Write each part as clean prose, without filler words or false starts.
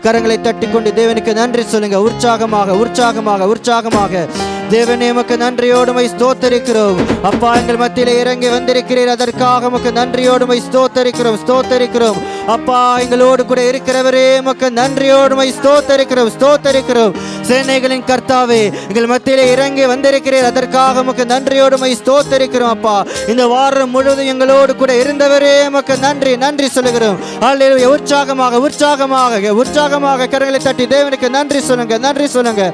கரங்களை தட்டிக்கொண்டு தேவனுக்கு நன்றி சொல்லுங்க. உற்சாகமாக உற்சாகமாக உற்சாகமாக தேவனே உமக்கு நன்றியோடுமை ஸ்தோத்தரிக்கிறோம். அப்பா எங்கள் மத்தியிலே இறங்கி வந்திருக்கிறீர், அதற்காக உமக்கு நன்றியோடுமை ஸ்தோத்தரிக்கிறோம் ஸ்தோத்தரிக்கிறோம். அப்பா எங்களோடு கூட இருக்கிறவரே உமக்கு நன்றியோடுமை ஸ்தோத்தரிக்கிறோம் ஸ்தோத்தரிக்கிறோம். சேனைகளின் கர்த்தாவே எங்கள் மத்தியிலே இறங்கி வந்திருக்கிறீர், அதற்காக உமக்கு நன்றியோடுமை ஸ்தோத்தரிக்கிறோம். அப்பா இந்த வாரம் முழுவதும் எங்களோடு கூட இருந்தவரே உமக்கு நன்றி நன்றி சொல்லுகிறோம். அல்லேலூயா. உற்சாகமாக உற்சாகமாக உற்சாகமாக கரங்களை தட்டி தேவனுக்கு நன்றி சொல்லுங்க நன்றி சொல்லுங்க.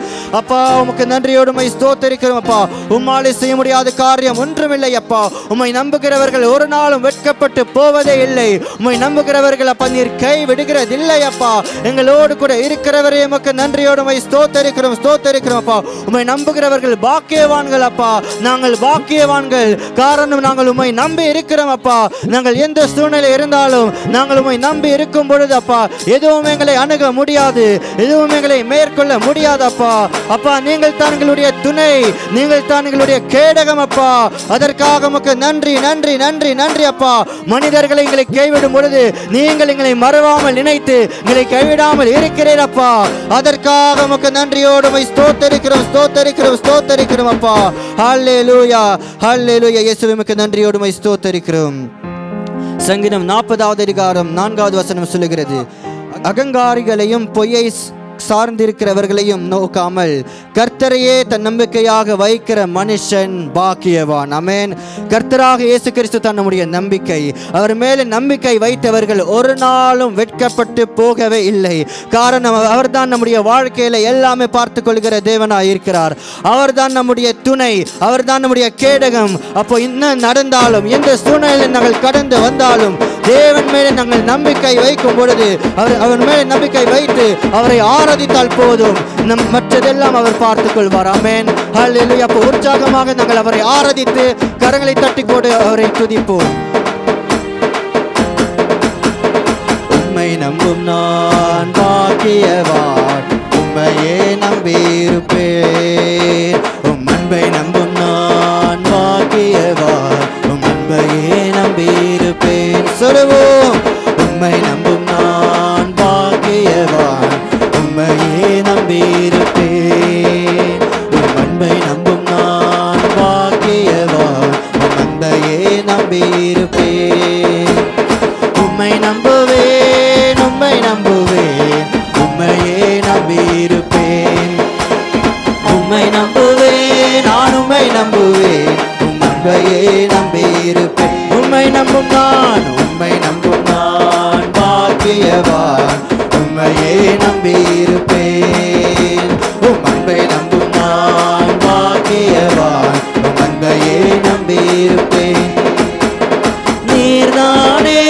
அப்பா உமக்கு நன்றியோடுமை ஸ்தோத்தரிக்கிறோம். அப்பா உம்மாலே செய்ய முடியாத காரியம் ஒன்றுமில்லை. அப்பா உம்மை நம்புகிறவர்கள் ஒரு நாளும் வெட்கப்பட்டு போவதே இல்லை. உம்மை நம்புகிறவர்கள் அப்பா நீர் கை விடுகிறதில்லை. அப்பா எங்களோடு கூட இருக்கிறவரே உமக்கு நன்றியோடுமை ஸ்தோத்தரிக்கிறோம் ஸ்தோத்தரிக்கிறோம். அப்பா உம்மை நம்புகிறவர்கள் பாக்கியவான்கள். அப்பா நாங்கள் பாக்கியவான்கள், காரணம் நாங்கள் உம்மை நம்பி இருக்கிறோம். அப்பா நாங்கள் எந்த சூழ்நிலை இருந்தாலும் நாங்கள் உம்மை நம்பி இருக்கும் பொழுது அப்பா எதுவும் எங்களை அணுக முடியாது, எதுவும் எங்களை மேற்கொள்ள முடியாது. அப்பா அப்பா நீங்கள் தான் எங்களுடைய துணை, நீங்கள் தான் எங்களுடைய கேடகம். அப்பா அதற்காக உமக்கு நன்றி நன்றி நன்றி நன்றி. அப்பா மனிதர்களை எங்களை கைவிடும் பொழுது நீங்கள் எங்களை மறவாமல் நினைத்து எங்களை கைவிடாமல் இருக்கிறீர். அப்பா அதற்காக உமக்கு நன்றியோடு ஸ்தோத்தரிக்கிறோம் ஸ்தோத்தரிக்கிறோம் ஸ்தோத்தரிக்கிறோம். அப்பா ஹல்லேலூயா ஹல்லேலூயா. இயேசுவே உமக்கு நன்றியோடு ஸ்தோத்தரிக்கிறோம். சங்கீதம் 40வது அதிகாரம் 4வது வசனம் சொல்லுகிறது, அகங்காரிகளையும் பொய்யை சார்ந்திருக்கிறவர்களையும் நோக்காமல் கர்த்தரையே தன் நம்பிக்கையாக வைக்கிற மனுஷன் பாக்கியவான். ஆமென். கர்த்தராக இயேசு கிறிஸ்து தான் நம்முடைய நம்பிக்கை. அவர் மேலே நம்பிக்கை வைத்தவர்கள் ஒரு நாளும் வெட்கப்பட்டு போகவே இல்லை. காரணம் அவர் தான் நம்முடைய வாழ்க்கையில எல்லாமே பார்த்து கொள்கிற தேவனாய் இருக்கிறார். அவர் தான் நம்முடைய துணை, அவர் தான் நம்முடைய கேடகம். அப்போ என்ன நடந்தாலும் எந்த சூழ்நிலையில் நாங்கள் கடந்து வந்தாலும் தேவன் மேலே நாங்கள் நம்பிக்கை வைக்கும் பொழுது அவர் மேலே நம்பிக்கை வைத்து அவரை ஆராதித்தால் போதும், மற்றதெல்லாம் அவர் பார்த்துக் கொள்வார். ஆமென் ஹல்லேலூயா. அப்போ உற்சாகமாக நாங்கள் அவரை ஆராதித்து கரங்களை தட்டிக்கொண்டு அவரை துதிப்போம். உம்மை நம்பும் நான் பாக்கியவான், உம்மையே நம்பியிருப்பேன். உம் அன்பை நம்பும் நான் பாக்கியவான், உம் அன்பையே நம்பியிருப்பேன். சொல்லுவோம். உம்மை நம்பும் நான் பாக்கியவான், உம்மையே நம்பியிருப்பேன். உம் அன்பை நம்பும் நான் பாக்கியவான், உம் அன்பையே நம்பியிருப்பேன். உம்மை நம்புவேன் உம்மை நம்புவேன், உம்மையே நம்பியிருப்பேன். உம்மை நம்புவேன் நான் உம்மை நம்புவேன், உம் அன்பையே நம்பியிருப்பேன். உம்மை நம்பும் நான் பாக்கியவான், உம்மையே நம்பியிருப்பேன். உம் அன்பை நம்பும் நான் பாக்கியவான், உம் அன்பையே நம்பியிருப்பேன். நீர்தானே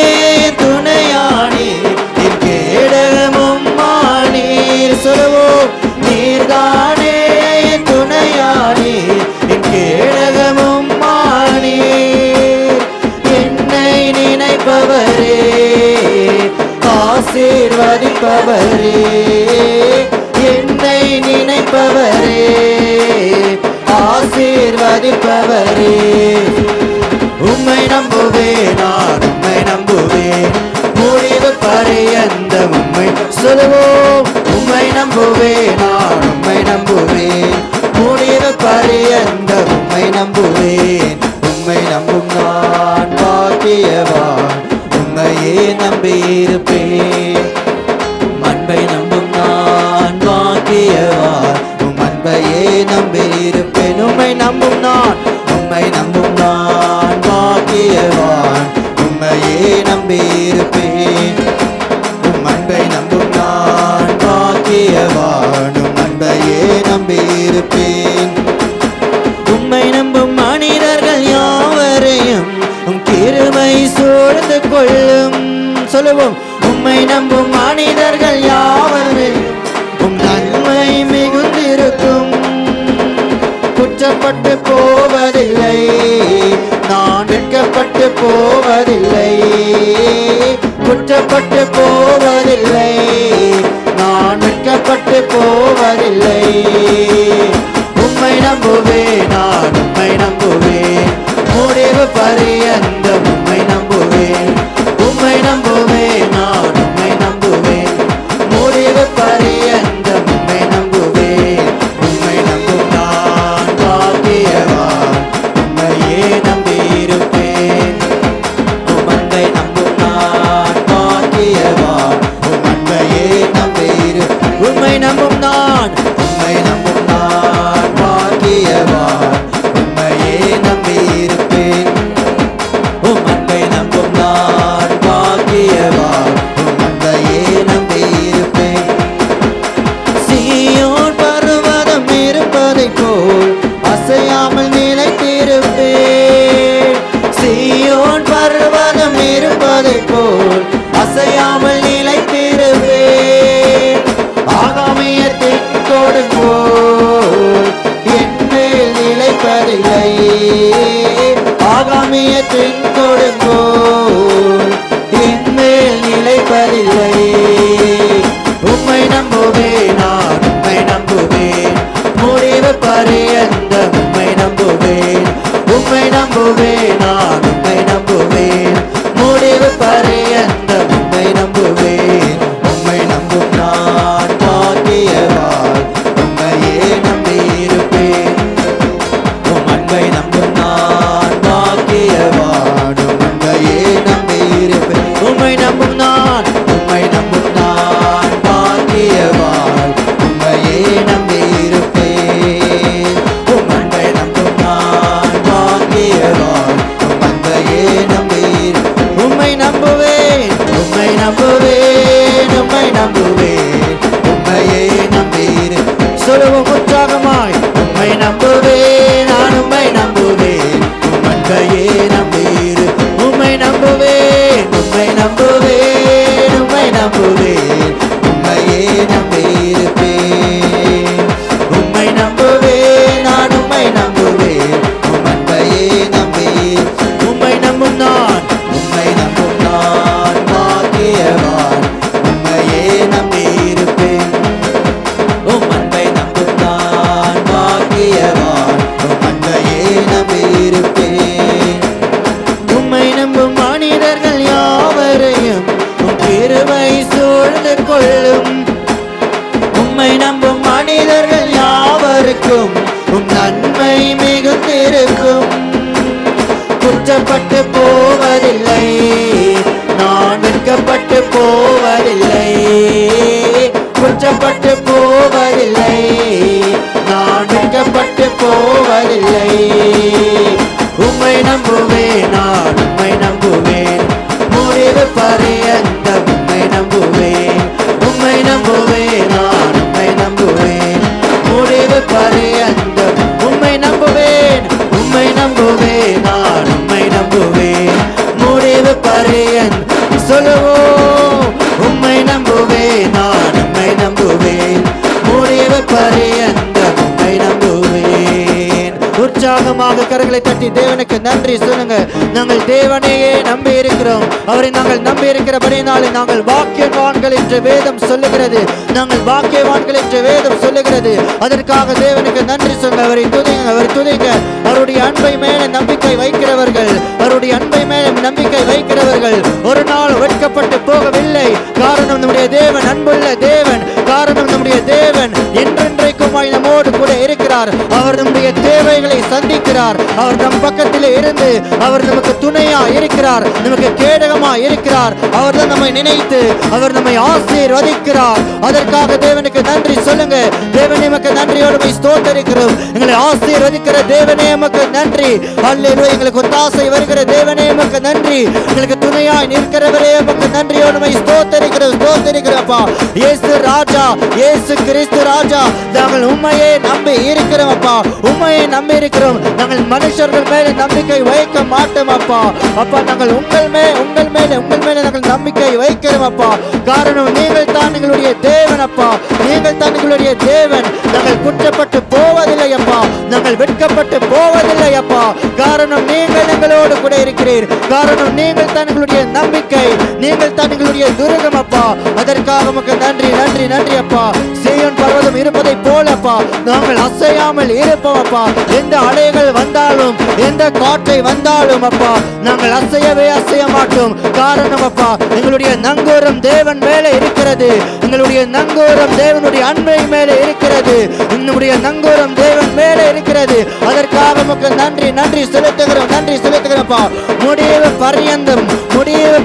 துணையானீர், என் கேடகமும் ஆனீர். சொல்லுவோம். நீர்தானே துணையானீர், என் கேடகமும் ஆனீர். என்னை நினைப்பவரே ஆசீர்வதிப்பவரே, என்னை நினைப்பவரே ஆசீர்வதிப்பவரே. உம்மை நம்புவேன் நான் உம்மை நம்புவேன், முடிவு பரியந்தம் உம்மை. சொல்லுவோம். உம்மை நம்புவேன் நான் உம்மை நம்புவேன், முடிவு பரியந்தம் உம்மை நம்புவேன். உம்மை நம்பும் நான் பாக்கியவான், உம்மையே நம்பியிருப்பேன். அன்பை நம்பும் நான் பாக்கியவான், உம் அன்பையே நம்பியிருப்பேன். உம்மை நம்பும் நான் பாக்கியவான், உம்மையே நம்பியிருப்பேன். உம் அன்பை நம்பும் நான் பாக்கியவான், உம் அன்பையே நம்பியிருப்பேன். உம்மை நம்பும் மனிதர்கள் யாவரையும் உம் கிருபை சூழ்ந்து கொள்ளும். சொல்லுவோம். உம்மை நம்பும் மனிதர்கள் யாவரையும் உம் நன்மை மிகுந்திருக்கும். குற்றப்பட்டு போவதில்லை, நான் வெட்கப்பட்டு போவதில்லை. குற்றப்பட்டு போவதில்லை, நான் வெட்கப்பட்டு போவதில்லை. உம்மை நம்புவேன் நான் உம்மை நம்புவேன், முடிவு பரியந்தம் உம்மை நம்புவேன். உம்மை நம்புவேன் நான் உம்மை நம்புவேன், முடிவு பாக்கியவான் உம்மையே நம்பியிருப்பேன் உம் அன்பை நம்பும் நான் பாக்கியவான் உம் அன்பையே உம்மை நம்பும் நான் பாக்கியவான் உம்மையே நம்பியிருப்பேன் உம் அன்பை நம்பும் நான் பாக்கியவான் உம் அன்பையே நம்பியிருப்பேன் சீயோன் பர்வதம் இருப்பதைப் போல் அசையாமல் நிலைத்திருப்பேன் சீயோன் பர்வதம் இருப்பதைப் போல் அசையாமல் நிலைத்திருப்பேன் ஆகாமியத்தின் கொடுங்கோல் என்மேல் நிலைப்பதில்லை ஆகாமியத்தின் கொடுங்கோல் என்மேல் நிலைப்பதில்லை உம்மை நம்புவேன் நான் உம்மை நம்புவேன் முடிவு பரியந்த உம்மை நம்புவேன் உம்மை நம்புவேன் நான் உம்மை நம்புவேன் முடிவு பரியந்த உம்மை நம்புவேன் உம்மை நம்பும் நான் பாக்கியவான் உம்மையே நம்பியிருப்பேன் உம் அன்பை நம்பும் நான் பாக்கியவான் உம் அன்பையே நம்பியிருப்பேன் உம்மை நம்பும் நான் பாக்கியவான் உம்மையே நம்பியிருப்பேன் உம் அன்பை நம்பும் நான் பாக்கியவான் உம் அன்பையே நம்பியிருப்பேன் உம்மை நம்புவேன் உம்மை நம்புவேன் உம்மை நம்புவேன் உம்மையே நம்பியிருப்பேன் சொல்லுவோம் உற்சாகமாய் உம்மை நம்புவேன் நான் உம்மை நம்புவேன் உம் அன்பையே நம்பியிருப்பேன் உம்மை நம்புவேன் உம்மை நம்புவேன் உம்மை நம்புவேன் உம்மையே நம்பியிருப்பேன் உம்மை நம்புவேன் நான் உம்மை நம்புவேன் உம் அன்பையே நம்பியிருப்பேன் உம்மை நம்பும் நான் பாக்கியவான் உம்மையே நம்பியிருப்பேன் உம் அன்பை நம்பும் நான் பாக்கியவான் உம் அன்பையே நம்பியிருப்பேன் உம்மை நம்பும் மனிதர்கள் யாவரையும் உம் கிருபை சூழ்ந்து கொள்ளும் உம்மை நம்பும் மனிதர்கள் யாவருக்கும் உம் நன்மை மிகுந்திருக்கும் குற்றப்பட்டு போவதில்லை நான் வெட்கப்பட்டு போவதில்லை குற்றப்பட்டு போவதில்லை நான் வெட்கப்பட்டு போவதில்லை உம்மை நம்புவேன் நான் உம்மை நம்புவேன் முடிவு பரியந்த உம்மை நம்புவேன் உம்மை நம்புவேன் நான் உம்மை நம்புவேன் முடிவு பரியந்த உம்மை நம்புவேன் நான் உம்மை நம்புவேன் முடிவு பரியந்த சொல்லுவோம் உம்மை நம்புவேன் நான் உம்மை நம்புவேன் முடிவு பரியந்த உம்மை நம்புவேன் உற்சாகமாக கரங்களை தட்டி தேவனுக்கு நன்றி சொல்லுங்க நாங்கள் தேவனையே நம்பி இருக்கிறோம் அவரை நாங்கள் நம்பி இருக்கிறபடினாலே நாங்கள் பாக்கியவான்கள் என்று வேதம் சொல்லுகிறது நாங்கள் பாக்கியவான்கள் என்று வேதம் சொல்லுகிறது அதற்காக தேவனுக்கு நன்றி சொல்லுங்க அவரை துதிங்க அவருடைய அன்பை மேலே நம்பிக்கை வைக்கிறவர்கள் அவருடைய அன்பை மேலே நம்பிக்கை வைக்கிறவர்கள் ஒரு நாள் வெட்கப்பட்டு போகவில்லை காரணம் நம்முடைய தேவன் அன்புள்ள தேவன் காரணம் நம்முடைய தேவன் என்றென்றைக்குமாய் நம்மோடு கூட இருக்கிறார் அவர் நம்முடைய தேவைகளை சந்திக்கிறார் அவர் நம் பக்கத்தில் இருந்து அவர் நமக்கு துணையா இருக்கிறார் நமக்கு கேடகமா இருக்கிறார் அவர் தான் நம்மை நினைத்து அவர் நம்மை ஆசீர்வதிக்கிறார் அதற்காக தேவனுக்கு நன்றி சொல்லுங்க தேவனே உமக்கு நன்றியோடு ஸ்தோத்திரிக்கிறோம் எங்களை ஆசீர்வதிக்கிற தேவனே உமக்கு நன்றி அல்லேலூயா எங்களுக்கு ஒத்தாசை வருகிற தேவனே உமக்கு நன்றி எங்களுக்கு துணையாய் நிற்கிறவரே உமக்கு நன்றியோடு ஸ்தோத்திரிக்கிறோம்ப்பா இயேசு ராஜா இயேசு கிறிஸ்து ராஜா நாங்கள் உம்மையே நம்பி இருக்கிறோம் அப்பா உம்மையே நம்பி இருக்கிறோம் நாங்கள் மனுஷர்கள் மேலே நம்பிக்கை வைக்க மாட்டோம் அப்பா நாங்கள் உங்கள் மேலே நாங்கள் நம்பிக்கை வைக்கிறோம் அப்பா காரணம் நீங்கள் தான் எங்களுடைய தேவன் அப்பா நீங்கள் தான் எங்களுடைய தேவன் நாங்கள் குற்றப்பட்டு போவதில்லை அப்பா நாங்கள் வெட்கப்பட்டு போவதில்லை அப்பா காரணம் நீங்கள் எங்களோடு கூட இருக்கிறீர் காரணம் நீங்கள் தான் எங்களுடைய நம்பிக்கை நீங்கள் தான் எங்களுடைய துருகம் அப்பா அதற்காக உமக்கு நன்றி நன்றி நன்றி அப்பா சீயோன் பர்வதம் இருப்பதை போலப்பா நாங்கள் அசையாமல் இருப்போம் அப்பா எந்த அலைகள் வந்தாலும் வந்தாலும் எந்த காற்றை வந்தாலும் அப்பா நாங்கள் அசைய மாட்டோம். காரணம் அப்பா எங்களுடைய நங்கூரம் தேவன் மேலே இருக்கிறது. எங்களுடைய நங்கூரம் தேவனுடைய அன்பை மேலே இருக்கிறது. என்னுடைய நங்கூரம் தேவன் மேலே இருக்கிறது. அதற்காக உமக்கு நன்றி செலுத்துகிறோம். முடிவு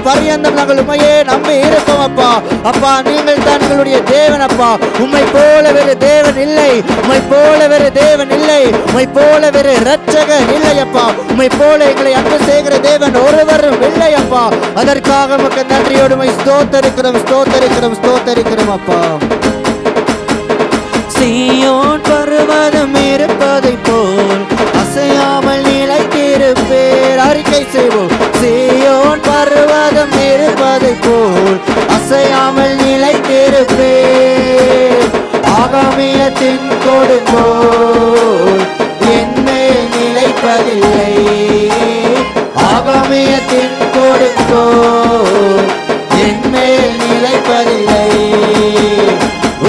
பரியந்தம் நாங்கள் உண்மையே நம்பி இருப்போம் அப்பா. அப்பா நீங்கள் தான் எங்களுடைய தேவன் அப்பா. உம்மை போல வேறு தேவன் இல்லை. உம்மை போல வேறு தேவன் இல்லை. உம்மை போல வேறு இரட்சகர் இல்லை அப்பா. உம்மை போல எங்களை அன்பு செய்கிற தேவன் ஒருவரும் இல்லை அப்பா. அதற்காக உமக்கு நன்றியோடு உம்மை ஸ்தோத்தரிக்கிறோம் அப்பா. சீயோன் பர்வதம் இருப்பதை போல் அசையாமல் நிலைத்திருப்பேன். அறிக்கை செய்வோம். சீயோன் பர்வதம் இருப்பதை போல் அசையாமல் நிலைத்திருப்பேன். ஆகாமியத்தின் கொடுங்கோல் என்னை நிலைப்பதில்லை. ஆகாமியத்தின் கொடுங்கோல் என்னை நிலைப்பதில்லை.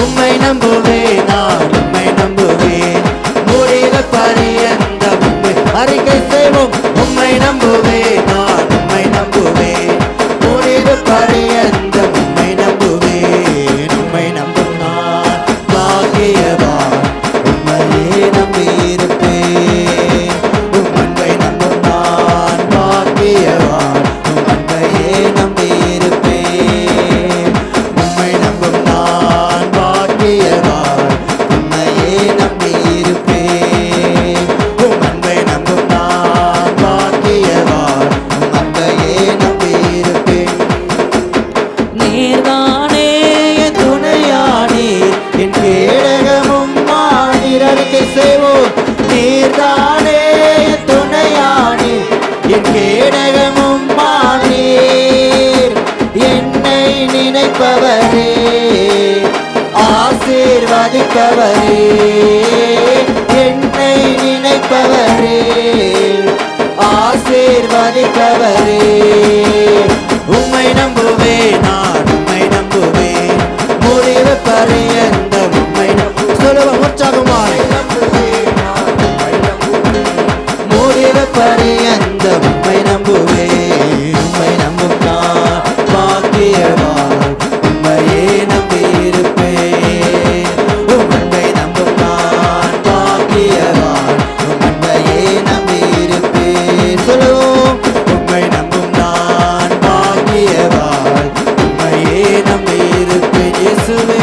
உம்மை நம்புவேன், நான் உம்மை நம்புவேன். முடிவு பரியந்தம் அறிக்கை செய்வோம். உம்மை நம்புவேன், நான் உம்மை நம்புவேன். முடிவு பரியந்தம் உம்மை நம்புவேன். உம்மை நம்பும் நான் பாக்கியவான். உம்மையே நம்பியிருப்பேன். உம் அன்பை நம்பும் நான் பாக்கியவான். உம் அன்பையே நம்பியிருப்பேன். உம்மை நம்பும் நான் பாக்கியவான். உம்மையே நம்பியிருப்பேன். உம் அன்பை நம்பும் நான் பாக்கியவான். உம் அன்பையே நம்பியிருப்பேன். நீர்தானே என் துணையானீர், என் கேடகமும் மானீர். அறிக்கை செய்வோம். நீர்தானே என் துணையானீர், என் கேடகமும் மானீர். என்னை நினைப்பவரே, ஆசீர்வதிப்பவரே. என்னை நினைப்பவரே, ஆசீர்வதிப்பவரே. உம்மை நம்புவேன், நான் உம்மை நம்புவேன். முடிவு பரியந்தம் உம்மை சொல்லுவோம் உற்சாகமாய். முடிவு பரியந்தம் உம்மை நம்புவேன். உம்மை நம்பும் நான் பாக்கியவான். உம்மையே நம்பியிருப்பேன். உம் அன்பை நம்பும் நான் பாக்கியவான். உம் அன்பையே நம்பியிருப்பேன். சொல்லுவோம். உம்மை நம்பும் நான் பாக்கியவான். உம்மையே நம்பியிருப்பேன். இயேசுவே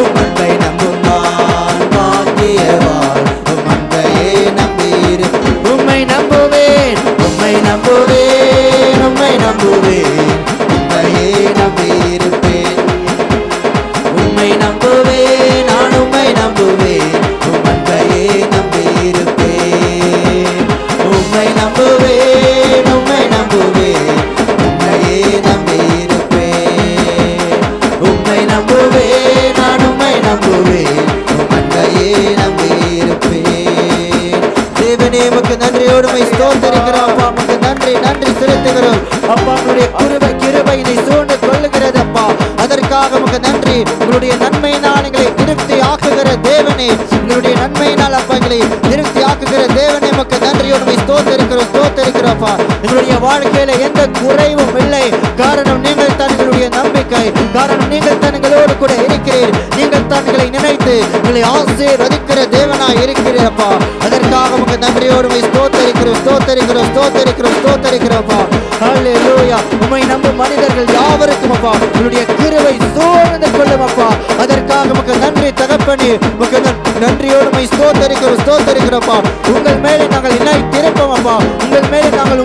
உம் அன்பை நம்பும் நான் பாக்கியவான். உம் அன்பையே நம்பியிருப்பேன். உம்மை நம்புவேன், உம்மை நம்புவேன், உம்மை நம்புவேன். உம்மையே நம்பியிருப்பேன். உம்மை நம்புவேன், நான் உம்மை நம்புவேன். உம் அன்பையே நம்பியிருப்பேன். உம்மை நம்புவேன், உம்மை நம்புவேன். உம்மையே நம்பியிருப்பேன். உம்மை நம்புவேன், நான் உம்மை நம்புவேன். உம் அன்பையே நம்பியிருப்பேன். தேவனே உமக்கு நன்றியோடு உம்மை ஸ்தோத்திரிக்கிறோம் அப்பா. உமக்கு நன்றி செலுத்துகிறோம் அப்பா. உங்களுடைய கிருபை இதை சூழ்ந்து கொள்ளுகிறது அப்பா. அதற்காக உமக்கு நன்றி. உங்களுடைய நன்மையினால் எங்களை திருப்தி ஆக்குகிற தேவனே, உங்களுடைய நன்மையினால் அப்பா எங்களை திருப்தி ஆக்குகிற தேவனே உமக்கு நன்றியோடு உம்மை ஸ்தோத்திரிக்கிறோம் அப்பா. எங்களுடைய வாழ்க்கையில எந்த குறைவும் இல்லை. காரணம் நீங்கள் தான் எங்களுடைய நம்பிக்கை. காரணம் நீங்கள் தான் எங்களோடு கூட இருக்கிறீர். நீங்கள் தான் எங்களை நினைத்து எங்களை ஆசீர்வதிக்கிற தேவனாய் இருக்கிறீரப்பா. அதற்காக உமக்கு நன்றியோடு உம்மை ஸ்தோத்திரிக்கிறோம். ஹல்லேலூயா. உம்மை நம்பும் மனிதர்கள் யாவருக்கும் அப்பா உங்களுடைய கிருபை சூழ்ந்து கொள்ளும் அப்பா. அதற்காக உமக்கு நன்றி தகப்பனே. உமக்கு நன்றியோடு உம்மை ஸ்தோத்திரிக்கிறோம்ப்பா. உங்கள் மேலே நாங்கள் நிலைத்திருப்போம் அப்பா. உங்கள் மேலே நாங்கள்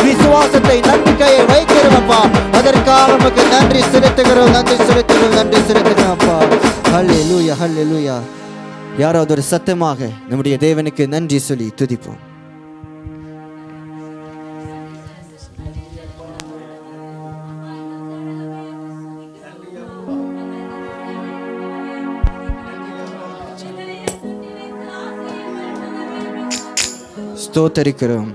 விசுவாசத்தை நம்பிக்கையை வைக்கிறோம் அப்பா. அதற்காக உமக்கு நன்றி செலுத்துகிறோம் அப்பா. ஹல்லேலூயா. யாராவது ஒரு சத்தமாக நம்முடைய தேவனுக்கு நன்றி சொல்லி துதிப்போம். ஸ்தோத்தரிக்கிறோம்.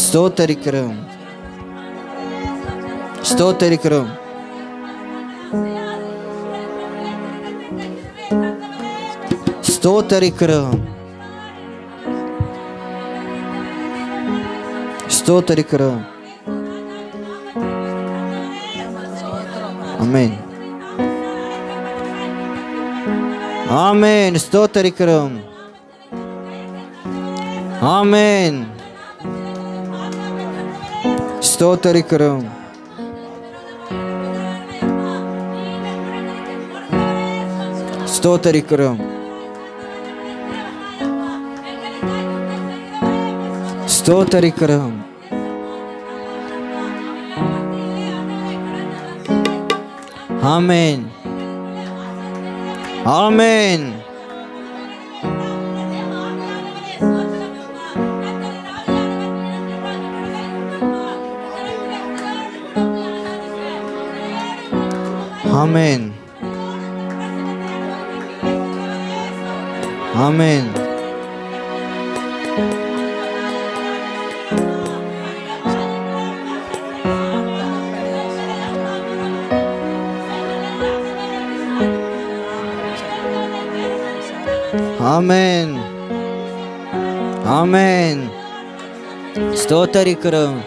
ஸ்தோத்தரிக்கிறோம், ஸ்தோத்தரிக்கிறோம். ஸ்தோத்தரிக்கிறோம், ஸ்தோத்தரிக்கிறோம். ஆமென், ஆமென். ஸ்தோத்தரிக்கிறோம், ஆமென். ஸ்தோத்தரிக்கிறோம், ஸ்தோத்தரிக்கிறோம், ஸ்தோத்தரிக்கிறோம். ஆமென், ஆமென். ஆமென், ஆமென். ஆமென், ஆமென். ஸ்தோத்தரிக்கிறோம்,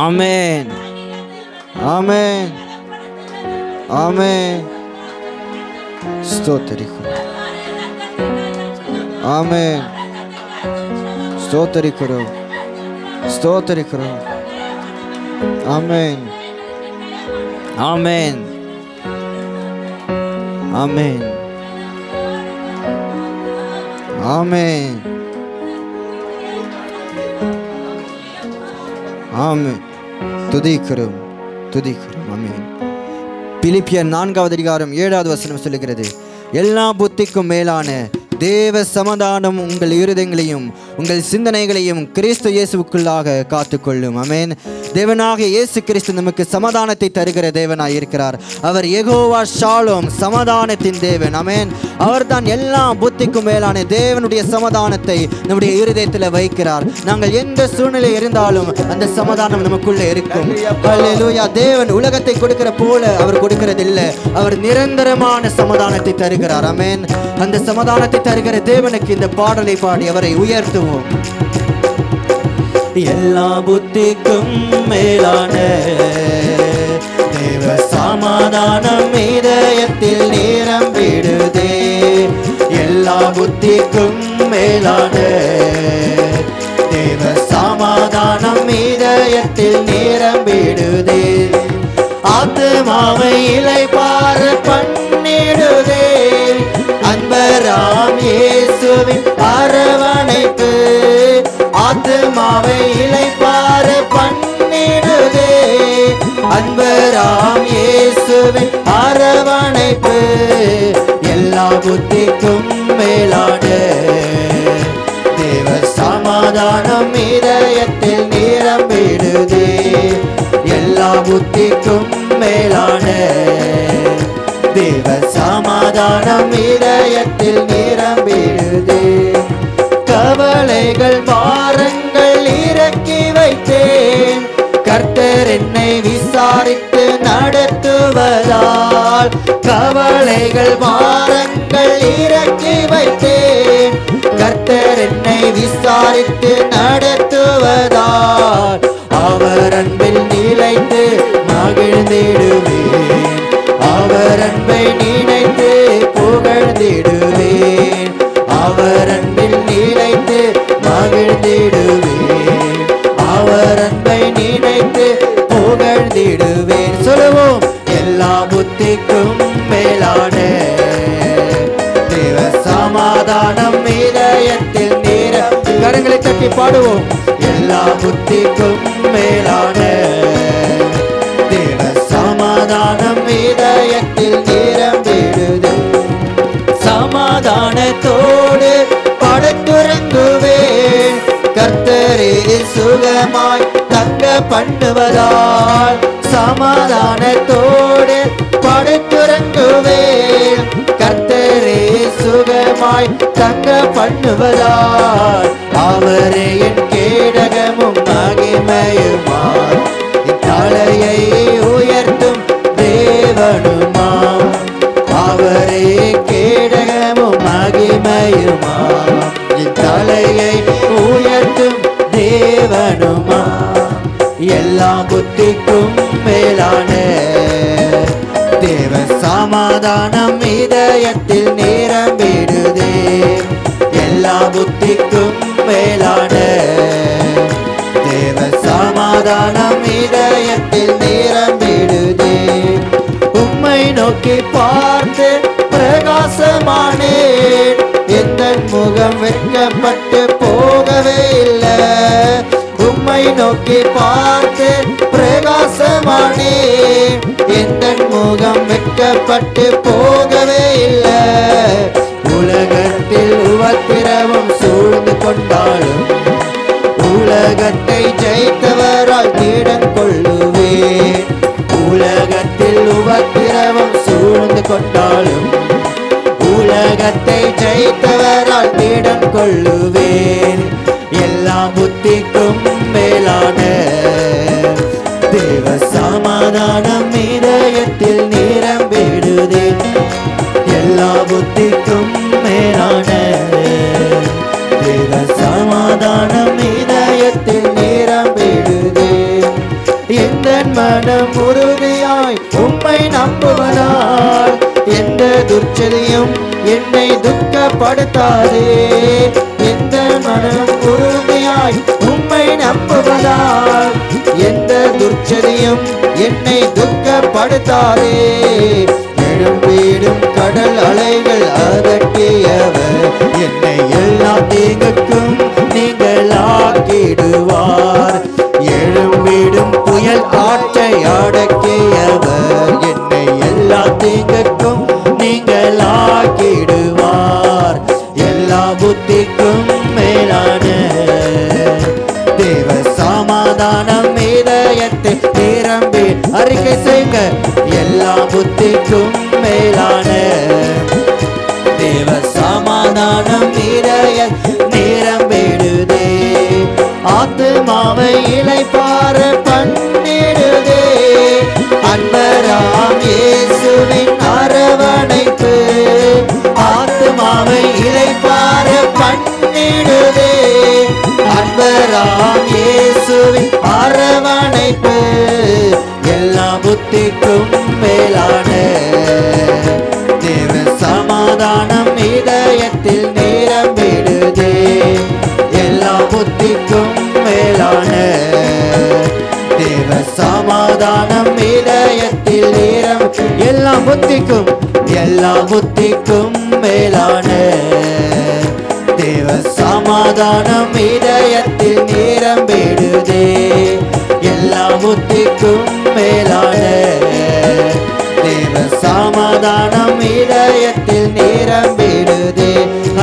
ஆமென், ஆமென், ஆமென். ஸ்தோத்தரிக்கிறோம், ஆமென். ஸ்தோத்தரிக்கிறோம், ஸ்தோத்தரிக்கிறோம். ஆமென், ஆமென், ஆமென், ஆமென், ஆமென். துதிக்கிறோம், துதிக்கிறோம். ஆமென். பிலிப்பியர் 4வது அதிகாரம் 7வது வசனம் சொல்லுகிறது, எல்லா புத்திக்கும் மேலான தேவ சமாதானம் உங்கள் இருதயங்களையும் உங்கள் சிந்தனைகளையும் கிறிஸ்து இயேசுவுக்குள்ளாக காத்துக்கொள்ளும். ஆமென். தேவனாக இயேசு கிறிஸ்து நமக்கு சமாதானத்தை தருகிற தேவனாய் இருக்கிறார். அவர் யெகோவா ஷாலோம், சமாதானத்தின் தேவன். ஆமென். அவர் தான் எல்லா புத்திக்கும் மேலான தேவனுடைய சமாதானத்தை நம்முடைய இருதயத்தில் வைக்கிறார். நாங்கள் எந்த சூழ்நிலை இருந்தாலும் அந்த சமாதானம் நமக்குள்ளே இருக்கும். ஹல்லேலூயா. தேவன் உலகத்தை கொடுக்கிற போல அவர் கொடுக்கிறதில்லை. அவர் நிரந்தரமான சமாதானத்தை தருகிறார். ஆமென். அந்த சமாதானத்தை தருகிற தேவனுக்கு இந்த பாடலை பாடி அவரை உயர்த்துவோம். எல்லா புத்திக்கும் மேலான தேவ சமாதானம் இதயத்தில் நிரம்பிடுதே. எல்லா புத்திக்கும் மேலான தேவ சமாதானம் இதயத்தில் நிரம்பிடுதே. ஆத்துமாவை இளைப்பாற பண்ணிடுதே. அன்பராம் இயேசுவின் அரவணைப்பு ஆத்துமாவை இளைப்பாற பண்ணிடுதே. அன்பராம் இயேசுவின் அரவணைப்பு எல்லா புத்திக்கும் மேலான தேவ சமாதானம் இதயத்தில் நிரம்பிடுதே. எல்லா புத்திக்கும் மேலான தேவ சமாதானம் இதயத்தில் நிரம்பிடுதே. கவலைகள் பாரங்கள் இறக்கி வைத்தேன். கர்த்தர் என்னை விசாரித்து நடத்துவதால். கவலைகள் பாரங்கள் இறக்கி வைத்தேன். கர்த்தர் என்னை விசாரித்து நடத்துவதால். அவர் அன்பில் நிலைத்து மகிழ்ந்திடுவேன். அவர் அன்பை நினைத்து புகழ்ந்திடுவேன். அவர் அன்பில் நிலைத்து மகிழ்ந்திடுவேன். அவர் அன்பை நினைத்து புகழ்ந்திடுவேன். சொல்லுவோம். எல்லா புத்திக்கும் மேலான தேவ சமாதானம் இதயத்தில் நிரம்பி. கரங்களை தட்டி பாடுவோம். எல்லா புத்திக்கும் மேலான தேவ சமாதானம் இதயத்தில் நிரம்பிடுது. சமாதானத்தோடு படுத்துறங்குவேன். கர்த்தரே சுகமாய் தங்க பண்ணுவதால். சமாதானத்தோடு படுத்துறங்குவேன். கர்த்தரே சுகமாய் தங்க பண்ணுவதால். சமாதானம் இதயத்தில் நிரம்பிடுதே. எல்லா புத்திக்கும் மேலான தேவ சமாதானம் இதயத்தில் நிரம்பிடுதே. உம்மை நோக்கி பார்த்து பிரகாசமானேன், எந்த முகம் வெட்கப்பட்டு போகவே இல்லை. உம்மை நோக்கி பார்த்து பிரகாசமானேன், எந்த முகம் வெட்கப்பட்டு போகவே இல்லை. உலகத்தில் உபத்திரவம் சூழ்ந்து கொண்டாலும் உலகத்தை ஜெயித்தவரால் கீடம் கொள்ளுவேன். உலகத்தில் உபத்திரவம் சூழ்ந்து கொண்டாலும் உலகத்தை ஜெயித்தவரால் கீடம் கொள்ளுவேன். எல்லா புத்திக்கும் மேலான தேவ சமாதானம் இதயத்தில் நிரம்பிடுதே. எல்லா புத்திக்கும் மேலான தேவ சமாதானம் இதயத்தில் நிரம்பிடுதே. எந்த மனம் உறுதியாய் உம்மை நம்புவதால் எந்த துர்ச்சதியும் என்னை துக்கப்படுத்தாதே. எந்த மனம் உறுதியாய் உம்மை நம்புவதால் எந்த துர்ச்சதியும் என்னை துக்கப்படுத்தாதே. எழும்பீடும் கடல் அலைகள் அதட்டியவர் என்னை எல்லா தீங்குக்கும் நீங்களாக்கிடுவார். எழும்பீடும் புயல் காற்றை அடக்கியவர் என்னை எல்லா தீங்குக்கும் நீங்களாக்கிடுவார். எல்லா புத்திக்கும் மேலான தேவ சமாதானம் இதயத்தில் நிரம்பி அறிக்கை செய்க. எல்லா புத்திக்கும் மேலான தேவ சமாதானம் இதயத்தில் நிரம்பிடுதே. ஆத்துமாவை இளைப்பாற பண்ணிடுதே. அன்பராம் இயேசுவின் அரவணைப்பு ஆத்துமாவை இளைப்பாற பண்ணிடுதே. அன்பராம் இயேசுவின் அரவணைப்பு எல்லா புத்திக்கும் மேலான தேவ சமாதானம் இதயத்தில் நிரம்பிடுதே. எல்லா புத்திக்கும் மேலான தேவ சமாதானம் இதயத்தில் நிரம் எல்லா புத்திக்கும் மேலான தேவ சமாதானம் இதயத்தில் நிரம்பிடுதே. எல்லா புத்திக்கும் மேலான தேவ சமாதானம் இதயத்தில் நிரம்பிடுதே.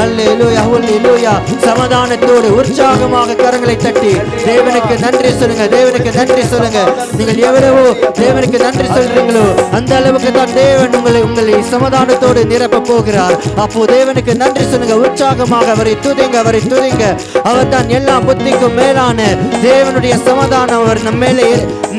அல்லேலூயா அல்லேலூயா. சமாதானத்தோடு உற்சாகமாக கரங்களை தட்டி தேவனுக்கு நன்றி சொல்லுங்க. தேவனுக்கு நன்றி சொல்லுங்க. நீங்கள் எவ்வளவோ தேவனுக்கு நன்றி சொல்றீங்களோ அந்த அளவுக்கு தான் தேவன் உங்களை சமாதானத்தோடு நிரப்ப போகிறார். அப்போ தேவனுக்கு நன்றி சொல்லுங்க. உற்சாகமாக அவரை துதிங்க, அவரை துதிங்க. அவர் தான் எல்லா புத்திக்கும் மேலான தேவனுடைய சமாதானம் அவர் நம்ம மேலே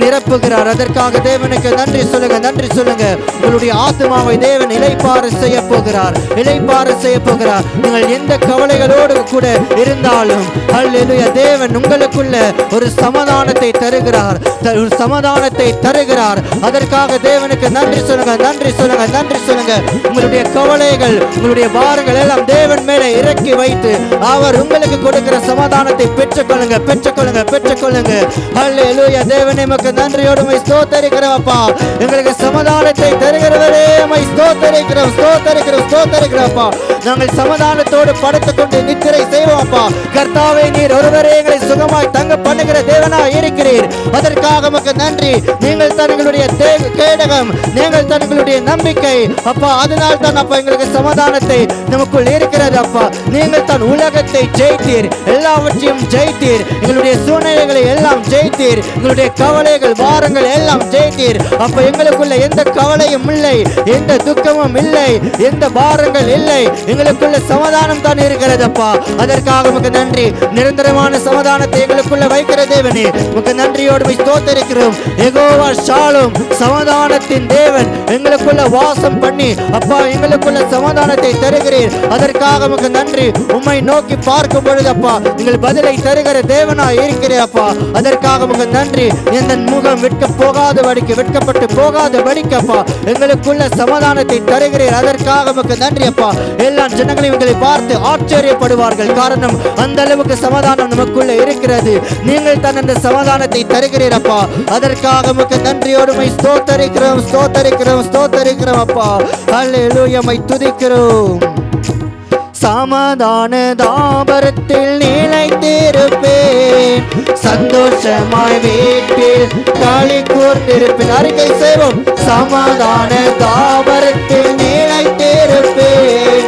நிரப்புகிறார். அதற்காக தேவனுக்கு நன்றி சொல்லுங்க, நன்றி சொல்லுங்க. உங்களுடைய ஆத்துமாவை தேவன் இளைப்பாற செய்ய போகிறார், இளைப்பாற செய்ய போகிறார். நீங்கள் எந்த கவலைகளோடு கூட இருந்தாலும் அல்லேலூயா தேவன் உங்களுக்குள்ள ஒரு சமாதானத்தை தருகிறார், ஒரு சமாதானத்தை தருகிறார். அதற்காக தேவனுக்கு நன்றி சொல்லுங்க, நன்றி சொல்லுங்க, நன்றி சொல்லுங்க. உங்களுடைய கவலைகள், உங்களுடைய பாரங்கள் எல்லாம் தேவன் மேலே இறக்கி வைத்து அவர் உங்களுக்கு கொடுக்கிற சமாதானத்தை பெற்றுக்கொள்ளுங்க, பெற்றுக்கொள்ளுங்க, பெற்றுக்கொள்ளுங்க. அல்லேலூயா. தேவனே உமக்கு நன்றியோடு உம்மை ஸ்தோத்திரிக்கிறோம் அப்பா. எங்களுக்கு சமாதானத்தை தருகிறவரே உம்மை ஸ்தோத்திரிக்கிறோம், ஸ்தோத்திரிக்கிறோம், ஸ்தோத்திரிக்கிறோம் அப்பா. நாங்கள் சமாதானத்தோடு படுத்துக் கொண்டு நித்திரை செய்வோம் அப்பா. கர்த்தாவே நீர் ஒருவரே எங்களை சுகமாய் தங்க பண்ணுகிற தேவனாய் இருக்கிறீர். அதற்காக உமக்கு நன்றி. நீங்கள் தான் எங்களுடைய கேடகம், நீங்கள் தான் எங்களுடைய நம்பிக்கை அப்பா. அதனால் தான் அப்பா எங்களுக்கு சமாதானத்தை நமக்குள் இருக்கிறது அப்பா. நீங்கள் தான் உலகத்தை ஜெயித்தீர், எல்லாவற்றையும் ஜெயித்தீர். எங்களுடைய சூழ்நிலைகளை எல்லாம் ஜெயித்தீர். எங்களுடைய கவலைகள் பாரங்கள் எல்லாம் ஜெயித்தீர் அப்ப. எங்களுக்குள்ள எந்த கவலையும் இல்லை, எந்த துக்கமும் இல்லை, எந்த பாரங்கள் இல்லை. எங்களுக்குள்ள சமாதானம் சமாதானம் தான் இருக்கிறதப்பா. அதற்காக உமக்கு நன்றி. நிரந்தரமான சமாதானத்தை எங்களுக்குள்ள வைக்கிற தேவனே, உமக்கு நன்றியோடு ஸ்தோத்திரிக்கிறோம். யெகோவா ஷாலோம், சமாதானத்தின் தேவன் எங்களுக்குள்ள வாசம் பண்ணி அப்பா எங்களுக்குள்ள சமாதானத்தை தருகிறீர். அதற்காக உமக்கு நன்றி. உம்மை நோக்கி பார்க்கும் பொழுது அப்பா எங்கள் பதிலை தருகிற தேவனாய் இருக்கிறீர் அப்பா. அதற்காக உமக்கு நன்றி. எந்த முகம் வெட்கப்பட்டு போகாதபடிக்கு அப்பா எங்களுக்குள்ள சமாதானத்தை தருகிறீர். அதற்காக உமக்கு நன்றி அப்பா. எல்லா ஜனங்களையும் எங்களை பார்த்து ஆச்சரியப்படுவார்கள். காரணம் அந்த அளவுக்கு சமாதானம் நமக்குள்ள இருக்கிறது. நீங்கள் தான் அந்த சமாதானத்தை தருகிறீர் அப்பா. அதற்காக உமக்கு நன்றியோடு ஸ்தோத்தரிக்கிறோம் அப்பா. ஹல்லேலூயா, மை துதிக்கிறோம். சமாதான தாபரத்தில் நிலைத்திருப்பேன், சந்தோஷமாய் வீட்டில் களி கூர்ந்திருப்பேன். அறிக்கை செய்வோம். சமாதான தாபரத்தில் நிலைத்திருப்பேன்,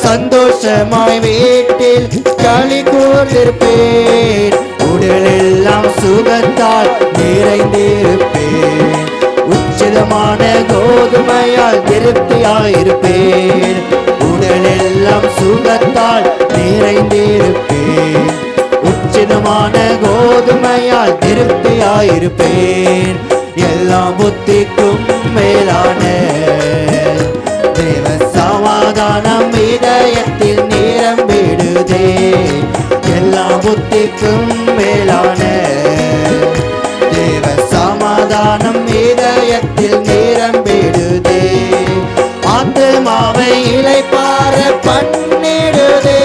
சந்தோஷமாய் வீட்டில் களி கூர்ந்திருப்பேன். உடலெல்லாம் சுகத்தால் நிறைந்திருப்பேன், உச்சிதமான கோதுமையால் திருப்தியாயிருப்பேன். உடலெல்லாம் சுகத்தால் நிறைந்திருப்பேன், உச்சிதமான கோதுமையால் திருப்தியாயிருப்பேன். எல்லா புத்திக்கும் மேலான தேவ சமாதானம் இதயத்தில் நிரம்பிடுதே. எல்லா புத்திக்கும் மேலான தேவ சமாதானம் இதயத்தில் நிரம்பிடுதே. ஆத்துமாவை இளைப்பாற பண்ணிடுதே,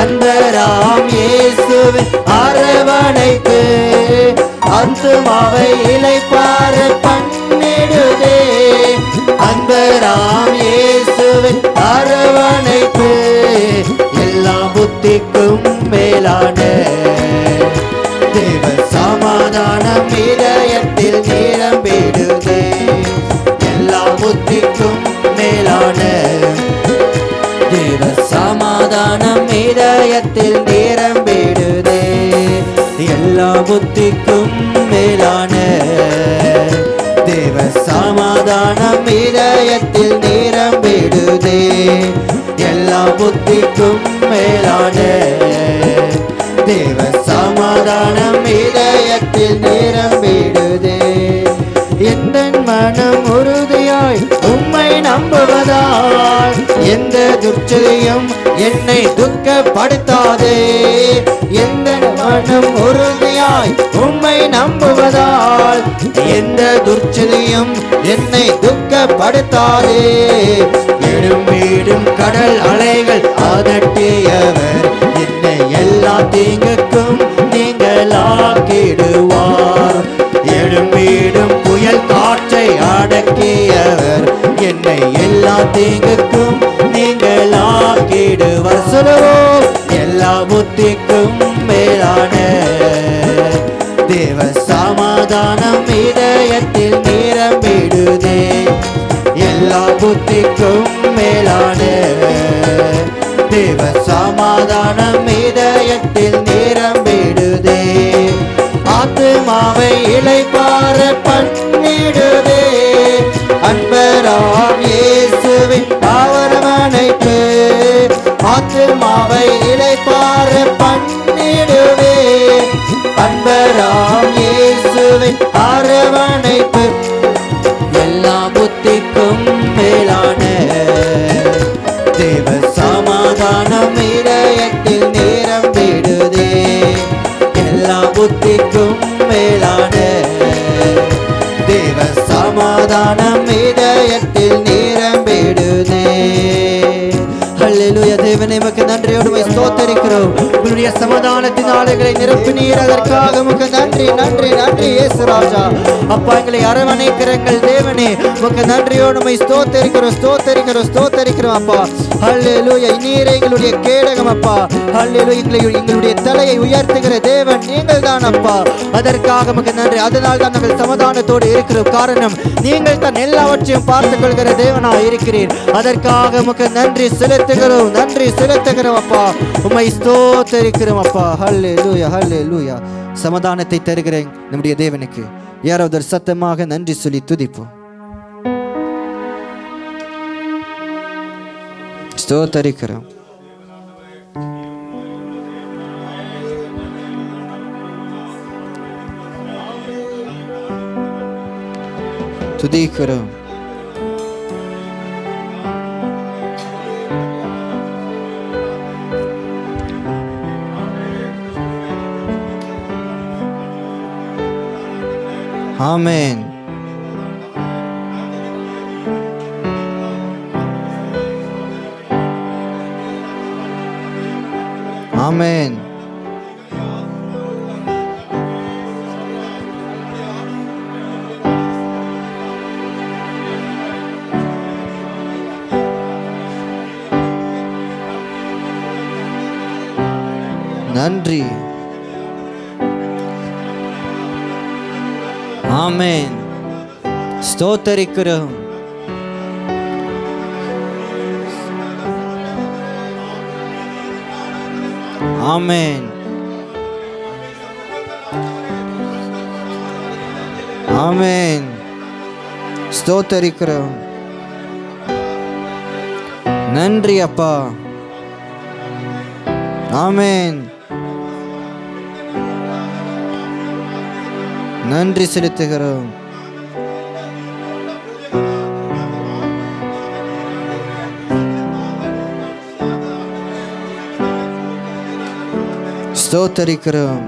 அன்பராம் இயேசுவின் அரவணைப்பு. ஆத்துமாவை இளைப்பாற பண்ணிடுதே, அன்பராம் இயேசுவின் அரவணைப்பு. எல்லா புத்திக்கும் மேலான தேவ சமாதானம் இதயத்தில் நிரம்பிடுதே. எல்லா புத்திக்கும் மேலான தேவ சமாதானம் இதயத்தில் நிரம்பிடுதே. எல்லா புத்திக்கும் மேலான தேவ சமாதானம் இதயத்தில் நிரம்பிடுதே. எல்லா புத்திக்கும் மேலான தேவ சமாதானம் இதயத்தில் நிரம்பிடுதே. எந்த மனம் உறுதியாய் உம்மை நம்புவதால் எந்த துர்ச்செய்தியும் என்னை துக்கப்படுத்தாதே. எந்த மனம் உறுதியாய் உம்மை நம்புவதால் எந்த துர்ச்செய்தியும் என்னை துக்கப்படுத்தாதே. எழும்பீடும் கடல் அலைகள் அதட்டியவர் என்னை எல்லா தீங்குக்கும் நீங்களாக்கிடுவார். எழும்பீடும் புயல் காற்றை அடக்கியவர் என்னை எல்லா தீங்குக்கும் நீங்களாக்கிடுவார். சொல்லுவோம். எல்லா புத்திக்கும் மேலான தேவ சமாதானம் இதயத்தில் நிரம்பிடுதே. எல்லா புத்திக்கும் மேலான தேவ சமாதானம் இதயத்தில் நிரம்பிடுதே. ஆத்துமாவை இளைப்பாற பண்ணிடுதே, அன்பராம் இயேசுவின் அரவணைப்பு. ஆத்துமாவை இளைப்பாற பண்ணிடுவே, அன்பராம் இயேசுவின் அரவணைப்பு. எல்லா புத்திக்கும் மேலான தேவ சமாதானம் இதயத்தில் நிரம்பிடுதே. எல்லா புத்திக்கும் மேலான தேவ சமாதானம் இதயத்தில் நிரம்பிடுதே. ஹல்லேலூயா. தேவனே உமக்கு நன்றியோடு ஸ்தோத்திரிக்கிறோம். உங்களுடைய சமாதானத்தின் ஆலைகளை நிரப்பினீர். அதற்காக உமக்கு நன்றி நன்றி நன்றி இயேசு ராஜா. அப்பா எங்களை அரவணைக்கிறங்கள் தேவனே, உமக்கு நன்றியோடு ஸ்தோத்திரிக்கிறோம் அப்பா. ஹல்லேலூயா. நீரே எங்களுடைய கேடகம் அப்பா. ஹல்லேலூயா. எங்களுடைய தலையை உயர்த்துகிற தேவன் நீங்கள் தான் அப்பா. அதற்காக உமக்கு நன்றி. அதனால் தான் நாங்கள் சமாதானத்தோடு இருக்கிறோம். காரணம் நீங்கள் தான் எல்லாவற்றையும் பார்த்துக் கொள்கிற தேவனா இருக்கிறீர். அதற்காக உமக்கு நன்றி செலுத்துகிறோம் அப்பா. உம்மை ஸ்தோத்திரிக்கிறோம் அப்பா. ஹல்லேலூயா ஹல்லேலூயா. சமாதானத்தை தருகிறேன் நம்முடைய தேவனுக்கு யாராவது சத்தமாக நன்றி சொல்லி துதிப்போம். ஸ்தோத்திரிக்கிறோம். துதிக்கிறோம். ஆமென். ஆமென். நன்றி. ஆமென். ஸ்தோத்தரிக்கிறோம். ஆமென். ஆமென். ஸ்தோத்தரிக்கிறோம். நன்றி அப்பா. ஆமென். நன்றி செலுத்துகிறோம். ஸ்தோத்தரிக்கிறோம்.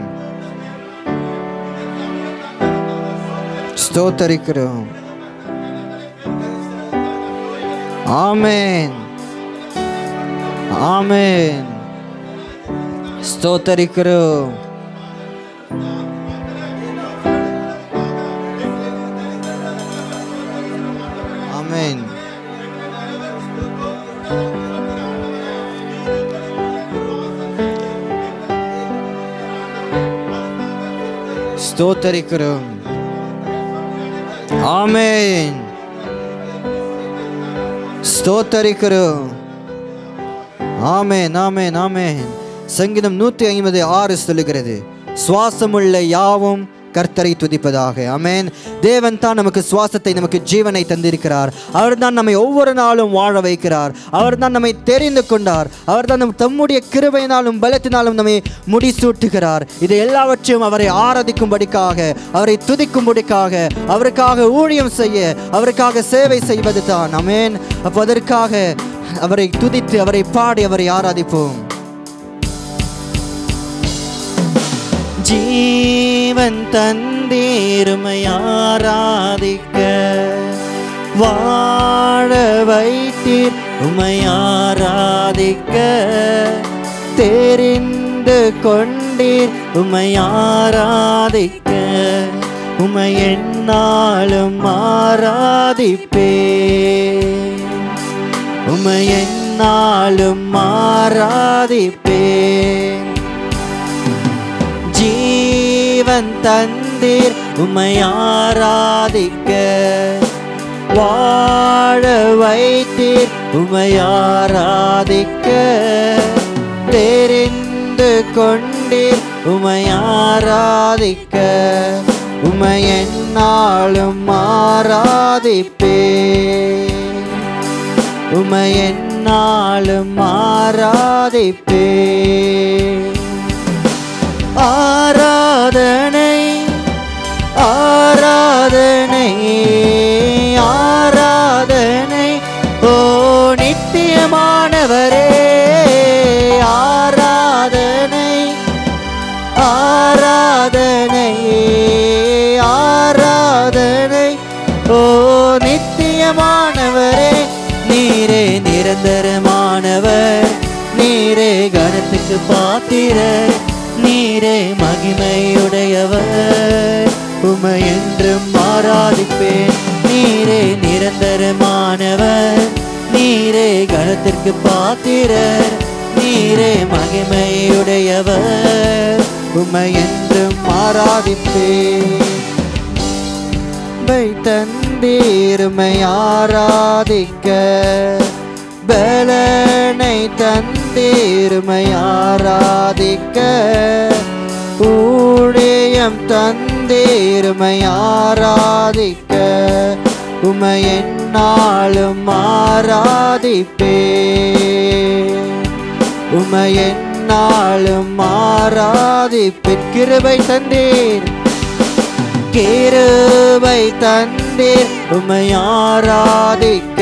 ஸ்தோத்தரிக்கிறோம். ஆமென். ஆமென். ஸ்தோத்தரிக்கிறோம். ஆமென். ஸ்தோத்தரிக்கிறோம். ஆமென். ஸ்தோத்தரிக்கிறோம். ஆமென். ஆமென். ஆமென். சங்கீதம் 156 சொல்லுகிறது, சுவாசமுள்ள யாவும் கர்த்தரை துதிப்பதாக. ஆமென். தேவன் தான் நமக்கு சுவாசத்தை, நமக்கு ஜீவனை தந்திருக்கிறார். அவர் தான் நம்மை ஒவ்வொரு நாளும் வாழ வைக்கிறார். அவர் தான் நம்மை தெரிந்து கொண்டார். அவர் தான் தம்முடைய கிருபையினாலும் பலத்தினாலும் நம்மை முடிசூட்டுகிறார். இது எல்லாவற்றையும் அவரை ஆராதிக்கும்படிக்காக, அவரை துதிக்கும்படிக்காக, அவருக்காக ஊழியம் செய்ய, அவருக்காக சேவை செய்வது தான். ஆமென். அப்போ அதற்காக அவரை துதித்து, அவரை பாடி, அவரை ஆராதிப்போம். ஜீவன் தந்தீருமை ஆராதிக்க, வாழ வைத்தீர் உமை ஆராதிக்க, தெரிந்து கொண்டீர் உமை ஆராதிக்க, உமை எந்நாளும் ஆராதிப்பே, உமை எந்நாளும் ஆராதிப்பே. ஜீவன் தந்தீர் உமை ஆராதிக்க, வாழ வைத்தீர் உமை ஆராதிக்க, தெரிந்து கொண்டீர் உமை ஆராதிக்க, உமை எந்நாளும் ஆராதிப்பே, உமை எந்நாளும் ஆராதிப்பே. ஆராதனை, ஆராதனை, ஆராதனை, ஓ நித்தியமானவரே. ஆராதனை, ஆராதனை, ஆராதனை, ஓ நித்தியமானவரே. நீரே நிரந்தரமானவர், நீரே கனத்துக்கு பாத்திரர், நீரே மகிமையுடையவர், உமை என்றும் ஆராதிப்பேன். நீரே நிரந்தரமானவர், நீரே கனத்திற்கு பாத்திரர், நீரே மகிமையுடையவர், உமை என்றும் ஆராதிப்பேன். தந்தீருமை ஆராதிக்க, பலனை தந்தீருமை ஆராதிக்க, ஊழியம் தந்தீருமை ஆராதிக்க, உமை எந்நாளும் ஆராதிப்பே, உமை எந்நாளும் ஆராதிப்பேன். கிருபை தந்தீர், கிருபை தந்தீர் உம்மை ஆராதிக்க,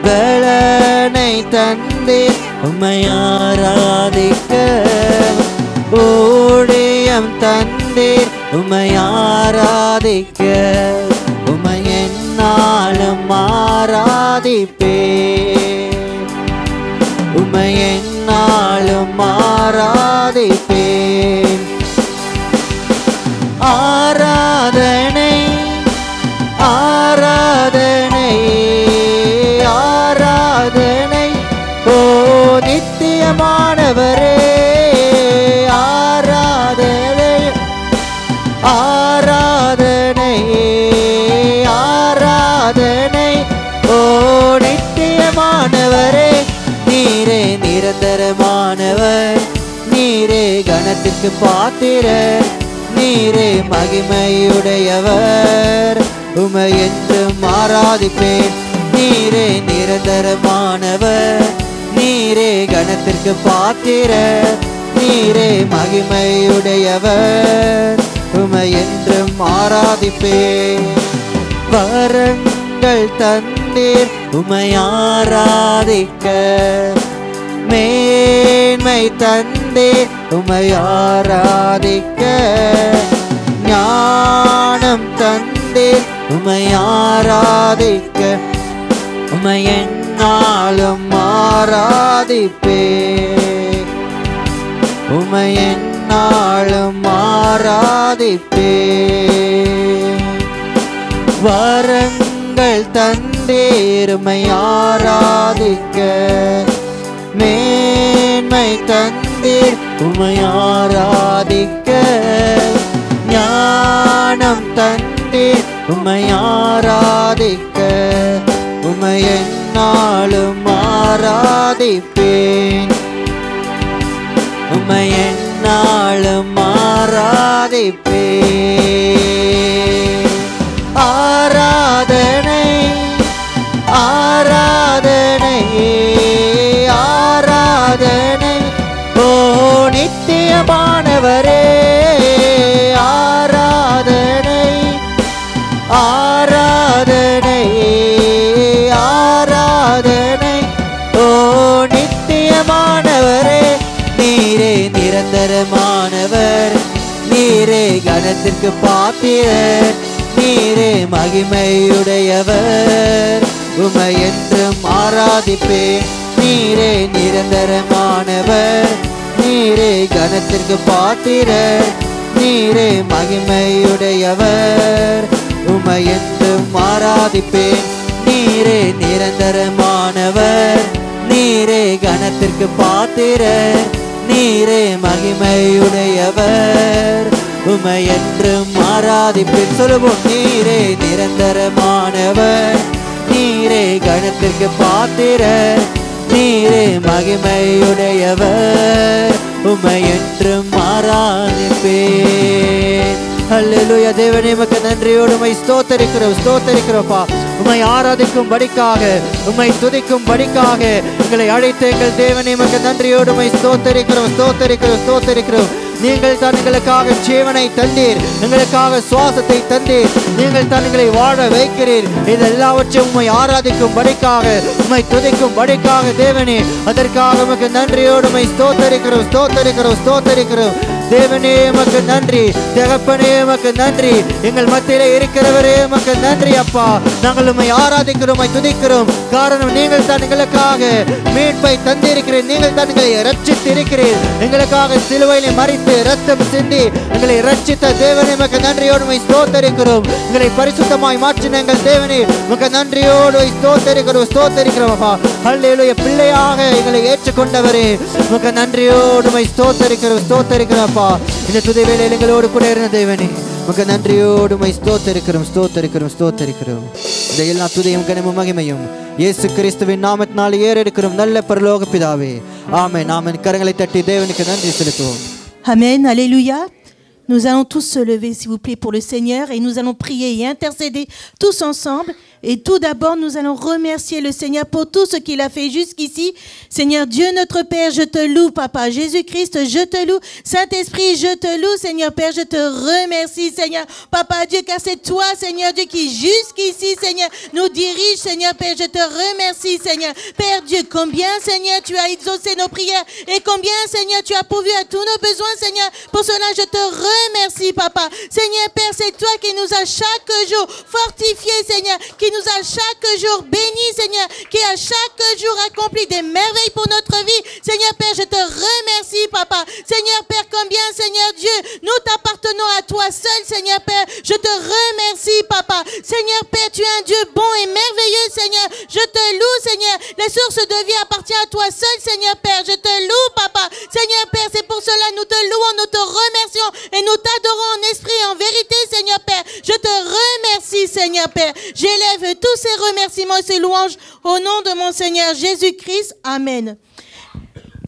பலனை தந்தீர் உம்மை ஆராதிக்க, ஊழியம் தந்தீர் உம்மை ஆராதிக்க, உம்மை என்னாலும் ஆராதிப்பேன், உம்மை என்னாலும் ஆராதிப்பேன். ஆராதனை ஆராதனை ஆராதனை ஓ நித்தியமானவரே, ஆராதனை ஆராதனை ஆராதனை ஓ நித்தியமானவரே, நீரே நிரந்தரமானவர், நீரே கணத்திற்கு பாத்திரர், நீரே மகிமையுடையவர், உம்மை என்றும் ஆராதிப்பேன். நீரே நிரந்தரமானவர், நீரே கணத்திற்கு பாத்திரர், நீரே மகிமையுடையவர், உம்மை என்றும் ஆராதிப்பேன். வரங்கள் தந்தீர் உம்மை ஆராதிக்க, மேன்மை தந்தீர் உம்மை ஆராதிக்க, ஞானம் தந்தீர் உம்மை ஆராதிக்க, உம்மை என்னாலும் ஆராதிப்பேன், உம்மை என்னாலும் ஆராதிப்பேன். வரங்கள் தந்தீர் உம்மை ஆராதிக்க, மேன்மை தந்தீர் உம்மை ஆராதிக்க, ஞானம் தந்தீர் உம்மை ஆராதிக்க, உம்மை என்னாலும் ஆராதிப்பேன், உம்மை என்னாலும் ஆராதிப்பேன். ஆராதனை ஆராதனை ஆராதனை ஓ நித்தியமானவரே, ஆராதனை ஆராதனை ஆராதனை ஓ நித்தியமானவரே, நீரே நிரந்தரமானவர், நீரே கணத்திற்கு பாத்திரர், நீரே மகிமையுடையவர், உம்மை என்றும் ஆராதிப்பேன். நீரே நிரந்தரமானவர், நீரே கணத்திற்கு பாத்திரர், நீரே மகிமையுடையவர், உம்மை என்றும் ஆராதிப்பேன். நீரே நிரந்தரமானவர், நீரே கணத்திற்கு பாத்திரர், நீரே மகிமையுடையவர், உம்மை என்றும் ஆராதிப்பேன். சொல்லுவோம். நீரே நிரந்தரமானவர், நீரே கணத்திற்கு பாத்திரர், நீரே மகிமையுடையவர், உம்மை என்றும் ஆராதிப்பேன். அல்லேலூயா. தேவனே உமக்கு நன்றியோடு உம்மை ஸ்தோத்தரிக்கிறோம், ஸ்தோத்தரிக்கிறோம்ப்பா. உம்மை ஆராதிக்கும் படிக்காக, உம்மை துதிக்கும் படிக்காக எங்களை அழைத்த எங்கள் தேவனே உமக்கு நன்றியோடு உம்மை ஸ்தோத்தரிக்கிறோம், ஸ்தோத்தரிக்கிறோம், ஸ்தோத்தரிக்கிறோம். நீங்கள் தான் எங்களுக்காக ஜீவனை தந்தீர், எங்களுக்காக சுவாசத்தை தந்தீர், நீங்கள் தான் எங்களை வாழ வைக்கிறீர். இது எல்லாவற்றையும் உம்மை ஆராதிக்கும் படிக்காக, உம்மை துதிக்கும் படிக்காக தேவனே, அதற்காக உமக்கு நன்றியோடு உம்மை ஸ்தோத்தரிக்கிறோம், ஸ்தோத்தரிக்கிறோம், ஸ்தோத்தரிக்கிறோம். தேவனே உமக்கு நன்றி, தகப்பனே உமக்கு நன்றி, எங்கள் மத்தியிலே இருக்கிறவரே உமக்கு நன்றி அப்பா. நாங்கள் உம்மை ஆராதிக்கிறோம், உம்மை துதிக்கிறோம். காரணம் நீங்கள் தான் எங்களுக்காக மீட்பை தந்திருக்கிறீர், நீங்கள் தான் எங்களை ரட்சித்திருக்கிறீர். எங்களுக்காக சிலுவையிலே மரித்து ரத்தம் சிந்தி எங்களை ரட்சித்த தேவனே உமக்கு நன்றியோடு உம்மை ஸ்தோத்தரிக்கிறோம். எங்களை பரிசுத்தமாய் மாற்றின எங்கள் தேவனே உமக்கு நன்றியோடு ஸ்தோத்தரிக்கிறோம், ஸ்தோத்தரிக்கிறோம் அப்பா. அல்லேலூயா. பிள்ளையாக எங்களை ஏற்றுக்கொண்டவரே உமக்கு நன்றியோடு உம்மை ஸ்தோத்தரிக்கிறோம், ஸ்தோத்தரிக்கிறோம் அப்பா. இந்த துதி வேளையில் எங்களோடு கூட இருந்த தேவனே உமக்கு நன்றியோடு உம்மை ஸ்தோத்தரிக்கிறோம், ஸ்தோத்தரிக்கிறோம், ஸ்தோத்தரிக்கிறோம். இந்த எல்லா துதியும் கனமும் மகிமையும் இயேசு கிறிஸ்துவின் நாமத்தினால் ஏறெடுக்கிறோம் நல்ல பரலோக பிதாவே. ஆமென், ஆமென். கரங்களை தட்டி தேவனுக்கு நன்றி செலுத்துவோம். Amen, alléluia. Nous allons tous se lever, s'il vous plaît, pour le Seigneur, et nous allons prier et intercéder tous ensemble. Et tout d'abord, nous allons remercier le Seigneur pour tout ce qu'il a fait jusqu'ici. Seigneur Dieu, notre Père, je te loue, Papa. Jésus-Christ, je te loue. Saint-Esprit, je te loue, Seigneur Père. Je te remercie, Seigneur. Papa Dieu, car c'est toi, Seigneur Dieu, qui jusqu'ici, Seigneur, nous dirige, Seigneur Père. Je te remercie, Seigneur. Père Dieu, combien, Seigneur, tu as exaucé nos prières et combien, Seigneur, tu as pourvu à tous nos besoins, Seigneur. Pour cela, je te remercie, Papa. Seigneur Père, c'est toi qui nous as chaque jour fortifiés, Seigneur, qui nous a chaque jour bénis, Seigneur, qui a chaque jour accompli des merveilles pour notre vie. Seigneur Père, je te remercie, Papa. Seigneur Père, combien, Seigneur Dieu, nous t'appartenons à toi seul, Seigneur Père. Je te remercie, Papa. Seigneur Père, tu es un Dieu bon et merveilleux, Seigneur. Je te loue, Seigneur. Les sources de vie appartiennent à toi seul, Seigneur Père. Je te loue, Papa. Seigneur Père, c'est pour cela nous te louons, nous te remercions et nous t'adorons en esprit et en vérité, Seigneur Père. Je te remercie, Seigneur Père. J'élève tous ces remerciements et ces louanges au nom de mon Seigneur Jésus-Christ. Amen.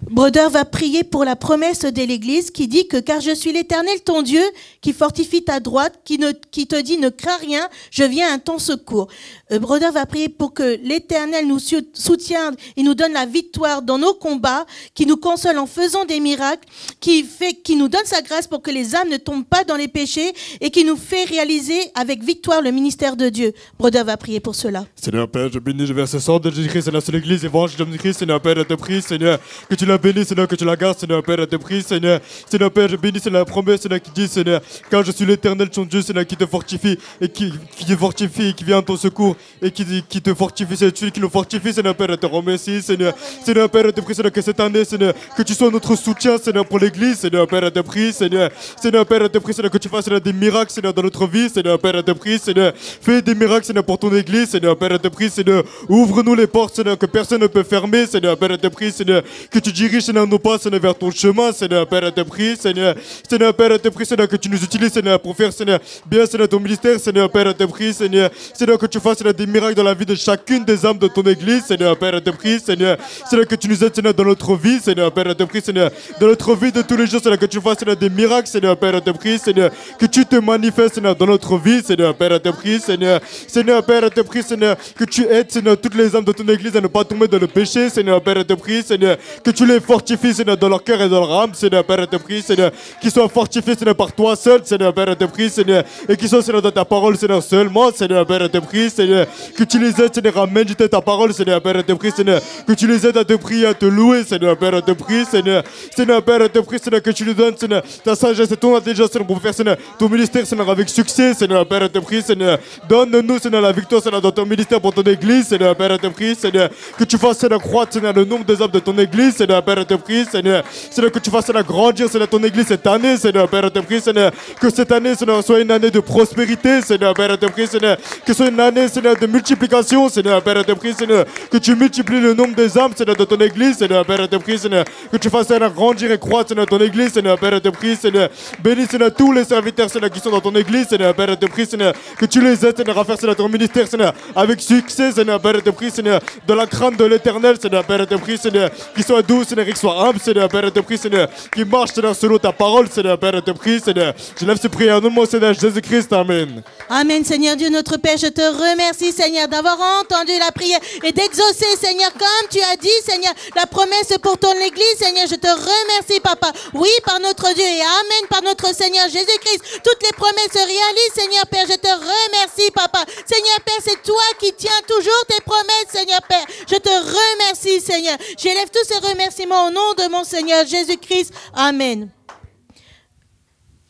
Brodeur va prier pour la promesse de l'Église qui dit que « Car je suis l'Éternel ton Dieu qui fortifie ta droite, qui te dit ne crains rien, je viens à ton secours. » Brodeur va prier pour que l'Éternel nous soutienne et nous donne la victoire dans nos combats, qui nous console en faisant des miracles, qui nous donne sa grâce pour que les âmes ne tombent pas dans les péchés et qui nous fait réaliser avec victoire le ministère de Dieu. Brodeur va prier pour cela. Seigneur Père, je bénis, je verse le sang de Jésus-Christ, Seigneur, sur l'Église évangile de Jésus-Christ, Seigneur Père, je te prie, Seigneur, que tu la bénis, Seigneur, que tu la gardes, Seigneur Père, je te prie, Seigneur. Seigneur Père, je bénis, Seigneur, la promesse, Seigneur, qui dit, Seigneur, car je suis l'Éternel, ton Dieu, Seigneur, qui te fortifie et qui te fortifie et qui vient en ton secours et qui te fortifie, c'est celui qui nous fortifie, Seigneur Père, je te remercie, Seigneur. Seigneur Père, je te prie, Seigneur, que cette année, Seigneur, que tu sois notre soutien, Seigneur, pour l'Église, Seigneur Père, je te prie, Seigneur. Seigneur Père, je te prie, Seigneur, que tu fasses, Seigneur, des miracles, Seigneur, dans notre vie, Seigneur Père, je te prie, Seigneur. Fais des miracles, Seigneur, pour ton Église, Seigneur Père, je te prie, Seigneur. Ouvre-nous les portes, Seigneur, que personne ne peut fermer, Seigneur Père, je te prie, Seigneur. Que tu diriges, Seigneur, nos pas, Seigneur, vers ton chemin, Seigneur Père, je te prie, Seigneur. Seigneur Père, je te prie, Seigneur, que tu nous utilises, Seigneur, pour faire, Seigneur, bien, Seigneur, ton ministère, Seigneur Père, je te prie, Seigneur. Seigneur, que tu fasses, Seigneur, des miracles dans la vie de chacune des âmes de ton Église, Seigneur Père, je te prie, Seigneur. Seigneur, que tu nous aides, Seigneur, dans notre vie, Seigneur Père, je te prie, Seigneur. Dans notre vie de tous les jours, Seigneur, que tu fasses, Seigneur, des miracles, Seigneur Père, je te prie, Seigneur. Que tu te manifestes, Seigneur, dans notre vie, Seigneur Père, je te prie, Seigneur. Seigneur Père, je te prie, Seigneur, que tu aides, Seigneur, toutes les âmes de ton Église à ne pas tomber dans le péché, Seigneur Père, je te prie, Seigneur. Que tu les fortifies, Seigneur, dans leur cœur et dans leur âme, Seigneur Père, je te prie, Seigneur. Qu'ils soient fortifiés, Seigneur, par toi seul, Seigneur Père, je te prie, Seigneur. Et qu'ils soient, Seigneur, dans ta parole, Seigneur, seulement, Seigneur Père, je te prie, Seigneur. Que tu les aides, Seigneur, à méditer ta parole, Seigneur Père, je te prie, Seigneur. Que tu les aides à te prier, à te louer, Seigneur Père, je te prie, Seigneur. Seigneur Père, je te prie, Seigneur, que tu nous donnes, Seigneur, ta sagesse et ton intelligence, Seigneur, pour faire, Seigneur, ton ministère, Seigneur, avec succès, Seigneur Père, je te prie, Seigneur. Donne-nous, Seigneur, la victoire, Seigneur, dans ton ministère pour ton Église, Seigneur Père, je te prie, Seigneur. Que tu fasses, Seigneur, croître, Seigneur, le nombre des âmes de ton Église, Seigneur Père, je te prie, Seigneur. Seigneur, que tu fasses, Seigneur, grandir, Seigneur, ton Église cette année, Seigneur Père, je te prie, Seigneur. Que cette année, Seigneur, soit une année de prospérité, Seigneur Père, je te prie, Seigneur. Que ce soit une année, Seigneur, de multiplication, Seigneur Père, je te prie, Seigneur. Que tu multiplies le nombre des âmes, Seigneur, de ton Église, Seigneur Père, je te prie, Seigneur. Que tu fasses, Seigneur, grandir et croître, Seigneur, ton Église, Seigneur Père, je te prie, Seigneur. Bénis, Seigneur, tous les serviteurs, Seigneur, qui sont dans ton Église, Seigneur Père, je te prie, Seigneur. Que tu les aides, Seigneur, à faire, Seigneur, ton ministère, Seigneur, avec succès, Seigneur Père, je te prie, Seigneur. Dans la crainte de l'Éternel, Seigneur Père, je te prie, Seigneur. Qu'ils soient doux, Seigneur, qu'ils soient humbles, Seigneur Père, je te prie, Seigneur. Qu'ils marchent, Seigneur, selon ta parole, Seigneur Père, je te prie, Seigneur. Je lève ce prière au nom de mon Seigneur Jésus-Christ, Amen. Amen, Seigneur Dieu, notre Père, je te remercie, Seigneur, d'avoir entendu la prière et d'exaucer, Seigneur, comme tu as dit, Seigneur, la promesse pour ton Église, Seigneur, je te remercie, Papa. Oui, par notre Dieu et Amen, par notre Seigneur Jésus-Christ, toutes les promesses se réalisent, Seigneur Père, je te remercie, Papa. Seigneur Père, c'est toi qui tiens toujours tes promesses, Seigneur Père. Je te remercie, Seigneur. J'élève tous ces remerciements au nom de mon Seigneur Jésus-Christ. Amen.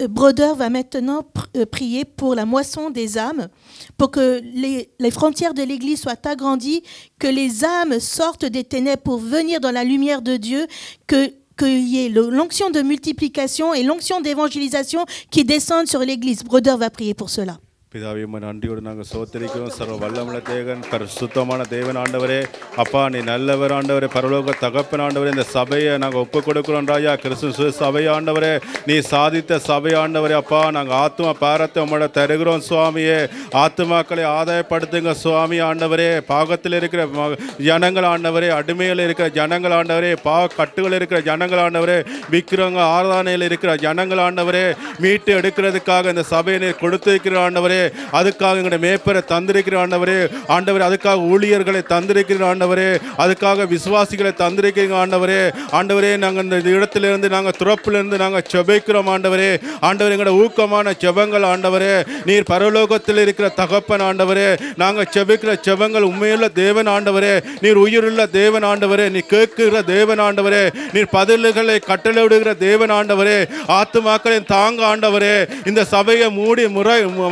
Brodeur va maintenant prier pour la moisson des âmes, pour que les frontières de l'Église soient agrandies, que les âmes sortent des ténèbres pour venir dans la lumière de Dieu, qu'il y ait l'onction de multiplication et l'onction d'évangélisation qui descendent sur l'Église. Brodeur va prier pour cela. பிதாவே நன்றியோடு நாங்கள் சோத்தரிக்கிறோம் சர்வ வல்லமுள்ள தேவன் பரிசுத்தமான தேவன் ஆண்டவரே அப்பா நீ நல்லவர் ஆண்டவரே பரலோக தகப்பன் ஆண்டவரே இந்த சபையை நாங்கள் ஒப்பு கொடுக்கிறோம் ராஜா கிறிஸ்து சபை ஆண்டவரே நீ சாதித்த சபை ஆண்டவரே அப்பா நாங்கள் ஆத்மா பாரத்தை உங்களோட தருகிறோம் சுவாமியே ஆத்மாக்களை ஆதாயப்படுத்துங்க சுவாமி ஆண்டவரே பாகத்தில் இருக்கிற ஜனங்கள் ஆண்டவரே அடிமையில் இருக்கிற ஜனங்கள் ஆண்டவரே கட்டுகள் இருக்கிற ஜனங்கள் ஆண்டவரே விக்கிரங்க ஆராதனையில் இருக்கிற ஜனங்கள் ஆண்டவரே மீட்டு எடுக்கிறதுக்காக இந்த சபையை நீர் கொடுத்திருக்கிற ஆண்டவரே அதுக்காக எங்களுடைய மேய்ப்பரை தந்திருக்கிற ஆண்டவரே, ஆண்டவரே அதுக்காக ஊழியர்களை தந்திருக்கிற ஆண்டவரே, அதுக்காக விசுவாசிகளை தந்திருக்கிறீங்க ஆண்டவரே. ஆண்டவரே நாங்கள் இந்த இடத்திலிருந்து நாங்கள் துறப்பிலிருந்து நாங்கள் செபிக்கிறோம் ஆண்டவரே. ஆண்டவரே எங்களோட ஊக்கமான செபங்கள் ஆண்டவரே, நீர் பரலோகத்தில் இருக்கிற தகப்பன் ஆண்டவரே, நாங்கள் செபிக்கிற செபங்கள் உண்மையுள்ள தேவன் ஆண்டவரே, நீர் உயிருள்ள தேவன் ஆண்டவரே, நீ கேட்கிற தேவன் ஆண்டவரே, நீர் பதில்களை கட்டளையிடுகிற தேவன் ஆண்டவரே, ஆத்துமாக்களின் தாங்க ஆண்டவரே, இந்த சபையை மூடி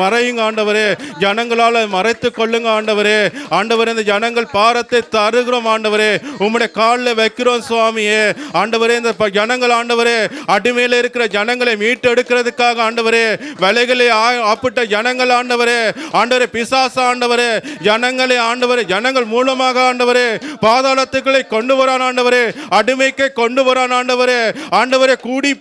மறையுங்க ஆண்டவரே, ஜனங்களால் மறைத்து கொள்ளுங்க ஆண்டவரே. ஆண்டவரே இந்த ஜனங்கள் பாரத்தை தருகிறோம் ஆண்டவரே, உம்முடைய காலில் வைக்கிறோம் சுவாமியே. ஆண்டவரே இந்த ஜனங்கள் ஆண்டவரே, அடிமையில் இருக்கிற ஜனங்களை மீட்டு எடுக்கிறதுக்காக ஆண்டவரே, வலைகளை ஆப்பிட்ட ஜனங்கள் ஆண்டவரே, ஆண்டவரே பிசாசு ஆண்டவரே, ஜனங்களை ஆண்டவரே, ஜனங்கள் மூலமாக ஆண்டவரே பாதாளத்துக்களை கொண்டு வரான் ஆண்டவரே, அடிமைக்கு கொண்டு வரான் ஆண்டவரே, ஆண்டவரே கூடி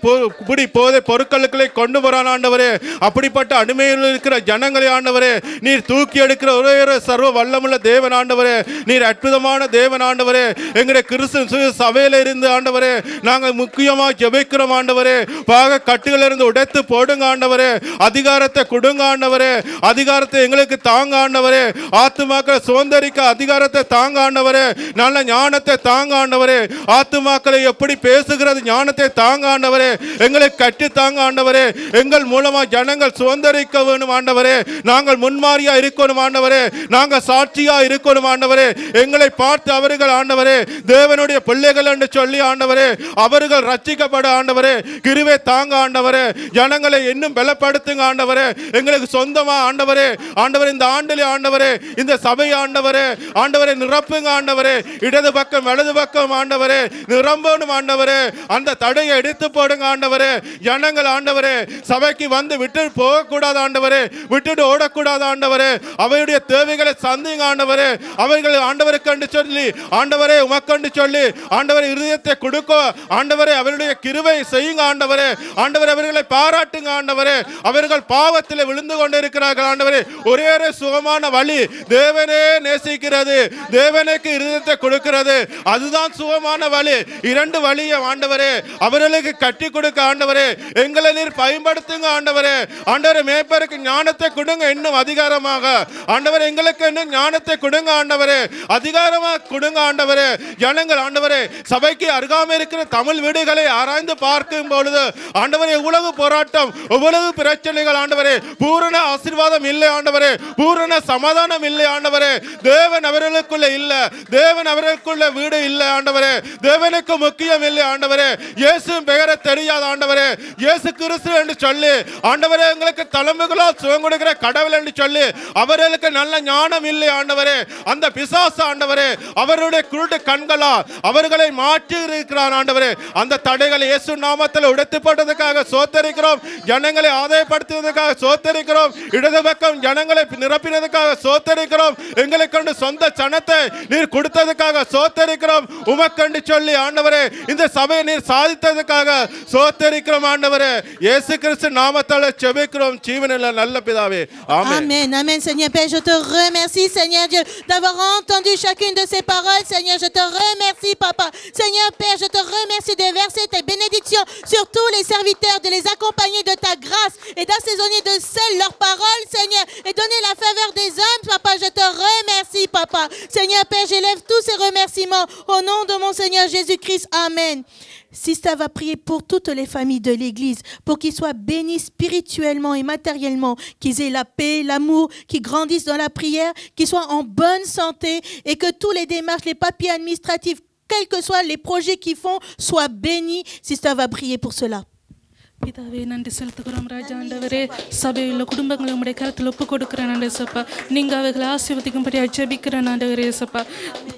போதை பொருட்களுக்களை கொண்டு வரான் ஆண்டவரே. அப்படிப்பட்ட அடிமையில் இருக்கிற ஜனங்களை ஆண்டவரே நீர் தூக்கி எடுக்கிற ஒரே சர்வ வல்லமுள்ள தேவன் ஆண்டவரே, நீர் அற்புதமான தேவன் ஆண்டவரே. எங்களுடைய கிறிஸ்து சபையில இருந்து ஆண்டவரே நாங்கள் முக்கியமாக ஜெபிக்கிறோம் ஆண்டவரே, பாக கட்டுகள் இருந்து உடைத்து போடுங்க ஆண்டவரே, அதிகாரத்தை கொடுங்க ஆண்டவரே, அதிகாரத்தை எங்களுக்கு தாங்க ஆண்டவரே, ஆத்துமாக்களை சுதந்திரிக்க அதிகாரத்தை தாங்க ஆண்டவரே, நல்ல ஞானத்தை தாங்க ஆண்டவரே, ஆத்துமாக்களை எப்படி பேசுகிறது ஞானத்தை தாங்க ஆண்டவரே, எங்களை கட்டி தாங்க ஆண்டவரே, எங்கள் மூலமா ஜனங்கள் சுதந்திரிக்க வேணும் ஆண்டவரே, நாங்கள் முன்மாறியா இருக்கணும் ஆண்டவரே, நாங்கள் சாட்சியா இருக்கணும் ஆண்டவரே, எங்களை பார்த்து அவர்கள் ஆண்டவரே தேவனுடைய பிள்ளைகள் என்று சொல்லி ஆண்டவரே அவர்கள் ரட்சிக்கப்பட ஆண்டவரே கிருபை தாங்க ஆண்டவரே, ஜனங்களை இன்னும் பலப்படுத்துங்க ஆண்டவரே, எங்களுக்கு சொந்தமா ஆண்டவரே, ஆண்டவரே இந்த ஆண்டிலே ஆண்டவரே இந்த சபை ஆண்டவரே, ஆண்டவரே நிரப்புங்க ஆண்டவரே, இடது பக்கம் வலது பக்கம் ஆண்டவரே நிரம்பணும் ஆண்டவரே, அந்த தடையை எடுத்து போடுங்க ஆண்டவரே, ஜனங்கள் ஆண்டவரே சபைக்கு வந்து விட்டு போக கூடாது ஆண்டவரே, விட்டுட்டு ஓடக்கூடாது ஆண்டவரே, அவருடைய தேவைகளை சந்திங்க ஆண்டவரே, அவர்கள் ஆண்டவருக்கு கண்டு சொல்லி ஆண்டவரே உமக்கண்டு சொல்லி ஆண்டவரே இருதயத்தை கொடுக்க ஆண்டவரே, அவருடைய கிருபை செய்யுங்க ஆண்டவரே, ஆண்டவரே அவர்களை பாராட்டுங்க ஆண்டவரே, அவர்கள் பாவத்தில் விழுந்து கொண்டு இருக்கிறார்கள் ஆண்டவரே, ஒரே ஒரு சுகமான வழி தேவனே நேசிக்கிறது, தேவனுக்கு இருதயத்தை கொடுக்கிறது, அதுதான் சுகமான வழி. இரண்டு வழியை ஆண்டவரே அவர்களுக்கு கட்டி கொடுக்க ஆண்டவரே, எங்களை நீர் பயன்படுத்துங்க ஆண்டவரே, ஆண்டவரே மேய்ப்பருக்கு ஞானத்தை கொடுங்க இன்னும் அதிகாரமாக ஆண்டவரே, எங்களுக்கு இன்னும் ஞானத்தை கொடுங்க ஆண்டவரே, அதிகாரமாக கொடுங்க ஆண்டவரே, ஜனங்கள் ஆண்டவரே சபைக்கு அருகாமை இருக்கிற தமிழ் வீடுகளை ஆராய்ந்து பார்க்கும் பொழுது ஆண்டவரே எவ்வளவு போராட்டம், எவ்வளவு பிரச்சனைகள் ஆண்டவரே, பூரண ஆசீர்வாதம் இல்லை ஆண்டவரே, பூரண சமாதானம் இல்லை ஆண்டவரே, தேவன் அவர்களுக்குள்ள இல்ல, தேவன் அவர்களுக்குள்ள வீடு இல்லை ஆண்டவரே, தேவனுக்கு முக்கியம் இல்லை ஆண்டவரே, இயேசு பெயரை தெரியாத ஆண்டவரே, இயேசு கிறிஸ்து என்று சொல்லி ஆண்டவரே எங்களுக்கு தலைமைகளால் சுகம் கொடுக்கிற கடவுள் என்று சொல்லி அவர்களுக்கு நல்ல ஞானம் இல்லை ஆண்டவரே, அந்த பிசாசு ஆண்டவரே அவருடைய குருட்டு கண்களா அவர்களை மாற்றி இருக்கிறான் ஆண்டவரே, அந்த தடைகளை இயேசு நாமத்தில் உடைத்து போட்டதுக்காக சோத்தரிக்கிறோம், ஜனங்களை ஆதாயப்படுத்துவதற்காக சோத்தரிக்கிறோம், இடது பக்கம் ஜனங்களை நிரப்பினதுக்காக சோத்தரிக்கிறோம், எங்களுக்கு கண்டு சொந்த சனத்தை நீர் கொடுத்ததுக்காக சோத்தரிக்கிறோம், உமக்கண்டு சொல்லி ஆண்டவரே இந்த சபையை நீர் சாதித்ததுக்காக சோத்தரிக்கிறோம் ஆண்டவரே, இயேசு கிறிஸ்து நாமத்தால் ஜெபிக்கிறோம் ஜீவனுள்ள நல்ல பிதாவே, ஆமென். Amen, amen. Seigneur Père, je te remercie, Seigneur Dieu, d'avoir entendu chacune de ces paroles. Seigneur, je te remercie, Papa. Seigneur Père, je te remercie de verser tes bénédictions sur tous les serviteurs, de les accompagner de ta grâce et d'assaisonner de sel leurs paroles, Seigneur, et donner la faveur des hommes, Papa. Je te remercie, Papa. Seigneur Père, j'élève tous ces remerciements au nom de mon Seigneur Jésus-Christ. Amen. Sister va prier pour toutes les familles de l'Église, pour qu'ils soient bénis spirituellement et matériellement, qu'ils aient la paix, l'amour, qu'ils grandissent dans la prière, qu'ils soient en bonne santé et que tous les démarches, les papiers administratifs, quels que soient les projets qu'ils font, soient bénis. Sister va prier pour cela. பிதாவே நன்றி செலுத்துகிறோம் ராஜா ஆண்டவரே, சபையில் குடும்பங்களை உங்களுடைய கருத்தில் ஒப்பு கொடுக்குறேன் ஆண்டே சப்பா, நீங்கள் அவைகளை ஆசீர்வதிக்கும்படியாக ஜெபிக்கிறேன் ஆண்டவரே சப்பா,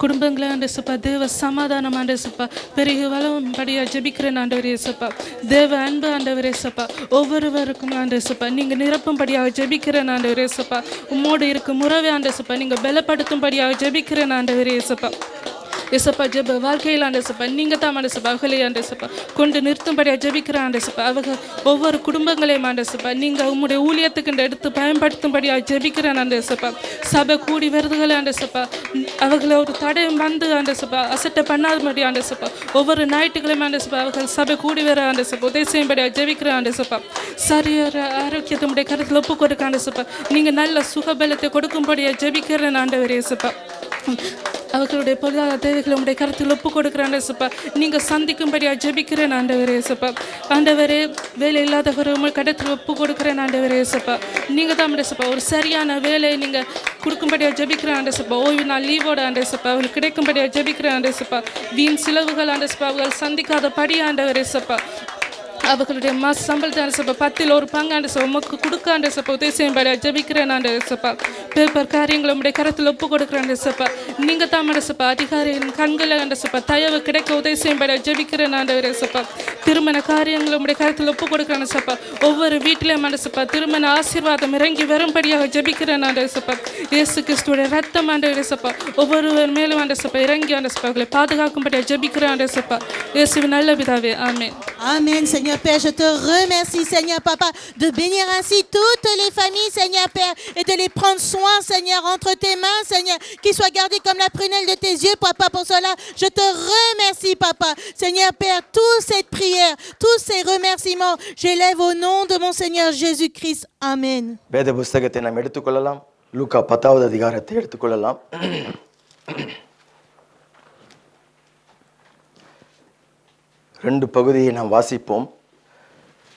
குடும்பங்களை ஆண்டே சப்பா தேவ சமாதானம் ஆண்டே சப்பா பெருகி வளரும்படியாக ஜெபிக்கிறேன் ஆண்டவரே சப்பா, தேவ அன்பு ஆண்டவரே சப்பா ஒவ்வொருவருக்கும் ஆண்டே சப்பா நீங்கள் நிரப்பும்படியாக ஜெபிக்கிறேன் ஆண்டவரே சப்பா, உம்மோடு இருக்கும் உறவை ஆண்டே சப்பா நீங்கள் பலப்படுத்தும்படியாக ஜெபிக்கிறேன் ஆண்டவரே சப்பா. ஏசப்பா ஜெப வாழ்க்கையில் ஆண்டேசப்பா நீங்கள் தான் ஆண்டேசப்பா அவர்களை ஆண்டேசப்பா கொண்டு நிறுத்தும்படியாக ஜெபிக்கிறேன் ஆண்டேசப்பா அவங்க ஒவ்வொரு குடும்பங்களையும் ஆண்டேசப்பா நீங்கள் உங்களுடைய ஊழியத்துக்கு எடுத்து பயன்படுத்தும்படியாக ஜெபிக்கிறேன் ஆண்டேசப்பா சபை கூடி வருதுகளை ஆண்டேசப்பா அவர்களை ஒரு தடையும் வந்து ஆண்டேசப்பா அசட்டை பண்ணாதபடி ஆண்டேசப்பா ஒவ்வொரு ஞாயிற்றுக்கிழமை ஆண்டேசப்பா அவர்கள் சபை கூடி வர ஆண்டேசப்பா உதவி செய்யும்படியாக ஜெபிக்கிறேன் ஆண்டேசப்பா சரியான ஆரோக்கியத்தை உடைய கருத்தில் ஒப்பு கொடுக்க ஆண்டேசப்பா நீங்கள் நல்ல சுகபலத்தை கொடுக்கும்படியாக ஜெபிக்கிறேன் ஆண்டவரே ஏசப்பா அவர்களுடைய பொருளாதார தேவைகளை உடைய கருத்தில் ஒப்பு கொடுக்குறேன் ஏசப்பா நீங்கள் சந்திக்கும்படியாக ஜெபிக்கிறேன் ஆண்டவரே ஏசப்பா ஆண்டவரே வேலை இல்லாதவர் உங்கள் கடத்தில் ஒப்பு கொடுக்குறேன் ஆண்டவரே ஏசப்பா நீங்கள் தான் ஆண்டேசப்பா ஒரு சரியான வேலையை நீங்கள் கொடுக்கும்படியாக ஜெபிக்கிறேன் ஆண்டேசப்பா ஓய்வு நாள் லீவோட ஆண்டேசப்பா அவர்களுக்கு கிடைக்கும்படியாக ஜெபிக்கிறேன் ஆண்டேசப்பா வீண் செலவுகள் ஆண்டேசப்பா அவர்கள் சந்திக்காத படி ஆண்டவர் ஏசப்பா அவர்களுடைய மாச சம்பளத்தை ஆண்டேசப்பா 10ல் ஒரு பங்கு ஆண்டேசப்பா உமக்கு கொடுக்க ஆண்டேசப்பா உதவி செய்யும்படியாக ஜெபிக்கிறேன் ஆண்டேசப்பா பேப்பர் காரியங்களை உடைய கருத்தில் ஒப்பு கொடுக்குறேன் ஆண்டேசப்பா நீங்கள் தான் ஆண்டேசப்பா அதிகாரியின் கண்களை ஆண்டேசப்பா தயவு கிடைக்க உதவி செய்யும்படியாக ஜெபிக்கிறேன் ஆண்டவரேசப்பா திருமண காரியங்களை உடைய கருத்தில் ஒப்பு கொடுக்குறேன் ஆண்டேசப்பா ஒவ்வொரு வீட்டிலையும் ஆண்டேசப்பா திருமண ஆசீர்வாதம் இறங்கி வரும்படியாக ஜெபிக்கிறேன் ஆண்டேசப்பா இயேசு கிறிஸ்துவோட ரத்தம் ஆண்டவரேசப்பா ஒவ்வொருவர் மேலும் ஆண்டேசப்பா இறங்கி ஆண்டேசப்பா அவர்களை பாதுகாக்கும்படியாக ஜெபிக்கிறேன் ஆண்டேசப்பா இயேசுவின் நல்ல பிதாவே ஆமென். Amen, Seigneur Père, je te remercie, Seigneur Papa, de bénir ainsi toutes les familles, Seigneur Père, et de les prendre soin, Seigneur, entre tes mains, Seigneur, qu'ils soient gardés comme la prunelle de tes yeux, Papa, pour cela. Je te remercie, Papa. Seigneur Père, toute cette prière, tous ces remerciements, j'élève au nom de mon Seigneur Jésus-Christ. Amen. வேத புஸ்தகத்தை நாம் எடுத்துக்கொள்ளலாம். லூக்கா 10வது அதிகாரத்தை எடுத்துக்கொள்ளலாம். 2 பகுதியை நாம் வாசிப்போம்.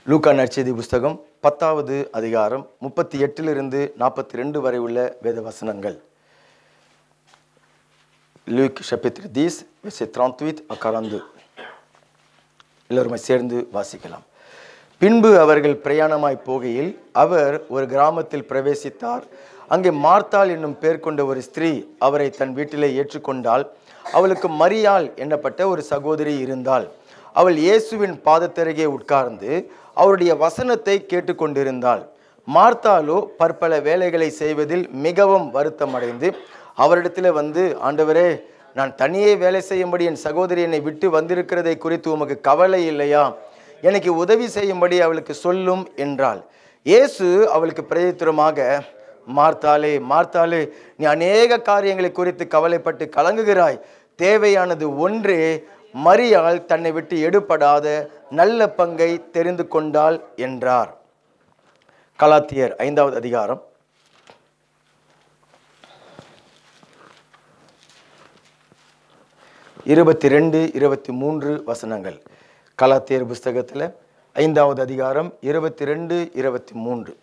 லூக்கா நற்செய்தி புஸ்தகம் 10வது அதிகாரம் 38 42 வரை உள்ள வேத வசனங்கள். Luc chapitre 10 verset 38 à 42. எல்லோருமே சேர்ந்து வாசிக்கலாம். பின்பு அவர்கள் பிரயாணமாய் போகையில் அவர் ஒரு கிராமத்தில் பிரவேசித்தார். அங்கே மார்த்தாள் என்னும் பேர் கொண்ட ஒரு ஸ்திரீ அவரை தன் வீட்டிலே ஏற்றுக்கொண்டாள். அவளுக்கு மரியாள் என்னப்பட்ட ஒரு சகோதரி இருந்தாள். அவள் இயேசுவின் பாதத்தருகே உட்கார்ந்து அவருடைய வசனத்தை கேட்டுக்கொண்டிருந்தாள். மார்த்தாளோ பற்பல வேலைகளை செய்வதில் மிகவும் வருத்தமடைந்து அவரிடத்தில் வந்து, ஆண்டவரே, நான் தனியே வேலை செய்யும்படி என் சகோதரி என்னை விட்டு வந்திருக்கிறதை குறித்து உமக்கு கவலை இல்லையா? எனக்கு உதவி செய்யும்படி அவளுக்கு சொல்லும் என்றாள். இயேசு அவளுக்கு பிரதித்திரமாக, மார்த்தாளே மார்த்தாளே, நீ அநேக காரியங்களை குறித்து கவலைப்பட்டு கலங்குகிறாய். தேவையானது ஒன்றே. மரியாள் தன்னை விட்டு எடுபடாத நல்ல பங்கை தெரிந்து கொண்டாள் என்றார். கலாத்தியர் 5வது அதிகாரம் 22 23 வசனங்கள். கலாத்தியர் புஸ்தகத்தில் 5வது அதிகாரம் 22 23.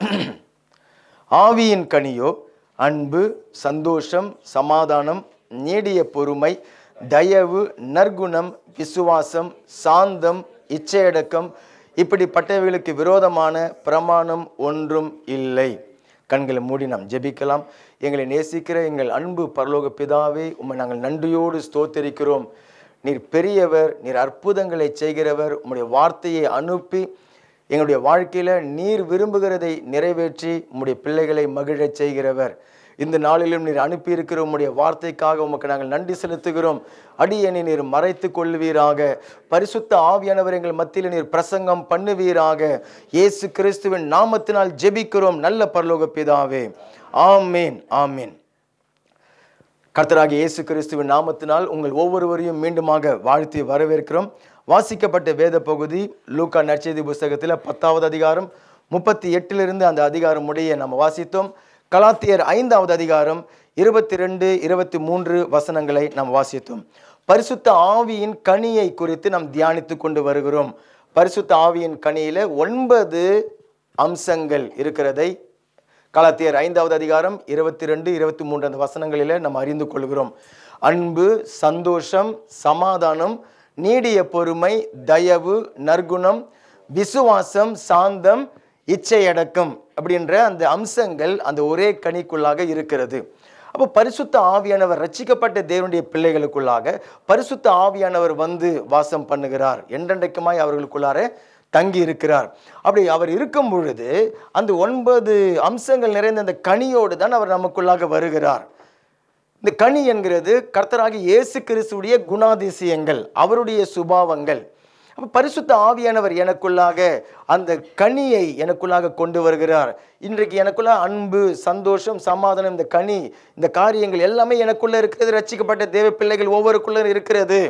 ஆவியின் கனியோ அன்பு, சந்தோஷம், சமாதானம், நீடிய பொறுமை, தயவு, நற்குணம், விசுவாசம், சாந்தம், இச்சையடக்கம், இப்படிப்பட்டவைகளுக்கு விரோதமான பிரமாணம் ஒன்றும் இல்லை. கண்களை மூடி நாம் ஜெபிக்கலாம். எங்களை நேசிக்கிற எங்கள் அன்பு பரலோக பிதாவே, உம்மை நாங்கள் நன்றியோடு ஸ்தோத்திரிக்கிறோம். நீர் பெரியவர், நீர் அற்புதங்களை செய்கிறவர். உம்முடைய வார்த்தையை அனுப்பி எங்களுடைய வாழ்க்கையில் நீர் விரும்புகிறதை நிறைவேற்றி உம்முடைய பிள்ளைகளை மகிழச் செய்கிறவர். இந்த நாளிலும் நீர் அனுப்பியிருக்கிற உம்முடைய வார்த்தைக்காக உமக்கு நாங்கள் நன்றி செலுத்துகிறோம். அடியேனை நீர் மறைத்து கொள்வீராக. பரிசுத்த ஆவியானவர் எங்கள் மத்தியில் நீர் பிரசங்கம் பண்ணுவீராக. இயேசு கிறிஸ்துவின் நாமத்தினால் ஜெபிக்கிறோம் நல்ல பரலோக பிதாவே. ஆமேன் ஆமேன். கர்த்தராகிய இயேசு கிறிஸ்துவின் நாமத்தினால் உங்கள் ஒவ்வொருவரையும் மீண்டுமாக வாழ்த்தி வரவேற்கிறோம். வாசிக்கப்பட்ட வேத பகுதி லூக்கா நற்செய்தி புஸ்தகத்தில் 10வது அதிகாரம் 38 அந்த அதிகாரம் முடிய நம்ம வாசித்தோம். கலாத்தியர் 5வது அதிகாரம் 22 23 வசனங்களை நாம் வாசித்தோம். பரிசுத்த ஆவியின் கனியை குறித்து நாம் தியானித்து கொண்டு வருகிறோம். பரிசுத்த ஆவியின் கனியில 9 அம்சங்கள் இருக்கிறதை கலாத்தியர் 5வது அதிகாரம் 22 23 அந்த வசனங்களில நாம் அறிந்து கொள்கிறோம். அன்பு, சந்தோஷம், சமாதானம், நீடிய பொறுமை, தயவு, நற்குணம், விசுவாசம், சாந்தம், இச்சையடக்கம் அப்படின்ற அந்த அம்சங்கள் அந்த ஒரே கனிக்குள்ளாக இருக்கிறது. அப்போ பரிசுத்த ஆவியானவர் ரட்சிக்கப்பட்ட தேவனுடைய பிள்ளைகளுக்குள்ளாக பரிசுத்த ஆவியானவர் வந்து வாசம் பண்ணுகிறார். என்றென்றைக்குமாய் அவர்களுக்குள்ளார தங்கி இருக்கிறார். அப்படி அவர் இருக்கும் பொழுது அந்த 9 அம்சங்கள் நிறைந்த அந்த கனியோடு தான் அவர் நமக்குள்ளாக வருகிறார். இந்த கனி என்கிறது கர்த்தராகிய இயேசு கிறிஸ்துவுடைய குணாதிசயங்கள், அவருடைய சுபாவங்கள். அப்போ பரிசுத்த ஆவியானவர் எனக்குள்ளாக அந்த கனியை எனக்குள்ளாக கொண்டு வருகிறார். இன்றைக்கு எனக்குள்ள அன்பு, சந்தோஷம், சமாதானம், இந்த கனி, இந்த காரியங்கள் எல்லாமே எனக்குள்ள இருக்கிறது. ரட்சிக்கப்பட்ட தேவ பிள்ளைகள் ஒவ்வொருக்குள்ள இருக்கிறது.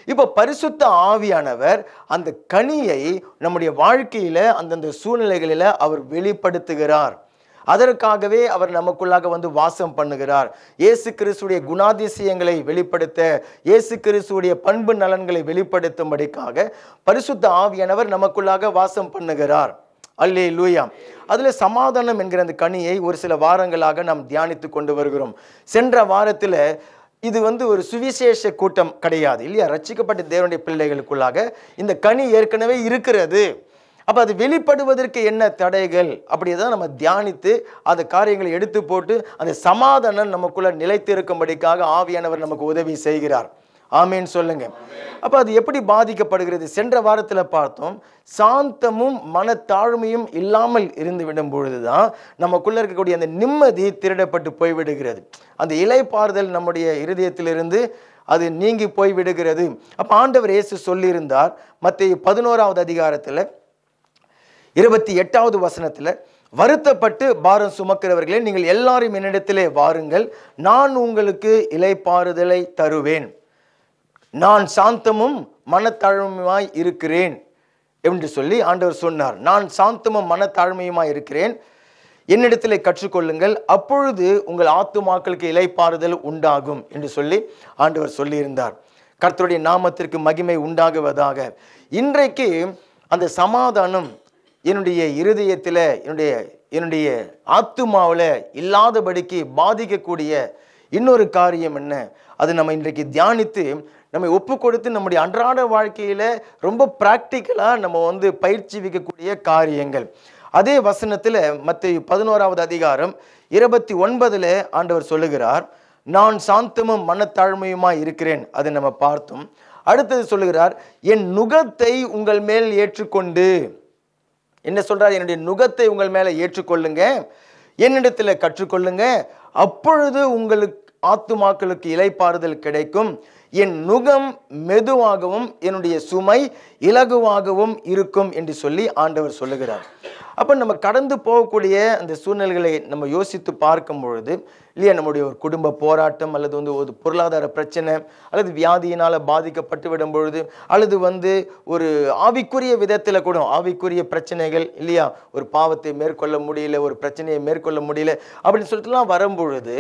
இப்போ பரிசுத்த ஆவியானவர் அந்த கனியை நம்முடைய வாழ்க்கையில அந்தந்த சூழ்நிலைகளில் அவர் வெளிப்படுத்துகிறார். அதற்காகவே அவர் நமக்குள்ளாக வந்து வாசம் பண்ணுகிறார். இயேசு கிறிஸ்துடைய குணாதிசயங்களை வெளிப்படுத்த, இயேசு கிறிஸ்துடைய பண்பு நலன்களை வெளிப்படுத்தும்படிக்காக பரிசுத்த ஆவியானவர் நமக்குள்ளாக வாசம் பண்ணுகிறார். அல்லேலூயா. அதுல சமாதானம் என்கிற அந்த கனியை ஒரு சில வாரங்களாக நாம் தியானித்து கொண்டு வருகிறோம். சென்ற வாரத்தில் இது வந்து ஒரு சுவிசேஷ கூட்டம் கிடையாது இல்லையா? ரட்சிக்கப்பட்ட தேவனுடைய பிள்ளைகளுக்குள்ளாக இந்த கனி ஏற்கனவே இருக்கிறது. அப்போ அது வெளிப்படுவதற்கு என்ன தடைகள் அப்படிதான் நம்ம தியானித்து அந்த காரியங்களை எடுத்து போட்டு அந்த சமாதானம் நமக்குள்ள நிலைத்து இருக்கும்படிக்காக ஆவியானவர் நமக்கு உதவி செய்கிறார். ஆமேன் சொல்லுங்க. அப்போ அது எப்படி பாதிக்கப்படுகிறது? சென்ற வாரத்தில் பார்த்தோம், சாந்தமும் மனத்தாழ்மையும் இல்லாமல் இருந்து விடும் பொழுதுதான் நமக்குள்ள இருக்கக்கூடிய அந்த நிம்மதி திருடப்பட்டு போய்விடுகிறது. அந்த இளைப்பாறுதல் நம்முடைய இருதயத்திலிருந்து அது நீங்கி போய்விடுகிறது. அப்போ ஆண்டவர் இயேசு சொல்லியிருந்தார் மத்தேயு 11வது அதிகாரத்தில் 28வது வசனத்தில், வருத்தப்பட்டு பாரம் சுமக்கிறவர்களே நீங்கள் எல்லாரும் என்னிடத்திலே வாருங்கள், நான் உங்களுக்கு இளைப்பாறுதலை தருவேன், நான் சாந்தமும் மனத்தாழ்மையுமாய் இருக்கிறேன் என்று சொல்லி ஆண்டவர் சொன்னார். நான் சாந்தமும் மனத்தாழ்மையுமாய் இருக்கிறேன், என்னிடத்திலே கற்றுக்கொள்ளுங்கள், அப்பொழுது உங்கள் ஆத்துமாக்களுக்கு இளைப்பாறுதல் உண்டாகும் என்று சொல்லி ஆண்டவர் சொல்லியிருந்தார். கர்த்தருடைய நாமத்திற்கு மகிமை உண்டாகுவதாக. இன்றைக்கு அந்த சமாதானம் என்னுடைய இருதயத்தில், என்னுடைய ஆத்துமாவில் இல்லாதபடிக்கு பாதிக்கக்கூடிய இன்னொரு காரியம் என்ன? அது நம்ம இன்றைக்கு தியானித்து நம்மை ஒப்பு கொடுத்து நம்முடைய அன்றாட வாழ்க்கையில் ரொம்ப ப்ராக்டிக்கலாக நம்ம வந்து பயிற்சி வைக்கக்கூடிய காரியங்கள். அதே வசனத்தில் மத்தேயு 11வது அதிகாரம் 29 ஆண்டவர் சொல்லுகிறார், நான் சாந்தமும் மனத்தாழ்மையுமாய் இருக்கிறேன். அதை நம்ம பார்த்தோம். அடுத்தது சொல்லுகிறார், என் நுகத்தை உங்கள் மேல் ஏற்றுக்கொண்டு. என்ன சொல்றார்? என்னுடைய நுகத்தை உங்கள் மேல ஏற்றுக்கொள்ளுங்க, என்னிடத்தில் கற்றுக்கொள்ளுங்க, அப்பொழுது உங்களுக்கு ஆத்துமாக்களுக்கு இளைப்பாறுதல் கிடைக்கும். என் நுகம் மெதுவாகவும் என்னுடைய சுமை இலகுவாகவும் இருக்கும் என்று சொல்லி ஆண்டவர் சொல்லுகிறார். அப்போ நம்ம கடந்து போகக்கூடிய அந்த சூழ்நிலைகளை நம்ம யோசித்து பார்க்கும் பொழுது இல்லையா, நம்முடைய ஒரு குடும்ப போராட்டம் அல்லது வந்து ஒரு பொருளாதார பிரச்சனை அல்லது வியாதியினால் பாதிக்கப்பட்டு விடும் பொழுது அல்லது வந்து ஒரு ஆவிக்குரிய விதத்தில் கூட ஆவிக்குரிய பிரச்சனைகள் இல்லையா, ஒரு பாவத்தை மேற்கொள்ள முடியல, ஒரு பிரச்சனையை மேற்கொள்ள முடியல அப்படின்னு சொல்லிட்டுலாம் வரும்பொழுது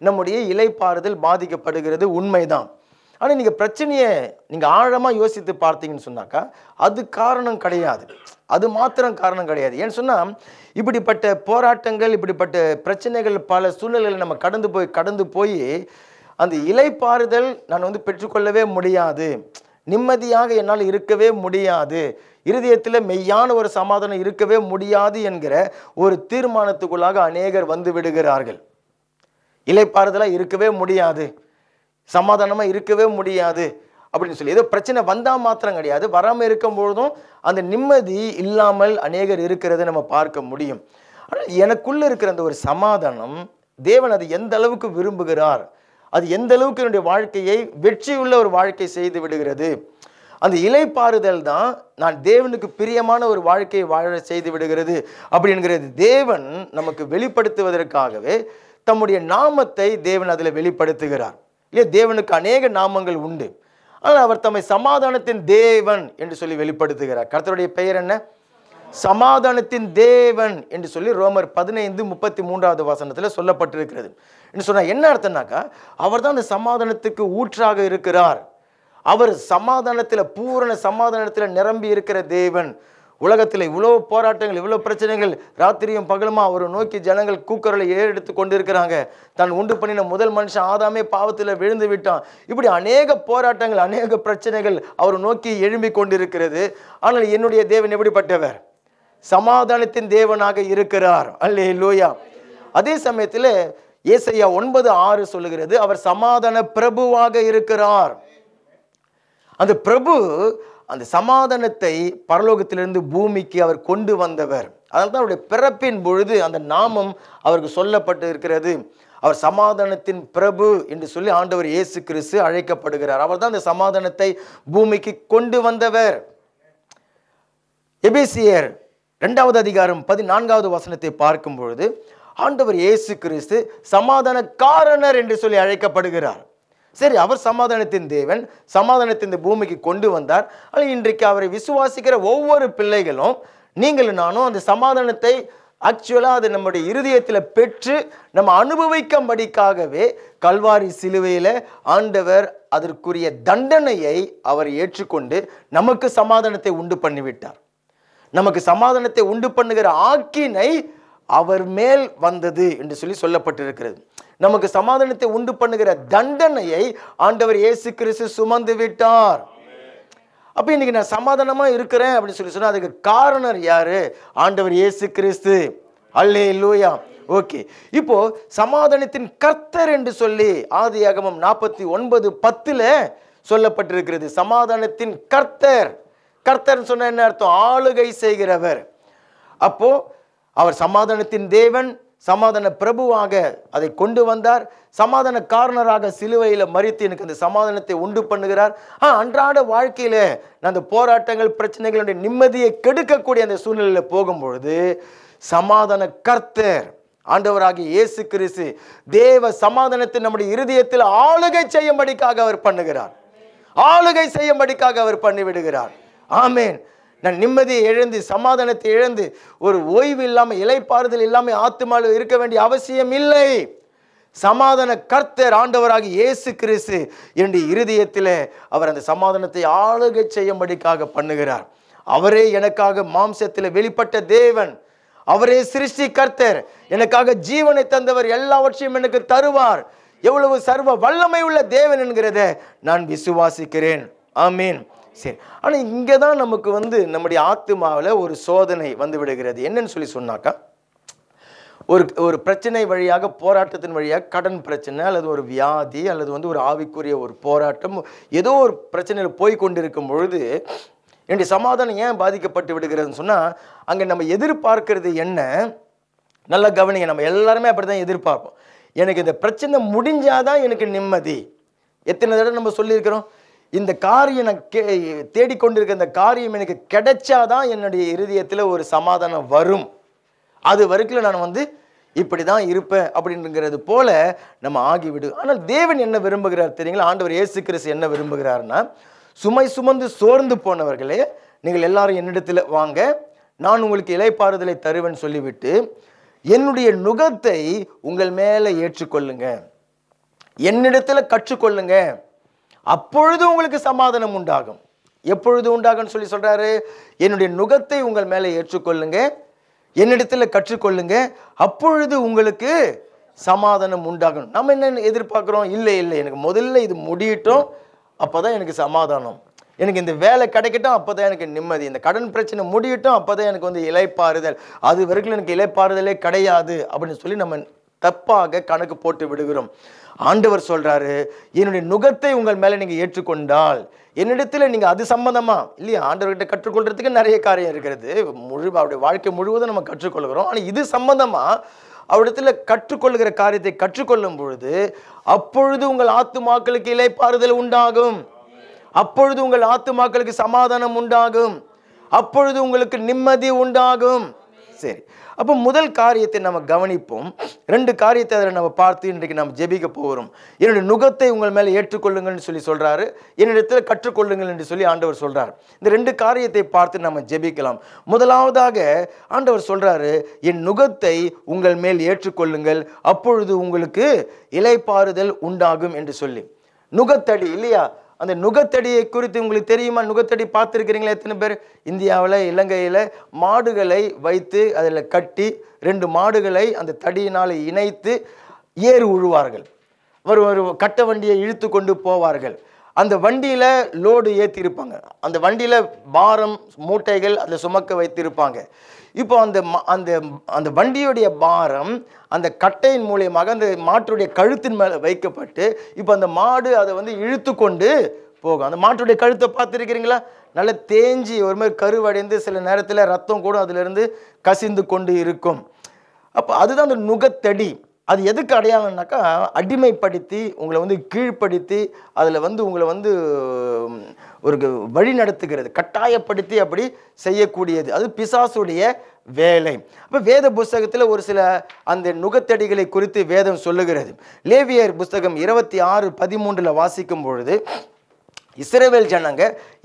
நம்முடைய இளைப்பாறுதல் பாதிக்கப்படுகிறது. உண்மைதான். ஆனால் நீங்கள் பிரச்சனையை நீங்கள் ஆழமாக யோசித்து பார்த்தீங்கன்னு சொன்னாக்கா அது காரணம் கிடையாது, அது மாத்திரம் காரணம் கிடையாது. ஏன்னு சொன்னால் இப்படிப்பட்ட போராட்டங்கள், இப்படிப்பட்ட பிரச்சனைகள், பல சூழ்நிலைகள் நம்ம கடந்து போய் அந்த இளைப்பாறுதல் நான் வந்து பெற்றுக்கொள்ளவே முடியாது, நிம்மதியாக என்னால் இருக்கவே முடியாது, இருதயத்தில் மெய்யான ஒரு சமாதானம் இருக்கவே முடியாது என்கிற ஒரு தீர்மானத்துக்குள்ளாக அநேகர் வந்து விடுகிறார்கள். இளைப்பாறுதலாக இருக்கவே முடியாது, சமாதானமாக இருக்கவே முடியாது அப்படின்னு சொல்லி ஏதோ பிரச்சனை வந்தால் மாத்திரம் கிடையாது, வராமல் இருக்கும் பொழுதும் அந்த நிம்மதி இல்லாமல் அநேகர் இருக்கிறத நம்ம பார்க்க முடியும். ஆனால் எனக்குள்ள இருக்கிற அந்த ஒரு சமாதானம் தேவன் அது எந்த அளவுக்கு விரும்புகிறார், அது எந்த அளவுக்கு என்னுடைய வாழ்க்கையை வெற்றியுள்ள ஒரு வாழ்க்கை செய்து விடுகிறது. அந்த இளைப்பாறுதல் தான் நான் தேவனுக்கு பிரியமான ஒரு வாழ்க்கையை வாழ செய்து விடுகிறது அப்படிங்கிறது தேவன் நமக்கு வெளிப்படுத்துவதற்காகவே தம்முடைய நாமத்தை தேவன் அதில் வெளிப்படுத்துகிறார். இல்லையா, தேவனுக்கு அநேக நாமங்கள் உண்டு, ஆனால் அவர் தம்மை சமாதானத்தின் தேவன் என்று சொல்லி வெளிப்படுத்துகிறார். கர்த்தருடைய பெயர் என்ன? சமாதானத்தின் தேவன் என்று சொல்லி ரோமர் 15:33வது வசனத்தில் சொல்லப்பட்டிருக்கிறது. என்று சொன்னால் என்ன அர்த்தம்னாக்கா, அவர் தான் அந்த சமாதானத்துக்கு ஊற்றாக இருக்கிறார். அவர் சமாதானத்தில், பூரண சமாதானத்தில் நிரம்பி இருக்கிற தேவன். உலகத்தில் இவ்வளோ போராட்டங்கள், இவ்வளோ பிரச்சனைகள், ராத்திரியும் பகலுமா அவரை நோக்கி ஜனங்கள் கூக்குரலை ஏறெடுத்து கொண்டிருக்கிறாங்க. தான் உண்டு பண்ணின முதல் மனுஷன் ஆதாமே பாவத்தில் விழுந்து விட்டான். இப்படி அநேக போராட்டங்கள், அநேக பிரச்சனைகள் அவர் நோக்கி எழும்பி கொண்டிருக்கிறது. ஆனால் என்னுடைய தேவன் எப்படிப்பட்டவர்? சமாதானத்தின் தேவனாக இருக்கிறார். அல்லேலூயா. அதே சமயத்தில் ஏசாயா 9:6 சொல்லுகிறது, அவர் சமாதான பிரபுவாக இருக்கிறார். அந்த பிரபு அந்த சமாதானத்தை பரலோகத்திலிருந்து பூமிக்கு அவர் கொண்டு வந்தவர். அதனால தான் அவருடைய பிறப்பின் பொழுது அந்த நாமம் அவருக்கு சொல்லப்பட்டு இருக்கிறது. அவர் சமாதானத்தின் பிரபு என்று சொல்லி ஆண்டவர் இயேசு கிறிஸ்து அழைக்கப்படுகிறார். அவர் தான் அந்த சமாதானத்தை பூமிக்கு கொண்டு வந்தவர். எபேசியர் 2வது அதிகாரம் 14வது வசனத்தை பார்க்கும் பொழுது ஆண்டவர் இயேசு கிறிஸ்து சமாதானக்காரனர் என்று சொல்லி அழைக்கப்படுகிறார். சரி, அவர் சமாதானத்தின் தேவன், சமாதானத்தை இந்த பூமிக்கு கொண்டு வந்தார். ஆனால் இன்றைக்கு அவரை விசுவாசிக்கிற ஒவ்வொரு பிள்ளைகளும், நீங்களும் நானும் அந்த சமாதானத்தை ஆக்சுவலாக அது நம்முடைய இருதயத்தில் பெற்று நம்ம அனுபவிக்கும்படிக்காகவே கல்வாரி சிலுவையில் ஆண்டவர் அதற்குரிய தண்டனையை அவர் ஏற்றுக்கொண்டு நமக்கு சமாதானத்தை உண்டு பண்ணிவிட்டார். நமக்கு சமாதானத்தை உண்டு பண்ணுகிற ஆக்கினை அவர் மேல் வந்தது என்று சொல்லி சொல்லப்பட்டிருக்கிறது. நமக்கு சமாதானத்தை உண்டு பண்ணுகிற தண்டனையை ஆண்டவர் இயேசு கிறிஸ்து சுமந்து விட்டார். அப்ப இன்னைக்கு நான் சமாதானமா இருக்கிறேன் அப்படின்னு சொல்லி சொன்னா அதுக்கு காரணம் யாரு? ஆண்டவர் இயேசு கிறிஸ்து. அல்லேலூயா. ஓகே, இப்போ சமாதானத்தின் கர்த்தர் என்று சொல்லி ஆதியாகமம் 49:10 சொல்லப்பட்டிருக்கிறது. சமாதானத்தின் கர்த்தர். கர்த்தர் சொன்ன என்ன அர்த்தம்? ஆளுகை செய்கிறவர். அப்போ அவர் சமாதானத்தின் தேவன், சமாதான பிரபுவாக அதை கொண்டு வந்தார். சமாதான காரணராக சிலுவையில் மரித்து எனக்கு அந்த சமாதானத்தை உண்டு பண்ணுகிறார். அன்றாட வாழ்க்கையில நான் அந்த போராட்டங்கள், பிரச்சனைகளுடைய நிம்மதியை கெடுக்கக்கூடிய அந்த சூழ்நிலையில் போகும்பொழுது சமாதான கர்த்தர் ஆண்டவராகிய இயேசு கிறிஸ்து தேவ சமாதானத்தை நம்முடைய இருதயத்தில் ஆளுகை செய்யும்படிக்காக அவர் பண்ணுகிறார். ஆளுகை செய்யும்படிக்காக அவர் பண்ணிவிடுகிறார். ஆமேன். நான் நிம்மதியை இழந்து, சமாதானத்தை இழந்து, ஒரு ஓய்வு இல்லாமல், இலைப்பாறுதல் இல்லாமல் ஆத்துமாவில் இருக்க வேண்டிய அவசியம் இல்லை. சமாதான கர்த்தர் ஆண்டவராகிய இயேசு கிறிஸ்து என்னுடைய இருதயத்தில் அவர் அந்த சமாதானத்தை ஆளுகை செய்யும்படிக்காக பண்ணுகிறார். அவரே எனக்காக மாம்சத்தில் வெளிப்பட்ட தேவன், அவரே சிருஷ்டி கர்த்தர், எனக்காக ஜீவனை தந்தவர், எல்லாவற்றையும் எனக்கு தருவார். எவ்வளவு சர்வ வல்லமை உள்ள தேவன் என்கிறத நான் விசுவாசிக்கிறேன். ஆமீன். சரி, ஆனால் இங்கே தான் நமக்கு நம்முடைய ஆத்துமாவில் ஒரு சோதனை வந்து விடுகிறது. என்னன்னு சொல்லி சொன்னாக்கா, ஒரு பிரச்சனை வழியாக, போராட்டத்தின் வழியாக, கடன் பிரச்சனை அல்லது ஒரு வியாதி அல்லது ஒரு ஆவிக்குரிய ஒரு போராட்டம், ஏதோ ஒரு பிரச்சனையில் போய் கொண்டிருக்கும் பொழுது என்னுடைய சமாதானம் ஏன் பாதிக்கப்பட்டு விடுகிறதுன்னு சொன்னால், அங்கே நம்ம எதிர்பார்க்கிறது என்ன? நல்லா கவனிங்க. நம்ம எல்லாருமே அப்படி தான் எதிர்பார்ப்போம். எனக்கு இந்த பிரச்சனை முடிஞ்சாதான் எனக்கு நிம்மதி. எத்தனை தடவை நம்ம சொல்லியிருக்கிறோம், இந்த காரியம் நான் தேடிக்கொண்டிருக்க இந்த காரியம் எனக்கு கிடைச்சாதான் என்னுடைய இருதயத்தில் ஒரு சமாதானம் வரும். அது வரைக்கும் நான் இப்படி தான் இருப்பேன் அப்படிங்கிறது போல நம்ம ஆகிவிடு. ஆனால் தேவன் என்ன விரும்புகிறார் தெரியுங்களா? ஆண்டவர் இயேசு கிறிஸ்து என்ன விரும்புகிறார்னா, சுமை சுமந்து சோர்ந்து போனவர்களே, நீங்கள் எல்லாரும் என்னிடத்தில் வாங்க, நான் உங்களுக்கு இளைப்பாறுதலை தருவேன் சொல்லிவிட்டு, என்னுடைய நுகத்தை உங்கள் மேலே ஏற்றுக்கொள்ளுங்க, என்னிடத்தில் கற்றுக்கொள்ளுங்க, அப்பொழுது உங்களுக்கு சமாதானம் உண்டாகும். எப்பொழுது உண்டாகும் சொல்லி சொல்றாரு? என்னுடைய நுகத்தை உங்கள் மேலே ஏற்றுக்கொள்ளுங்க, என்னிடத்தில் கற்றுக்கொள்ளுங்க, அப்பொழுது உங்களுக்கு சமாதானம் உண்டாகும். நம்ம என்ன எதிர்பார்க்கிறோம்? இல்லை இல்லை, எனக்கு முதல்ல இது முடியட்டும், அப்போதான் எனக்கு சமாதானம், எனக்கு இந்த வேலை கிடைக்கட்டும், அப்போதான் எனக்கு நிம்மதி, இந்த கடன் பிரச்சனை முடியட்டும், அப்போதான் எனக்கு இளைப்பாறுதல், அது வரைக்கும் எனக்கு இளைப்பாறுதலே கிடையாது அப்படின்னு சொல்லி நம்ம தப்பாக கணக்கு போட்டு விடுகிறோம். ஆண்டவர் சொல்றாரு, என்னுடைய நுகத்தை உங்கள் மேல நீங்க ஏற்றுக்கொண்டால், என்னிடத்துல நீங்க அது சம்பந்தமா இல்லையா, ஆண்டவர்கிட்ட கற்றுக்கொள்றதுக்கு நிறைய காரியம் இருக்கிறது, அவருடைய வாழ்க்கை முழுவதும் நம்ம கற்றுக்கொள்கிறோம். ஆனா இது சம்பந்தமா அவரிடத்துல கற்றுக்கொள்ளுகிற காரியத்தை கற்றுக்கொள்ளும் பொழுது, அப்பொழுது உங்கள் ஆத்துமாக்களுக்கு இளைப்பாறுதல் உண்டாகும், அப்பொழுது உங்கள் ஆத்துமாக்களுக்கு சமாதானம் உண்டாகும், அப்பொழுது உங்களுக்கு நிம்மதி உண்டாகும். சரி, அப்போ முதல் காரியத்தை நம்ம கவனிப்போம். 2 காரியத்தை அதில் நம்ம பார்த்து இன்றைக்கு நம்ம ஜெபிக்க போகிறோம். என்னுடைய நுகத்தை உங்கள் மேலே ஏற்றுக்கொள்ளுங்கள்னு சொல்லி சொல்றாரு, என்னிடத்தில் கற்றுக்கொள்ளுங்கள் என்று சொல்லி ஆண்டவர் சொல்றார். இந்த 2 காரியத்தை பார்த்து நம்ம ஜெபிக்கலாம். முதலாவதாக ஆண்டவர் சொல்றாரு, என் நுகத்தை உங்கள் மேல் ஏற்றுக்கொள்ளுங்கள், அப்பொழுது உங்களுக்கு இளைப்பாறுதல் உண்டாகும் என்று சொல்லி. நுகத்தடி இல்லையா? அந்த நுகத்தடியை குறித்து உங்களுக்கு தெரியுமா? நுகத்தடி பார்த்துருக்கிறீங்களா? எத்தனை பேர்? இந்தியாவில், இலங்கையில் மாடுகளை வைத்து அதில் கட்டி 2 மாடுகளை அந்த தடியினால் இணைத்து ஏறு உழுவார்கள். ஒரு கட்ட வண்டியை இழுத்து கொண்டு போவார்கள். அந்த வண்டியில் லோடு ஏற்றி இருப்பாங்க, அந்த வண்டியில் பாரம் மூட்டைகள் அதில் சுமக்க வைத்திருப்பாங்க. இப்போ அந்த வண்டியுடைய பாரம் அந்த கட்டையின் மூலியமாக அந்த மாட்டுடைய கழுத்தின் மேலே வைக்கப்பட்டு, இப்போ அந்த மாடு அதை இழுத்து கொண்டு போகும். அந்த மாட்டுடைய கழுத்தை பார்த்துருக்கிறீங்களா? நல்லா தேஞ்சி ஒரு மாதிரி கருவடைந்து சில நேரத்தில் ரத்தம் கூட அதிலிருந்து கசிந்து கொண்டு இருக்கும். அப்போ அதுதான் அந்த நுகத்தடி. அது எதுக்கு அடையாளம்னாக்கா அடிமைப்படுத்தி உங்களை வந்து கீழ்ப்படுத்தி அதில் வந்து உங்களை வந்து ஒரு வழி நடத்துகிறது, கட்டாயப்படுத்தி அப்படி செய்யக்கூடியது. அது பிசாசுடைய வேலை. அப்போ வேத புஸ்தகத்தில் ஒரு சில அந்த நுகத்தடிகளை குறித்து வேதம் சொல்லுகிறது. லேவியர் புஸ்தகம் 26:13 வாசிக்கும் பொழுது இஸ்ரவேல் ஜனங்க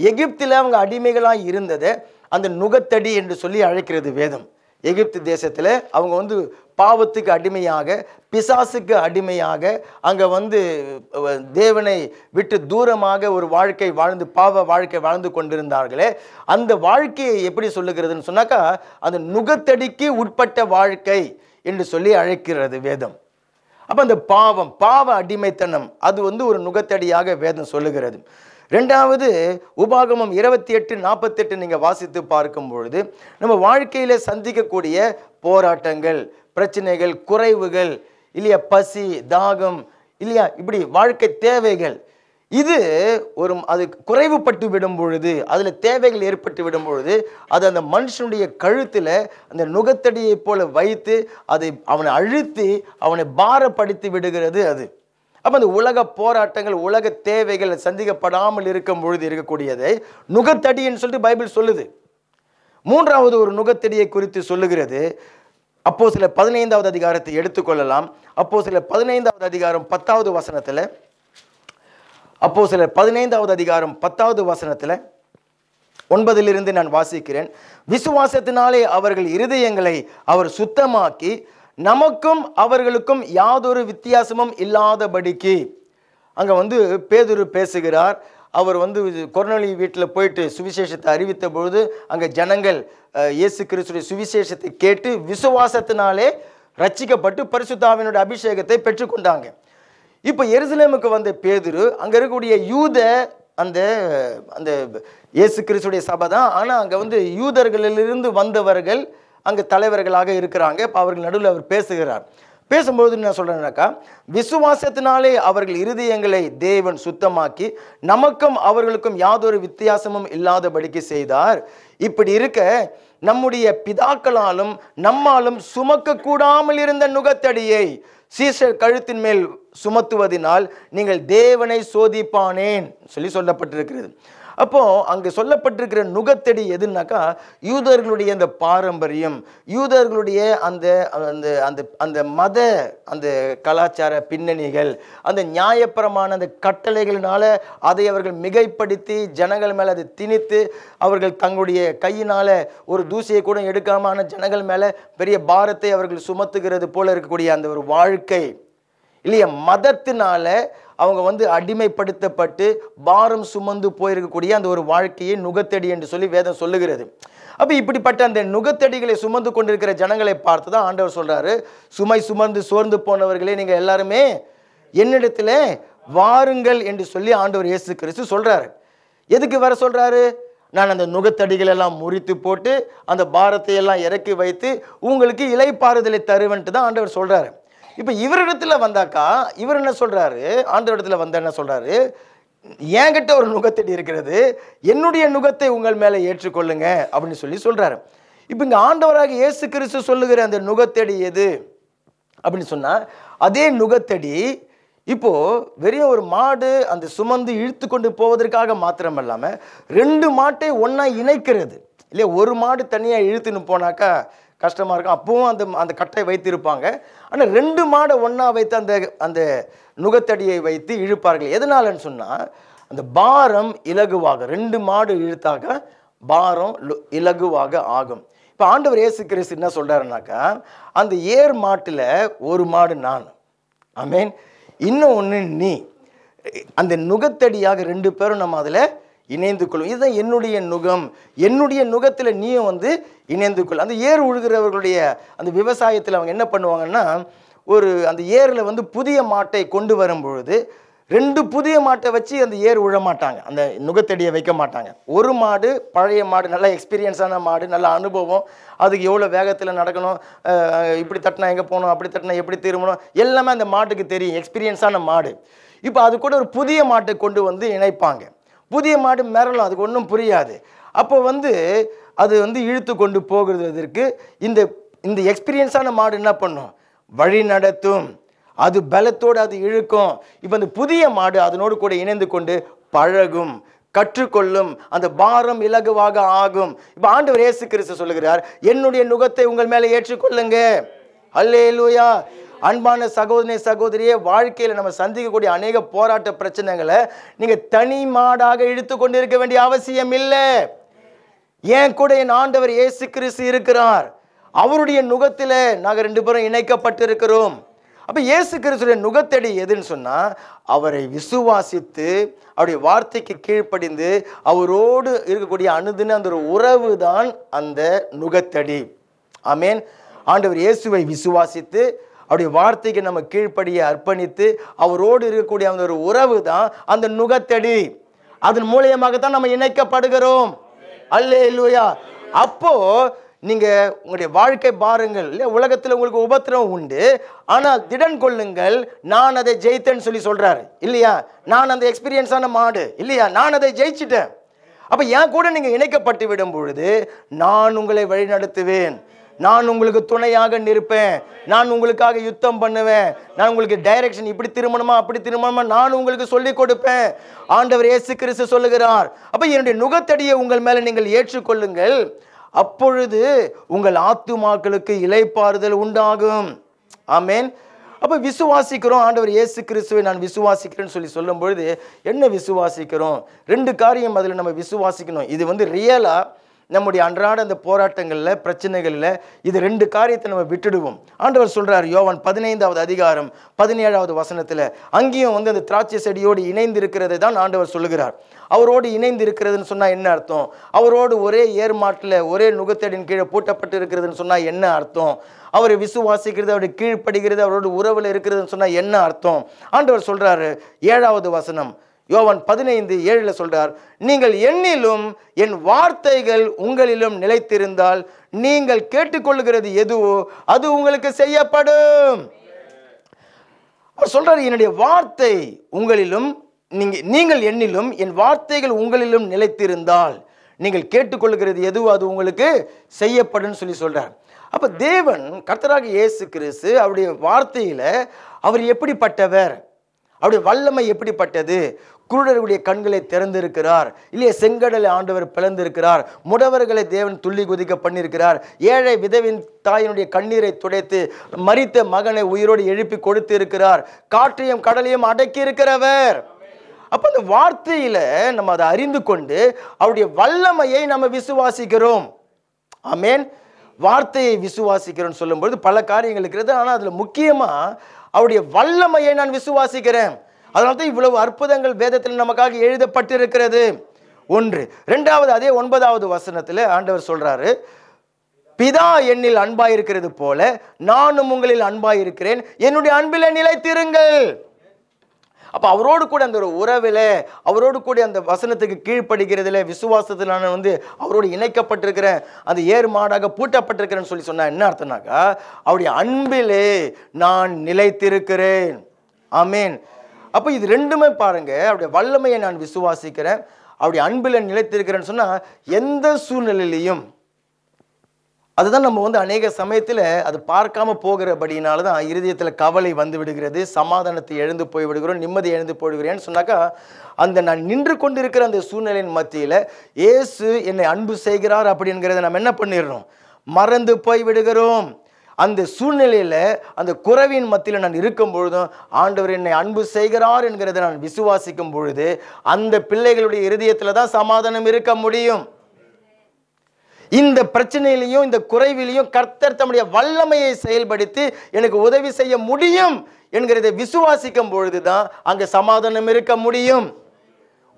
எகிப்தில் அவங்க அடிமைகளாக இருந்ததை அந்த நுகத்தடி என்று சொல்லி அழைக்கிறது வேதம். எகிப்து தேசத்தில் அவங்க வந்து பாவத்துக்கு அடிமையாக, பிசாசுக்கு அடிமையாக, அங்கே வந்து தேவனை விட்டு தூரமாக ஒரு வாழ்க்கை வாழ்ந்து, பாவ வாழ்க்கை வாழ்ந்து கொண்டிருந்தார்களே, அந்த வாழ்க்கையை எப்படி சொல்லுகிறதுன்னு சொன்னாக்கா அந்த நுகத்தடிக்கு உட்பட்ட வாழ்க்கை என்று சொல்லி அழைக்கிறது வேதம். அப்போ அந்த பாவ அடிமைத்தனம் அது வந்து ஒரு நுகத்தடியாக வேதம் சொல்லுகிறது. ரெண்டாவது உபாகமம் 28:48 நீங்கள் வாசித்து பார்க்கும் பொழுது நம்ம வாழ்க்கையில் சந்திக்கக்கூடிய போராட்டங்கள், பிரச்சனைகள், குறைவுகள் இல்லையா, பசி, தாகம் இல்லையா, இப்படி வாழ்க்கை தேவைகள், இது அது குறைவுபட்டு விடும் பொழுது, அதில் தேவைகள் ஏற்பட்டு விடும் பொழுது அது அந்த மனுஷனுடைய கழுத்தில் அந்த நுகத்தடியை போல வைத்து அதை அவனை அழுத்தி அவனை பாரப்படுத்தி விடுகிறது அது. அப்போ அந்த உலக போராட்டங்கள், உலக தேவைகள் சந்திக்கப்படாமல் இருக்கும் பொழுது இருக்கக்கூடியதை நுகத்தடின்னு சொல்லிட்டு பைபிள் சொல்லுது. மூன்றாவது ஒரு நுகத்தடியை குறித்து சொல்லுகிறது. அப்போஸ்தலர் 15வது அதிகாரத்தை எடுத்துக்கொள்ளலாம். அப்போஸ்தலர் 15வது அதிகாரம் 10வது வசனத்தில், அப்போஸ்தலர் 15வது அதிகாரம் 10வது வசனத்தில் 9 நான் வாசிக்கிறேன். விசுவாசத்தினாலே அவர்கள் இருதயங்களை அவர் சுத்தமாக்கி நமக்கும் அவர்களுக்கும் யாதொரு வித்தியாசமும் இல்லாதபடிக்கு. அங்கே வந்து பேதுரு பேசுகிறார். அவர் வந்து கொர்நேலி வீட்டில் போயிட்டு சுவிசேஷத்தை அறிவித்த பொழுது அங்கே ஜனங்கள் இயேசு கிறிஸ்துவின் சுவிசேஷத்தை கேட்டு விசுவாசத்தினாலே ரட்சிக்கப்பட்டு பரிசுத்த ஆவியினுடைய அபிஷேகத்தை பெற்றுக்கொண்டாங்க. இப்போ எருசலேமுக்கு வந்த பேதுரு அங்கே இருக்கக்கூடிய யூத அந்த அந்த இயேசு கிறிஸ்துடைய சபை தான், ஆனால் அங்கே வந்து யூதர்களிலிருந்து வந்தவர்கள் அங்கே தலைவர்களாக இருக்கிறாங்க. இப்போ அவர்கள் நடுவில் அவர் பேசுகிறார். பேசும்போது என்ன சொல்கிறேன்னாக்கா, விசுவாசத்தினாலே அவர்கள் இருதயங்களை தேவன் சுத்தமாக்கி நமக்கும் அவர்களுக்கும் யாதொரு வித்தியாசமும் இல்லாதபடிக்கு செய்தார். இப்படி இருக்க நம்முடைய பிதாக்களாலும் நம்மாலும் சுமக்க கூடாமல் இருந்த நுகத்தடியை சீசர் கழுத்தின் மேல் சுமத்துவதினால் நீங்கள் தேவனை சோதிப்பானேன் சொல்லப்பட்டிருக்கிறது. அப்போ அங்கே சொல்லப்பட்டிருக்கிற நுகத்தடி எதுனாக்கா யூதர்களுடைய அந்த பாரம்பரியம், யூதர்களுடைய அந்த அந்த அந்த அந்த மத அந்த கலாச்சார பின்னணிகள், அந்த நியாயப்பிரமாண அந்த கட்டளைகளினால அதை அவர்கள் மிகைப்படுத்தி ஜனங்கள் மேலே அதை திணித்து அவர்கள் தங்களுடைய கையினால் ஒரு தூசியை கூட எடுக்காம ஜனங்கள் மேலே பெரிய பாரத்தை அவர்கள் சுமத்துகிறது போல இருக்கக்கூடிய அந்த ஒரு வாழ்க்கை இல்லையா, மதத்தினால அவங்க வந்து அடிமைப்படுத்தப்பட்டு பாரம் சுமந்து போயிருக்கக்கூடிய அந்த ஒரு வாழ்க்கையை நுகத்தடி என்று சொல்லி வேதம் சொல்லுகிறது. அப்போ இப்படிப்பட்ட அந்த நுகத்தடிகளை சுமந்து கொண்டிருக்கிற ஜனங்களை பார்த்து தான் ஆண்டவர் சொல்கிறாரு, சுமை சுமந்து சோர்ந்து போனவர்களே நீங்கள் எல்லாருமே என்னிடத்தில் வாருங்கள் என்று சொல்லி ஆண்டவர் இயேசு கிறிஸ்து சொல்கிறாரு. எதுக்கு வர சொல்கிறாரு? நான் அந்த நுகத்தடிகள் எல்லாம் முறித்து போட்டு அந்த பாரத்தை எல்லாம் இறக்கி வைத்து உங்களுக்கு இளைப்பாறுதலை தருவேன்ட்டு தான் ஆண்டவர் சொல்கிறாரு. இப்போ இவரிடத்துல வந்தாக்கா இவர் என்ன சொல்கிறாரு, ஆண்டவரிடத்துல வந்த என்ன சொல்கிறாரு, என்கிட்ட ஒரு நுகத்தடி இருக்கிறது, என்னுடைய நுகத்தை உங்கள் மேலே ஏற்றுக்கொள்ளுங்க அப்படின்னு சொல்லி சொல்கிறாரு. இப்போ இங்கே ஆண்டவராக இயேசு கிறிஸ்து சொல்லுகிற அந்த நுகத்தடி எது அப்படின்னு சொன்னால், அதே நுகத்தடி இப்போது வெறும் ஒரு மாடு அந்த சுமந்து இழுத்து கொண்டு போவதற்காக மாத்திரம் இல்லாமல் 2 மாட்டை ஒன்றா இணைக்கிறது இல்லையா. ஒரு மாடு தனியாக இழுத்துன்னு போனாக்கா கஷ்டமாக இருக்கும், அப்பவும் அந்த அந்த கட்டை வைத்திருப்பாங்க. ஆனால் 2 மாடை ஒன்றா வைத்து அந்த அந்த நுகத்தடியை வைத்து இழுப்பார்கள். எதனாலன்னு சொன்னால் அந்த பாரம் இலகுவாக, 2 மாடு இழுத்தாக பாரம் இலகுவாக ஆகும். இப்போ ஆண்டவர் இயேசு கிறிஸ்து என்ன சொல்கிறாருனாக்கா, அந்த ஏர் மாட்டில் ஒரு மாடு நான், ஆமேன், இன்னொன்று நீ, அந்த நுகத்தடியாக 2 பேரும் நம்ம அதில் இணைந்து கொள்ளும். இதுதான் என்னுடைய நுகம், என்னுடைய நுகத்தில் நீயும் வந்து இணைந்து கொள்ளும். அந்த ஏர் உழுகிறவர்களுடைய அந்த விவசாயத்தில் அவங்க என்ன பண்ணுவாங்கன்னா, ஒரு அந்த ஏரில் வந்து புதிய மாட்டை கொண்டு வரும் பொழுது 2 புதிய மாட்டை வச்சு அந்த ஏர் உழ மாட்டாங்க, அந்த நுகத்தடியை வைக்க மாட்டாங்க. ஒரு மாடு பழைய மாடு, நல்ல எக்ஸ்பீரியன்ஸான மாடு, நல்ல அனுபவம், அதுக்கு எவ்வளோ வேகத்தில் நடக்கணும், இப்படி தட்டினா எங்கே போகணும், அப்படி தட்டினா எப்படி திரும்பணும், எல்லாமே அந்த மாட்டுக்கு தெரியும், எக்ஸ்பீரியன்ஸான மாடு. இப்போ அது கூட ஒரு புதிய மாட்டை கொண்டு வந்து இணைப்பாங்க. புதிய மாடு மிரளும், அதுக்கு ஒன்றும் புரியாது. அப்போ வந்து அது வந்து இழுத்து கொண்டு போகிறதுக்கு இந்த இந்த எக்ஸ்பீரியன்ஸான மாடு என்ன பண்ணும், வழி நடத்தும். அது பலத்தோடு அது இழுக்கும். இப்போ அந்த புதிய மாடு அதனோடு கூட இணைந்து கொண்டு பழகும், கற்றுக்கொள்ளும், அந்த பாரம் இலகுவாக ஆகும். இப்போ ஆண்டவர் இயேசு கிறிஸ்து சொல்லுகிறார், என்னுடைய நுகத்தை உங்கள் மேலே ஏற்றுக்கொள்ளுங்க. அல்லேலூயா. அன்பான சகோதரனே சகோதரியே, வாழ்க்கையில் நம்ம சந்திக்கக்கூடிய அநேக போராட்ட பிரச்சனைகளை நீங்கள் தனி மாடாக இழுத்து கொண்டு இருக்க வேண்டிய அவசியம் இல்லை. ஏன் கூட என் ஆண்டவர் இயேசு கிறிஸ்து இருக்கிறார். அவருடைய நுகத்தில் நாங்கள் 2 பேரும் இணைக்கப்பட்டிருக்கிறோம். அப்போ இயேசு கிறிஸ்துடைய நுகத்தடி எதுன்னு சொன்னால், அவரை விசுவாசித்து அவருடைய வார்த்தைக்கு கீழ்ப்படிந்து அவரோடு இருக்கக்கூடிய அனுதின அந்த ஒரு உறவு தான் அந்த நுகத்தடி. ஆமேன். ஆண்டவர் இயேசுவை விசுவாசித்து அவருடைய வார்த்தைக்கு நம்ம கீழ்ப்படிய அர்ப்பணித்து அவரோடு இருக்கக்கூடிய அந்த ஒரு உறவு தான் அந்த நுகத்தடி. அதன் மூலியமாகத்தான் நம்ம இணைக்கப்படுகிறோம். அல்லேலூயா. அப்போ நீங்க உங்களுடைய வாழ்க்கை பாருங்கள் இல்லையா, உலகத்தில் உங்களுக்கு உபத்திரவம் உண்டு, ஆனால் திடன் கொள்ளுங்கள், நான் அதை ஜெயித்தேன்னு சொல்றாரு இல்லையா. நான் அந்த எக்ஸ்பீரியன்ஸான மாடு இல்லையா, நான் அதை ஜெயிச்சிட்டேன். அப்ப என் கூட நீங்க இணைக்கப்பட்டு விடும் பொழுது நான் உங்களை வழி நடத்துவேன், நான் உங்களுக்கு துணையாக நிற்பேன், நான் உங்களுக்காக யுத்தம் பண்ணுவேன், நான் உங்களுக்கு டைரக்ஷன் இப்படி திருமணமா அப்படி திருமணமா நான் உங்களுக்கு சொல்லிக் கொடுப்பேன். ஆண்டவர் இயேசு கிறிஸ்து சொல்லுகிறார். அப்ப என்னுடைய நுகத்தடியை உங்கள் மேல நீங்கள் ஏற்றுக்கொள்ளுங்கள், அப்பொழுது உங்கள் ஆத்துமாக்களுக்கு இளைப்பாறுதல் உண்டாகும். ஆமேன். அப்ப விசுவாசிக்கிறோம், ஆண்டவர் இயேசு கிறிஸ்துவை நான் விசுவாசிக்கிறேன்னு சொல்லும் பொழுது என்ன விசுவாசிக்கிறோம்? 2 காரியம் அதில் நம்ம விசுவாசிக்கணும். இது ரியலா நம்முடைய அன்றாட அந்த போராட்டங்களில் பிரச்சனைகளில் இது 2 காரியத்தை நம்ம விட்டுடுவோம். ஆண்டவர் சொல்றார் யோவான் 15வது அதிகாரம் 17வது வசனத்தில், அங்கேயும் அந்த திராட்சை செடியோடு இணைந்து இருக்கிறதை தான் ஆண்டவர் சொல்லுகிறார். அவரோடு இணைந்து இருக்கிறதுன்னு சொன்னால் என்ன அர்த்தம்? அவரோடு ஒரே ஏர்மாட்டில் ஒரே நுகத்தடின் கீழே பூட்டப்பட்டு இருக்கிறதுன்னு சொன்னால் என்ன அர்த்தம்? அவரை விசுவாசிக்கிறது, அவருடைய கீழ்ப்படுகிறது, அவரோட உறவில் இருக்கிறதுன்னு சொன்னால் என்ன அர்த்தம்? ஆண்டவர் சொல்றாரு 7வது வசனம் யோவான் 15:7 சொல்றார், நீங்கள் என்னிலும் என் வார்த்தைகள் உங்களிலும் நிலைத்திருந்தால் நீங்கள் கேட்டுக்கொள்ளுகிறது எதுவோ அது உங்களுக்கு செய்யப்படும். அவர் சொல்றாரு, என்னுடைய வார்த்தை உங்களிலும் நீங்கள் என்னிலும் என் வார்த்தைகள் உங்களிலும் நிலைத்திருந்தால் நீங்கள் கேட்டுக்கொள்ளுகிறது எதுவோ அது உங்களுக்கு செய்யப்படும் சொல்றார். அப்ப தேவன் கர்த்தராக இயேசு கிறிஸ்து அவருடைய வார்த்தையில அவர் எப்படிப்பட்டவர், அவருடைய வல்லமை எப்படிப்பட்டது? குருடருடைய கண்களை திறந்திருக்கிறார் இல்லையா, செங்கடலை ஆண்டவர் பிளந்திருக்கிறார், முடவர்களை தேவன் துள்ளி குதிக்க பண்ணியிருக்கிறார், ஏழை விதவின் தாயினுடைய கண்ணீரை துடைத்து மரித்த மகனை உயிரோடு எழுப்பி கொடுத்து இருக்கிறார், காற்றையும் கடலையும் அடக்கி இருக்கிறவர். அப்ப அந்த வார்த்தையில நம்ம அதை அறிந்து கொண்டு அவருடைய வல்லமையை நம்ம விசுவாசிக்கிறோம். ஆமேன். வார்த்தையை விசுவாசிக்கிறோம் சொல்லும்போது பல காரியங்கள் இருக்கிறது, ஆனால் அதுல முக்கியமா அவருடைய வல்லமையை நான் விசுவாசிக்கிறேன். அதனால தான் இவ்வளவு அற்புதங்கள் வேதத்தில் நமக்காக எழுதப்பட்டிருக்கிறது. 1. 2வது அதே 9வது வசனத்தில் ஆண்டவர் சொல்றாரு, பிதா என்னில் அன்பாயிருக்கிறது போல நானும் உங்களில் அன்பாயிருக்கிறேன், என்னுடைய அன்பிலே நிலைத்திருங்கள். அப்ப அவரோடு கூட அந்த ஒரு உறவில், அவரோடு கூட அந்த வசனத்துக்கு கீழ்ப்படுகிறதுல விசுவாசத்தில் நான் அவரோடு இணைக்கப்பட்டிருக்கிறேன், அந்த ஏர் மாடாக பூட்டப்பட்டிருக்கிறேன்னு சொன்னா என்ன அர்த்தம்னாக்கா, அவருடைய அன்பிலே நான் நிலைத்திருக்கிறேன். ஆமேன். அப்போ இது 2மே பாருங்க, அவருடைய வல்லமையை நான் விசுவாசிக்கிறேன், அவருடைய அன்பில் நிலைத்திருக்கிறேன்னு சொன்னா எந்த சூழ்நிலையிலையும் அதுதான் நம்ம அநேக சமயத்தில் அது பார்க்காம போகிறபடினால தான் இருதயத்தில் கவலை வந்து விடுகிறது, சமாதானத்தை எழுந்து போய் விடுகிறோம், நிம்மதி எழுந்து போய்விடுகிறேன்னு சொன்னாக்கா, அந்த நான் நின்று கொண்டிருக்கிற அந்த சூழ்நிலையின் மத்தியில் இயேசு என்னை அன்பு செய்கிறார் அப்படிங்கிறத நம்ம என்ன பண்ணிடுறோம், மறந்து போய் விடுகிறோம். அந்த சூழ்நிலையில் அந்த குறைவின் மத்தியில் நான் இருக்கும் பொழுதும் ஆண்டவர் என்னை அன்பு செய்கிறார் என்கிறத நான் விசுவாசிக்கும் பொழுது அந்த பிள்ளைகளுடைய இருதயத்தில் தான் சமாதானம் இருக்க முடியும். இந்த பிரச்சனையிலையும் இந்த குறைவிலையும் கர்த்தர் தம்முடைய வல்லமையை செயல்படுத்தி எனக்கு உதவி செய்ய முடியும் என்கிறதை விசுவாசிக்கும் பொழுதுதான் அங்க சமாதானம் இருக்க முடியும்.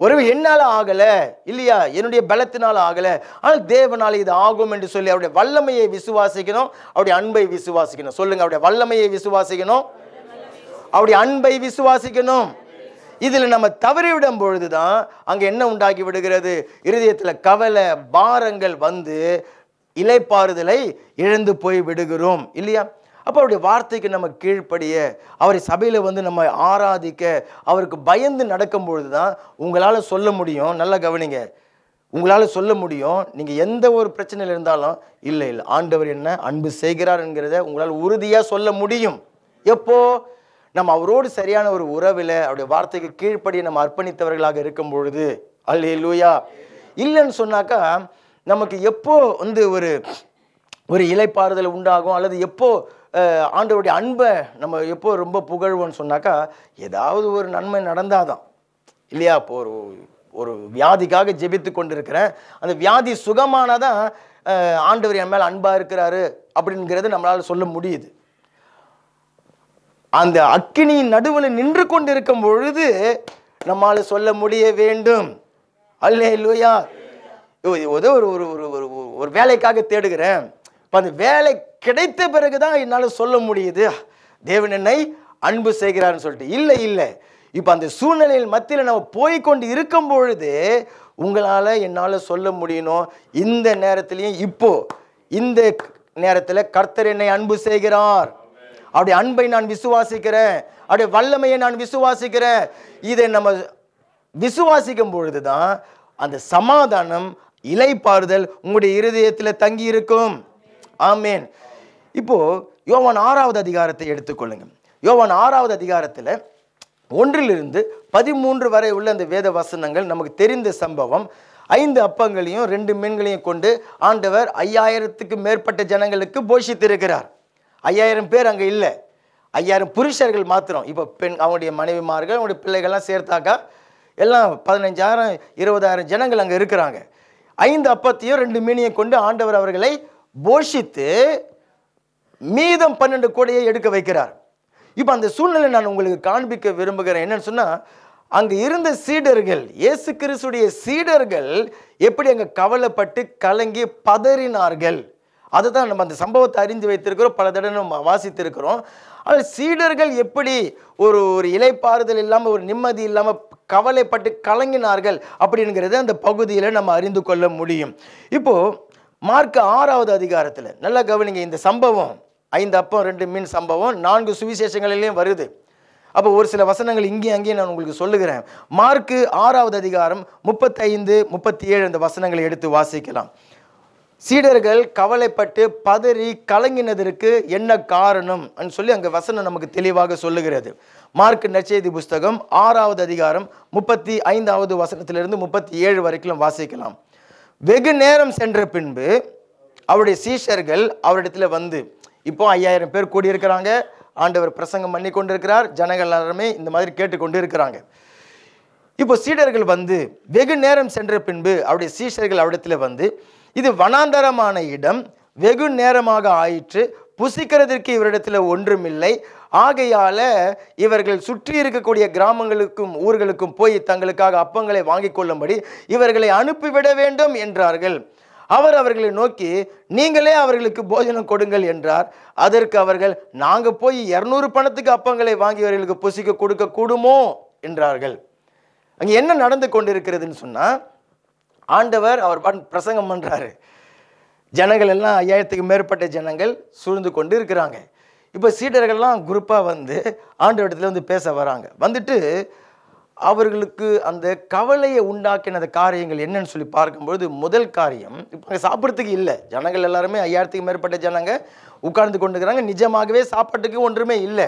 ஒருவேளை என்னால ஆகல இல்லையா, என்னுடைய பலத்தினால ஆகல, ஆனால் தேவனால இது ஆகும் என்று சொல்லி அவருடைய வல்லமையை விசுவாசிக்கணும், அவருடைய அன்பை விசுவாசிக்கணும். சொல்லுங்க, அவருடைய வல்லமையை விசுவாசிக்கணும், அவருடைய அன்பை விசுவாசிக்கணும். இதுல நம்ம தவறிவிடும் பொழுதுதான் அங்க என்ன உண்டாகி விடுகிறது, இருதயத்துல கவலை பாரங்கள் வந்து இளைப்பாறுதலை இழந்து போய் விடுகிறோம் இல்லையா. அப்போ அவருடைய வார்த்தைக்கு நம்ம கீழ்ப்படிய, அவரை சபையில் நம்ம ஆராதிக்க, அவருக்கு பயந்து நடக்கும் பொழுது தான் உங்களால் சொல்ல முடியும். நல்லா கவனிங்க, உங்களால் சொல்ல முடியும். நீங்கள் எந்த ஒரு பிரச்சனையில் இருந்தாலும் இல்லை இல்லை ஆண்டவர் என்ன அன்பு செய்கிறார் என்கிறத உங்களால் உறுதியாக சொல்ல முடியும். எப்போ நம்ம அவரோடு சரியான ஒரு உறவில் அவருடைய வார்த்தைக்கு கீழ்ப்படி நம்ம அர்ப்பணித்தவர்களாக இருக்கும் பொழுது. அல்லேலூயா. இல்லைன்னு சொன்னாக்கா நமக்கு எப்போ ஒரு இளைப்பாறுதல் உண்டாகும், அல்லது எப்போ ஆண்டவருடைய அன்பை நம்ம எப்போ ரொம்ப புகழ்வோன்னு சொன்னாக்கா ஏதாவது ஒரு நன்மை நடந்தாதான் இல்லையா. இப்போ ஒரு வியாதிக்காக ஜெபித்து கொண்டிருக்கிறேன், அந்த வியாதி சுகமானாதான் ஆண்டவர் என் மேலே அன்பாக இருக்கிறாரு அப்படிங்கிறது நம்மளால் சொல்ல முடியுது. அந்த அக்கினியின் நடுவில் நின்று கொண்டு இருக்கும் பொழுது நம்மால் சொல்ல முடிய வேண்டும். அல்லேலூயா. ஏதோ ஒரு வேலைக்காக தேடுகிறேன், இப்போ அந்த வேலை கிடைத்த பிறகுதான் என்னால் சொல்ல முடியுது தேவன் என்னை அன்பு செய்கிறார்னு சொல்லிட்டு. இல்லை இல்லை, இப்போ அந்த சூழ்நிலையில் மத்தியில் நம்ம போய்கொண்டு இருக்கும் பொழுது உங்களால் என்னால் சொல்ல முடியணும், இந்த நேரத்திலையும் இப்போ இந்த நேரத்தில் கர்த்தர் என்னை அன்பு செய்கிறார், அவருடைய அன்பை நான் விசுவாசிக்கிறேன், அவருடைய வல்லமையை நான் விசுவாசிக்கிறேன். இதை நம்ம விசுவாசிக்கும் பொழுது தான் அந்த சமாதானம் இளைப்பாறுதல் உங்களுடைய இருதயத்தில் தங்கி இருக்கும். ஆமேன். இப்போ யோவான் 6வது அதிகாரத்தை எடுத்துக்கொள்ளுங்க. யோவான் 6வது அதிகாரத்தில் 1-13 வரை உள்ள அந்த வேத வசனங்கள் நமக்கு தெரிந்த சம்பவம். 5 அப்பங்களையும் 2 மீன்களையும் கொண்டு ஆண்டவர் 5000க்கு மேற்பட்ட ஜனங்களுக்கு போஷித்திருக்கிறார். 5000 பேர் அங்கே இல்லை, 5000 புருஷர்கள் மாத்திரம். இப்போ அவங்களுடைய மனைவிமார்கள் அவங்களுடைய பிள்ளைகள்லாம் சேர்த்தாக்கா எல்லாம் 15000 20000 ஜனங்கள் அங்கே இருக்கிறாங்க. 5 அப்பத்தையும் 2 மீனையும் கொண்டு ஆண்டவர் அவர்களை போஷித்து மீதம் 12 கோடியை எடுக்க வைக்கிறார். இப்போ அந்த சூழ்நிலை நான் உங்களுக்கு காண்பிக்க விரும்புகிறேன். என்னன்னு சொன்னால், அங்கே இருந்த சீடர்கள், இயேசு கிறிஸ்துடைய சீடர்கள் எப்படி அங்கே கவலைப்பட்டு கலங்கி பதறினார்கள். அதுதான் நம்ம அந்த சம்பவத்தை அறிந்து வைத்திருக்கிறோம், பல தடவை நம்ம வாசித்திருக்கிறோம். ஆனால் சீடர்கள் எப்படி ஒரு இளைப்பாறுதல் இல்லாமல் ஒரு நிம்மதி இல்லாமல் கவலைப்பட்டு கலங்கினார்கள் அப்படிங்கிறத அந்த பகுதியில் நம்ம அறிந்து கொள்ள முடியும். இப்போது மார்க் 6வது அதிகாரத்தில் நல்லா கவனிங்க. இந்த சம்பவம் 5 அப்பம் 2 மீன் சம்பவம் 4 சுவிசேஷங்களிலையும் வருது. அப்போ ஒரு சில வசனங்கள் இங்கேயும் அங்கேயும் நான் உங்களுக்கு சொல்லுகிறேன். மார்க் 6வது அதிகாரம் 35-37 அந்த வசனங்களை எடுத்து வாசிக்கலாம். சீடர்கள் கவலைப்பட்டு பதறி கலங்கினதற்கு என்ன காரணம் சொல்லி அங்கே வசனம் நமக்கு தெளிவாக சொல்லுகிறது. மார்க் நற்செய்தி புஸ்தகம் 6வது அதிகாரம் 35வது வசனத்திலிருந்து 37 வரைக்கும் வாசிக்கலாம். வெகு நேரம் சென்ற பின்பு அவருடைய சீஷர்கள் அவரிடத்துல வந்து, இப்போ 5000 பேர் கூடியிருக்கிறாங்க, ஆண்டவர் பிரசங்கம் பண்ணி கொண்டிருக்கிறார், ஜனங்கள் எல்லாருமே இந்த மாதிரி கேட்டுக்கொண்டு இருக்கிறாங்க. இப்போ சீடர்கள் வந்து வெகு நேரம் சென்ற பின்பு அவருடைய சீஷர்கள் அவரிடத்துல வந்து, இது வனாந்தரமான இடம், வெகு நேரமாக ஆயிற்று, புசிக்கிறதற்கு இவரிடத்துல ஒன்றுமில்லை, ஆகையால இவர்கள் சுற்றி இருக்கக்கூடிய கிராமங்களுக்கும் ஊர்களுக்கும் போய் தங்களுக்காக அப்பங்களை வாங்கி கொள்ளும்படி இவர்களை அனுப்பிவிட வேண்டும் என்றார்கள். அவர் அவர்களை நோக்கி, நீங்களே அவர்களுக்கு போஜனம் கொடுங்கள் என்றார். அதற்கு அவர்கள், நாங்கள் போய் 200 பணத்துக்கு அப்பங்களை வாங்கி அவர்களுக்கு புசிக்க கொடுக்க கூடுமோ என்றார்கள். அங்கே என்ன நடந்து கொண்டிருக்கிறதுன்னு சொன்னால், ஆண்டவர் அவர் பிரசங்கம் பண்ணுறாரு. ஜனங்கள் எல்லாம் 5000க்கு மேற்பட்ட ஜனங்கள் சூழ்ந்து கொண்டு இருக்கிறாங்க. இப்போ சீடர்கள்லாம் குரூப்பாக வந்து ஆண்டவரிடத்துல வந்து பேச வராங்க. வந்துட்டு அவர்களுக்கு அந்த கவலையை உண்டாக்கின அந்த காரியங்கள் என்னன்னு சொல்லி பார்க்கும்பொழுது, முதல் காரியம், இப்போ அங்கே சாப்பிட்றதுக்கு இல்லை. ஜனங்கள் எல்லாருமே 5000க்கு மேற்பட்ட ஜனங்க உட்கார்ந்து கொண்டுக்கிறாங்க, நிஜமாகவே சாப்பாட்டுக்கு ஒன்றுமே இல்லை.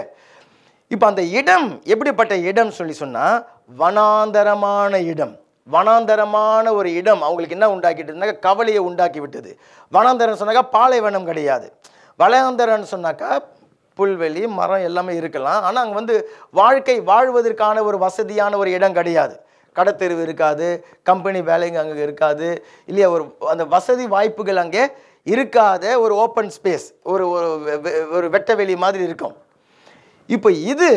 இப்போ அந்த இடம் எப்படிப்பட்ட இடம் சொல்லி சொன்னால், வனாந்தரமான இடம். வனாந்தரமான ஒரு இடம் அவங்களுக்கு என்ன உண்டாக்கிட்டு கவலையை உண்டாக்கி விட்டது. வனாந்தரம் சொன்னாக்கா பாலைவனம் கிடையாது. வனாந்தரம்னு சொன்னாக்கா புல்வெளி மரம் எல்லாமே இருக்கலாம். ஆனால் அங்கே வந்து வாழ்வதற்கான ஒரு வசதியான ஒரு இடம் கிடையாது. கடத்தெருவு இருக்காது, கம்பெனி வேலைங்க அங்கே இருக்காது, இல்லையா, அந்த வசதி வாய்ப்புகள் அங்கே இருக்காத ஒரு ஓப்பன் ஸ்பேஸ், ஒரு வெட்டவெளி மாதிரி இருக்கும். இப்போ இது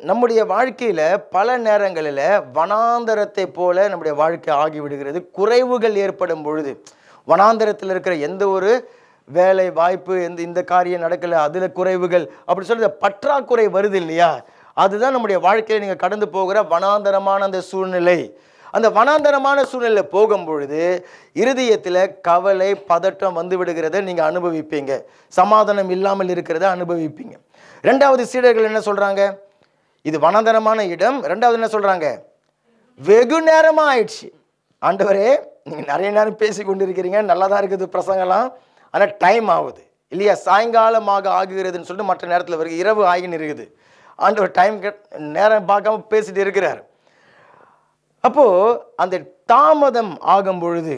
நம்முடைய வாழ்க்கையில் பல நேரங்களில் வனாந்தரத்தை போல நம்முடைய வாழ்க்கை ஆகிவிடுகிறது. குறைவுகள் ஏற்படும் பொழுது, வனாந்தரத்தில் இருக்கிற எந்த ஒரு வேலை வாய்ப்பு இந்த காரியம் நடக்கலை, அதில் குறைவுகள் அப்படி சொல்லி பற்றாக்குறை வருது இல்லையா, அதுதான் நம்முடைய வாழ்க்கையில் நீங்கள் கடந்து போகிற வனாந்தரமான அந்த சூழ்நிலை. அந்த வனாந்தரமான சூழ்நிலை போகும் பொழுது இருதயத்தில் கவலை பதட்டம் வந்து விடுகிறத நீங்கள் அனுபவிப்பீங்க, சமாதானம் இல்லாமல் இருக்கிறத அனுபவிப்பீங்க. 2வது சீடர்கள் என்ன சொல்கிறாங்க, இது வனாந்தரமான இடம். 2வது என்ன சொல்கிறாங்க, வெகு நேரமாக ஆயிடுச்சு, ஆண்டவரே நீங்கள் நிறைய நேரம் பேசி கொண்டு இருக்கிறீங்க, நல்லா தான் இருக்குது பிரசங்கலாம், ஆனால் டைம் ஆகுது இல்லையா? சாயங்காலமாக ஆகுகிறதுன்னு சொல்லிட்டு மற்ற நேரத்தில் வருது, இரவு ஆகின்னு இருக்குது. ஆண்டவர் டைம் நேரம் பார்க்காம பேசிட்டு இருக்கிறார். அப்போது அந்த தாமதம் ஆகும் பொழுது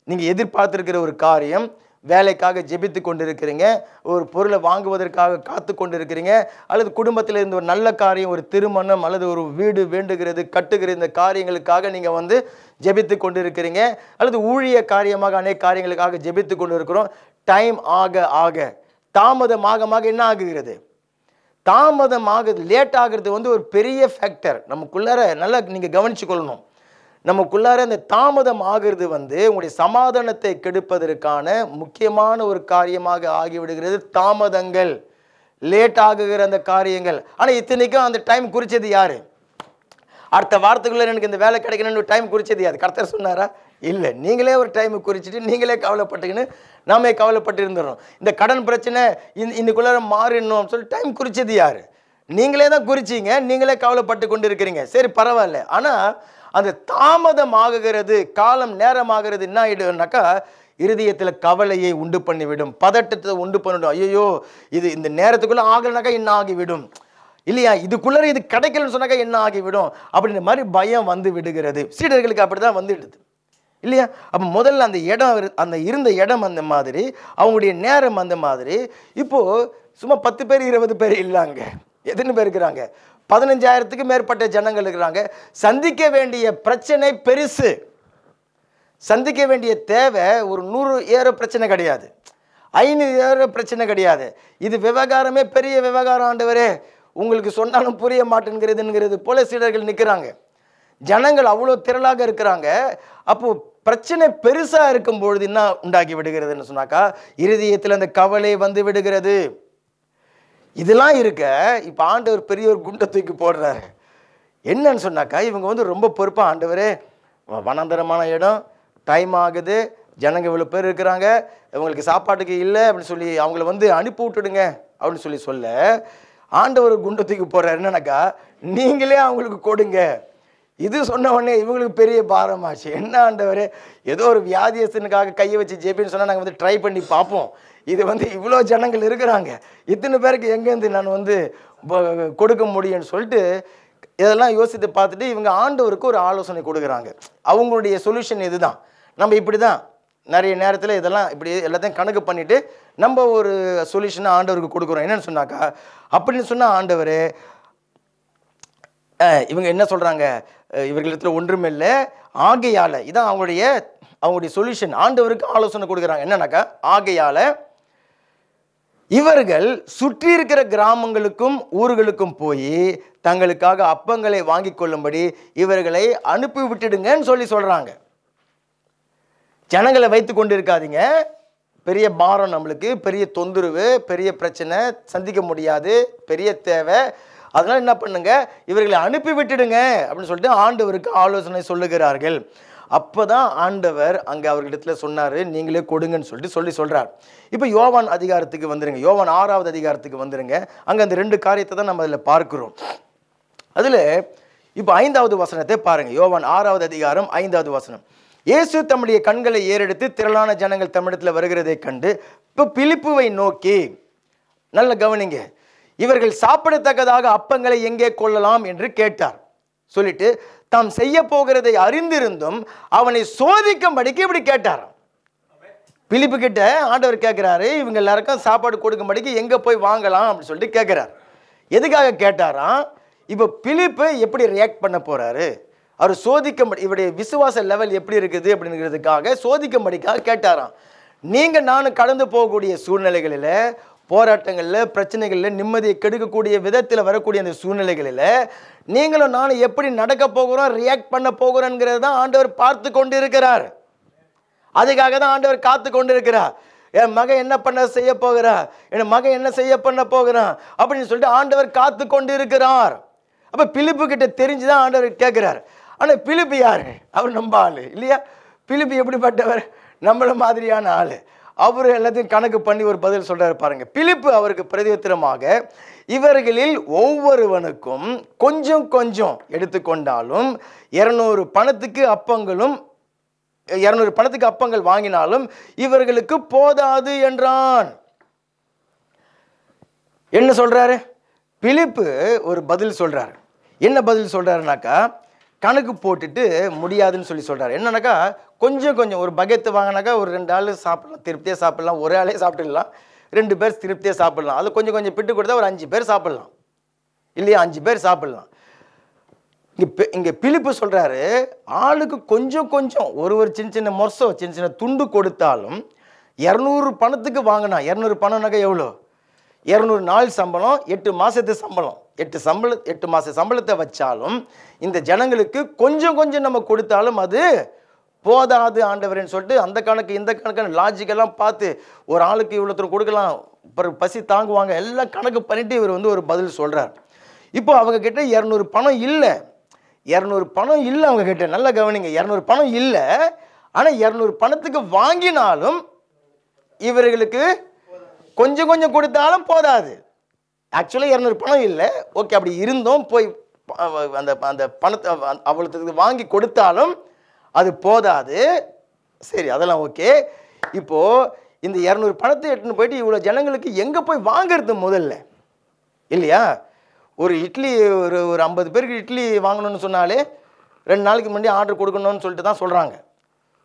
நீங்கள் எதிர்பார்த்துருக்கிற ஒரு காரியம், வேலைக்காக ஜெபித்து கொண்டு இருக்கிறீங்க, ஒரு பொருளை வாங்குவதற்காக காத்து கொண்டு இருக்கிறீங்க, அல்லது குடும்பத்தில் இருந்து ஒரு நல்ல காரியம், ஒரு திருமணம் அல்லது ஒரு வீடு வேண்டுகிறது கட்டுகிற இந்த காரியங்களுக்காக நீங்கள் வந்து ஜெபித்து கொண்டு இருக்கிறீங்க, அல்லது ஊழிய காரியமாக அநேக காரியங்களுக்காக ஜெபித்து கொண்டு இருக்கிறோம். டைம் ஆக ஆக தாமதமாக என்ன ஆகுகிறது? தாமதமாகுது, லேட் ஆகிறது வந்து ஒரு பெரிய ஃபேக்டர். நமக்குள்ளார நல்லா நீங்கள் கவனிச்சு கொள்ளணும். நமக்குள்ளார இந்த தாமதம் ஆகிறது வந்து உங்களுடைய சமாதானத்தை கெடுப்பதற்கான முக்கியமான ஒரு காரியமாக ஆகிவிடுகிறது. தாமதங்கள், லேட் ஆகுகிற அந்த காரியங்கள். ஆனால் இத்தனைக்கும் அந்த டைம் குறித்தது யாரு? அடுத்த வாரத்துக்குள்ளே எனக்கு இந்த வேலை கிடைக்கணும்னு டைம் குறித்தது யாரு? கர்த்தர் சொன்னாரா? இல்லை. நீங்களே ஒரு டைம் குறிச்சிட்டு நீங்களே கவலைப்பட்டுக்கின்னு நாமே கவலைப்பட்டு இருந்துடுறோம். இந்த கடன் பிரச்சனை இன்னைக்குள்ளார மாறிடணும் சொல்லி டைம் குறித்தது யாரு? நீங்களே தான் குறிச்சிங்க, நீங்களே கவலைப்பட்டு கொண்டு இருக்கிறீங்க. சரி, பரவாயில்ல. ஆனால் அந்த தாமதம் ஆகுகிறது, காலம் நேரமாகிறது என்ன ஆகிடும்னாக்கா, இருதயத்தில் கவலையை உண்டு பண்ணிவிடும், பதட்டத்தை உண்டு பண்ணிவிடும். ஐயோ, இது இந்த நேரத்துக்குள்ளே ஆகலைனாக்கா என்ன ஆகிவிடும் இல்லையா? இதுக்குள்ளே இது கிடைக்கலன்னு சொன்னாக்கா என்ன ஆகிவிடும் அப்படின்ற மாதிரி பயம் வந்து விடுகிறது. சீடர்களுக்கு அப்படி தான் வந்துடுது இல்லையா? அப்போ முதல்ல அந்த இடம், அந்த இருந்த இடம் அந்த மாதிரி, அவங்களுடைய நேரம் அந்த மாதிரி. இப்போது சும்மா 10 பேர் 20 பேர் இல்லைங்க, எத்தனை பேர் இருக்கிறாங்க? 15,000க்கு மேற்பட்ட ஜனங்கள் இருக்கிறாங்க. சந்திக்க வேண்டிய பிரச்சனை பெருசு, சந்திக்க வேண்டிய தேவை ஒரு 100 ஏற பிரச்சனை கிடையாது, 500 ஏற பிரச்சனை கிடையாது. இது விவகாரமே பெரிய விவகாரம். ஆண்டவரே, உங்களுக்கு சொன்னாலும் புரிய மாட்டேங்கிறதுங்கிறது போல சீடர்கள் நிற்கிறாங்க. ஜனங்கள் அவ்வளோ திரளாக இருக்கிறாங்க. அப்போ பிரச்சனை பெருசாக இருக்கும்பொழுது என்ன உண்டாக்கி விடுகிறதுன்னு சொன்னாக்கா, இருதயத்தில் அந்த கவலை வந்து விடுகிறது. இதெல்லாம் இருக்க இப்போ ஆண்டவர் பெரிய ஒரு குண்டை தூக்கி போடுறாரு. என்னன்னு சொன்னாக்கா, இவங்க வந்து ரொம்ப பொறுப்பாக, ஆண்டவரே வனாந்தரமான இடம், டைம் ஆகுது, ஜனங்க இவ்வளோ பேர் இருக்கிறாங்க, இவங்களுக்கு சாப்பாட்டுக்கு இல்லை அப்படின்னு சொல்லி அவங்கள வந்து அனுப்பி விட்டுடுங்க அப்படின்னு சொல்ல ஆண்டவர் குண்டை தூக்கி போடுறாரு. என்னன்னாக்கா, நீங்களே அவங்களுக்கு கொடுங்க. இது சொன்ன உடனே இவங்களுக்கு பெரிய பாரமாச்சு. என்ன ஆண்டவரே, ஏதோ ஒரு வியாதியஸ்தனுக்காக கையை வச்சு ஜெபின்னு சொன்னால் நாங்கள் வந்து ட்ரை பண்ணி பார்ப்போம். இது வந்து இவ்வளோ ஜனங்கள் இருக்கிறாங்க, இத்தனை பேருக்கு எங்கேருந்து நான் வந்து கொடுக்க முடியும்னு சொல்லிட்டு இதெல்லாம் யோசித்து பார்த்துட்டு இவங்க ஆண்டவருக்கு ஒரு ஆலோசனை கொடுக்குறாங்க. அவங்களுடைய சொல்யூஷன் இதுதான். நம்ம இப்படி தான் நிறைய நேரத்தில் இதெல்லாம் இப்படி எல்லாத்தையும் கணக்கு பண்ணிவிட்டு நம்ம ஒரு சொல்யூஷனை ஆண்டவருக்கு கொடுக்குறோம். என்னென்னு சொன்னாக்கா, அப்படின்னு சொன்னால் ஆண்டவர் இவங்க என்ன சொல்கிறாங்க, இவர்களிடத்தில் ஒன்றுமில்லை ஆகையால், இதான் அவங்களுடைய சொல்யூஷன். ஆண்டவருக்கு ஆலோசனை கொடுக்குறாங்க. என்னன்னாக்கா, ஆகையால் இவர்கள் சுற்றி இருக்கிற கிராமங்களுக்கும் ஊர்களுக்கும் போய் தங்களுக்காக அப்பங்களை வாங்கி கொள்ளும்படி இவர்களை அனுப்பி விட்டுடுங்கன்னு சொல்கிறாங்க. ஜனங்களை வைத்து கொண்டு இருக்காதீங்க, பெரிய பாரம், நம்மளுக்கு பெரிய தொந்தரவு, பெரிய பிரச்சனை, சந்திக்க முடியாது, பெரிய தேவை, அதனால் என்ன பண்ணுங்க, இவர்களை அனுப்பி விட்டுடுங்க அப்படின்னு சொல்லிட்டு ஆண்டவருக்கு ஆலோசனை சொல்லுகிறார்கள். அப்போ தான் ஆண்டவர் அங்கே அவர்களிடத்தில் சொன்னார், நீங்களே கொடுங்கன்னு சொல்லிட்டு சொல்கிறார். இப்போ யோவான் அதிகாரத்துக்கு வந்துடுங்க, யோவான் 6வது அதிகாரத்துக்கு வந்துடுங்க. அங்கே அந்த 2 காரியத்தை தான் நம்ம அதில் பார்க்குறோம். அதில் இப்போ 5வது வசனத்தை பாருங்கள். யோவான் 6வது அதிகாரம் 5வது வசனம். இயேசு தம்முடைய கண்களை ஏறெடுத்து திரளான ஜனங்கள் தம்மிடத்தில் வருகிறதை கண்டு இப்போ பிலிப்புவை நோக்கி, நல்ல கவனிங்க, இவர்கள் சாப்பிடத்தக்கதாக அப்பங்களை எங்கே கொள்ளலாம் என்று கேட்டார். சொல்லிட்டு தாம் செய்ய போகிறதை அறிந்திருந்தும் அவனை சோதிக்கும்படிக்கு இப்படி கேட்டாராம். பிலிப்பு கிட்ட ஆண்டவர் கேட்கிறாரு, இவங்க எல்லாருக்கும் சாப்பாடு கொடுக்கும்படிக்கு எங்கே போய் வாங்கலாம் அப்படின்னு சொல்லிட்டு கேட்குறார். எதுக்காக கேட்டாராம்? இப்போ பிலிப்பு எப்படி ரியாக்ட் பண்ண போறாரு, அவர் சோதிக்கும்படி, இவருடைய விசுவாச லெவல் எப்படி இருக்குது அப்படிங்கிறதுக்காக சோதிக்கும்படிக்காக கேட்டாராம். நீங்கள் நானும் கடந்து போகக்கூடிய சூழ்நிலைகளில், போராட்டங்களில், பிரச்சனைகளில், நிம்மதியை கெடுக்கக்கூடிய விதத்தில் வரக்கூடிய அந்த சூழ்நிலைகளில் நீங்களும் நானும் எப்படி நடக்க போகிறோம், ரியாக்ட் பண்ண போகிறோங்கிறது தான் ஆண்டவர் பார்த்து கொண்டு இருக்கிறார். அதுக்காக தான் ஆண்டவர் காத்து கொண்டு இருக்கிறார். என் மகன் என்ன பண்ண செய்ய போகிறா, என் மகன் என்ன செய்ய பண்ண போகிறான் அப்படின்னு சொல்லிட்டு ஆண்டவர் காத்து கொண்டு இருக்கிறார். அப்போ பிலிப்பு கிட்ட தெரிஞ்சுதான் ஆண்டவர் கேட்கிறார். ஆனால் பிலிப்பு யாரு? அவர் நம்ம ஆளு இல்லையா? பிலிப்பு எப்படிப்பட்டவர்? நம்மள மாதிரியான ஆளு. அவர் எல்லாத்தையும் கணக்கு பண்ணி ஒரு பதில் சொல்றாரு பாருங்க. பிலிப்பு அவருக்கு பிரதியுத்தரமாக, இவர்களில் ஒவ்வொருவனுக்கும் கொஞ்சம் கொஞ்சம் எடுத்துக்கொண்டாலும் 200 பணத்துக்கு அப்பங்களும் 200 பணத்துக்கு அப்பங்கள் வாங்கினாலும் இவர்களுக்கு போதாது என்றான். என்ன சொல்றாரு? பிலிப்பு ஒரு பதில் சொல்றாரு. என்ன பதில் சொல்றாருனாக்கா, கணக்கு போட்டுட்டு முடியாதுன்னு சொல்லி சொல்றாரு. என்னன்னாக்கா, கொஞ்சம் கொஞ்சம் ஒரு பக்கெட்டு வாங்கினாக்கா ஒரு 2 ஆள் சாப்பிடலாம், திருப்தியாக சாப்பிடலாம். ஒரே ஆளே சாப்பிட்டுடலாம், 2 பேர் திருப்தியாக சாப்பிடலாம். அது கொஞ்சம் கொஞ்சம் பிட்டு கொடுத்தா ஒரு 5 பேர் சாப்பிடலாம், இல்லையா? 5 பேர் சாப்பிடலாம். இங்கே பிலிப்பு சொல்றாரு, ஆளுக்கு கொஞ்சம் கொஞ்சம் ஒரு சின்ன சின்ன மொர்சோ, சின்ன சின்ன துண்டு கொடுத்தாலும் 200 பணத்துக்கு வாங்கினா, 200 பணம்னாக்கா எவ்வளோ? 200 நாள் சம்பளம், 8 மாதத்து சம்பளம், 8 மாத சம்பளத்தை வச்சாலும் இந்த ஜனங்களுக்கு கொஞ்சம் கொஞ்சம் நம்ம கொடுத்தாலும் அது போதாது ஆண்டவரேன்னு சொல்லிட்டு அந்த கணக்கு இந்த கணக்கு லாஜிக்கெல்லாம் பார்த்து ஒரு ஆளுக்கு இவ்வளோ கொடுக்கலாம், அப்புறம் பசி தாங்குவாங்க, எல்லாம் கணக்கு பண்ணிட்டு இவர் ஒரு பதில் சொல்கிறார். இப்போ அவங்க கிட்ட 200 பணம் இல்லை, 200 பணம் இல்லை அவங்க கிட்ட. நல்லா கவனிங்க, 200 பணம் இல்லை. ஆனால் 200 பணத்துக்கு வாங்கினாலும் இவர்களுக்கு கொஞ்சம் கொஞ்சம் கொடுத்தாலும் போதாது. ஆக்சுவலாக 200 பணம் இல்லை, ஓகே, அப்படி இருந்தோம், போய் அந்த அந்த பணத்தை அவ்வளோத்துக்கு வாங்கி கொடுத்தாலும் அது போதாது. சரி, அதெல்லாம் ஓகே. இப்போது இந்த 200 பணத்தை எடுத்துன்னு போயிட்டு இவ்வளோ ஜனங்களுக்கு எங்கே போய் வாங்கிறது முதல்ல, இல்லையா? ஒரு இட்லி ஒரு 50 பேருக்கு இட்லி வாங்கணும்னு சொன்னாலே 2 நாளைக்கு முன்னாடி ஆர்டர் கொடுக்கணும்னு சொல்லிட்டு தான் சொல்கிறாங்க,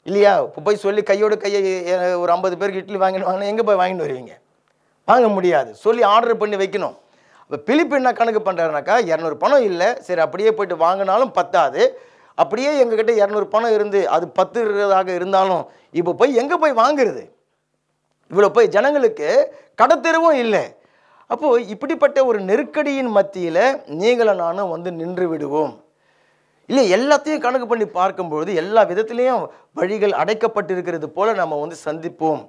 இல்லையா? இப்போ போய் சொல்லி கையோடு கையை ஒரு 50 பேருக்கு இட்லி வாங்கினு எங்கே போய் வாங்கிட்டு வருவீங்க? வாங்க முடியாது, சொல்லி ஆர்டர் பண்ணி வைக்கணும். இப்போ பிலிப்பு என்ன கணக்கு பண்ணுறாருனாக்கா, 200 பணம் இல்லை, சரி அப்படியே போய்ட்டு வாங்கினாலும் பத்தாது, அப்படியே எங்ககிட்ட 200 பணம் இருந்து அது 10 இருந்தாலும் இப்போ போய் எங்கே போய் வாங்குறது? இவ்வளோ போய் ஜனங்களுக்கு கடத்தெருவும் இல்லை. அப்போது இப்படிப்பட்ட ஒரு நெருக்கடியின் மத்தியில் நீங்களும் நானும் நின்று விடுவோம், இல்லை? எல்லாத்தையும் கணக்கு பண்ணி பார்க்கும்பொழுது எல்லா விதத்துலேயும் வழிகள் அடைக்கப்பட்டிருக்கிறது போல நம்ம சந்திப்போம்.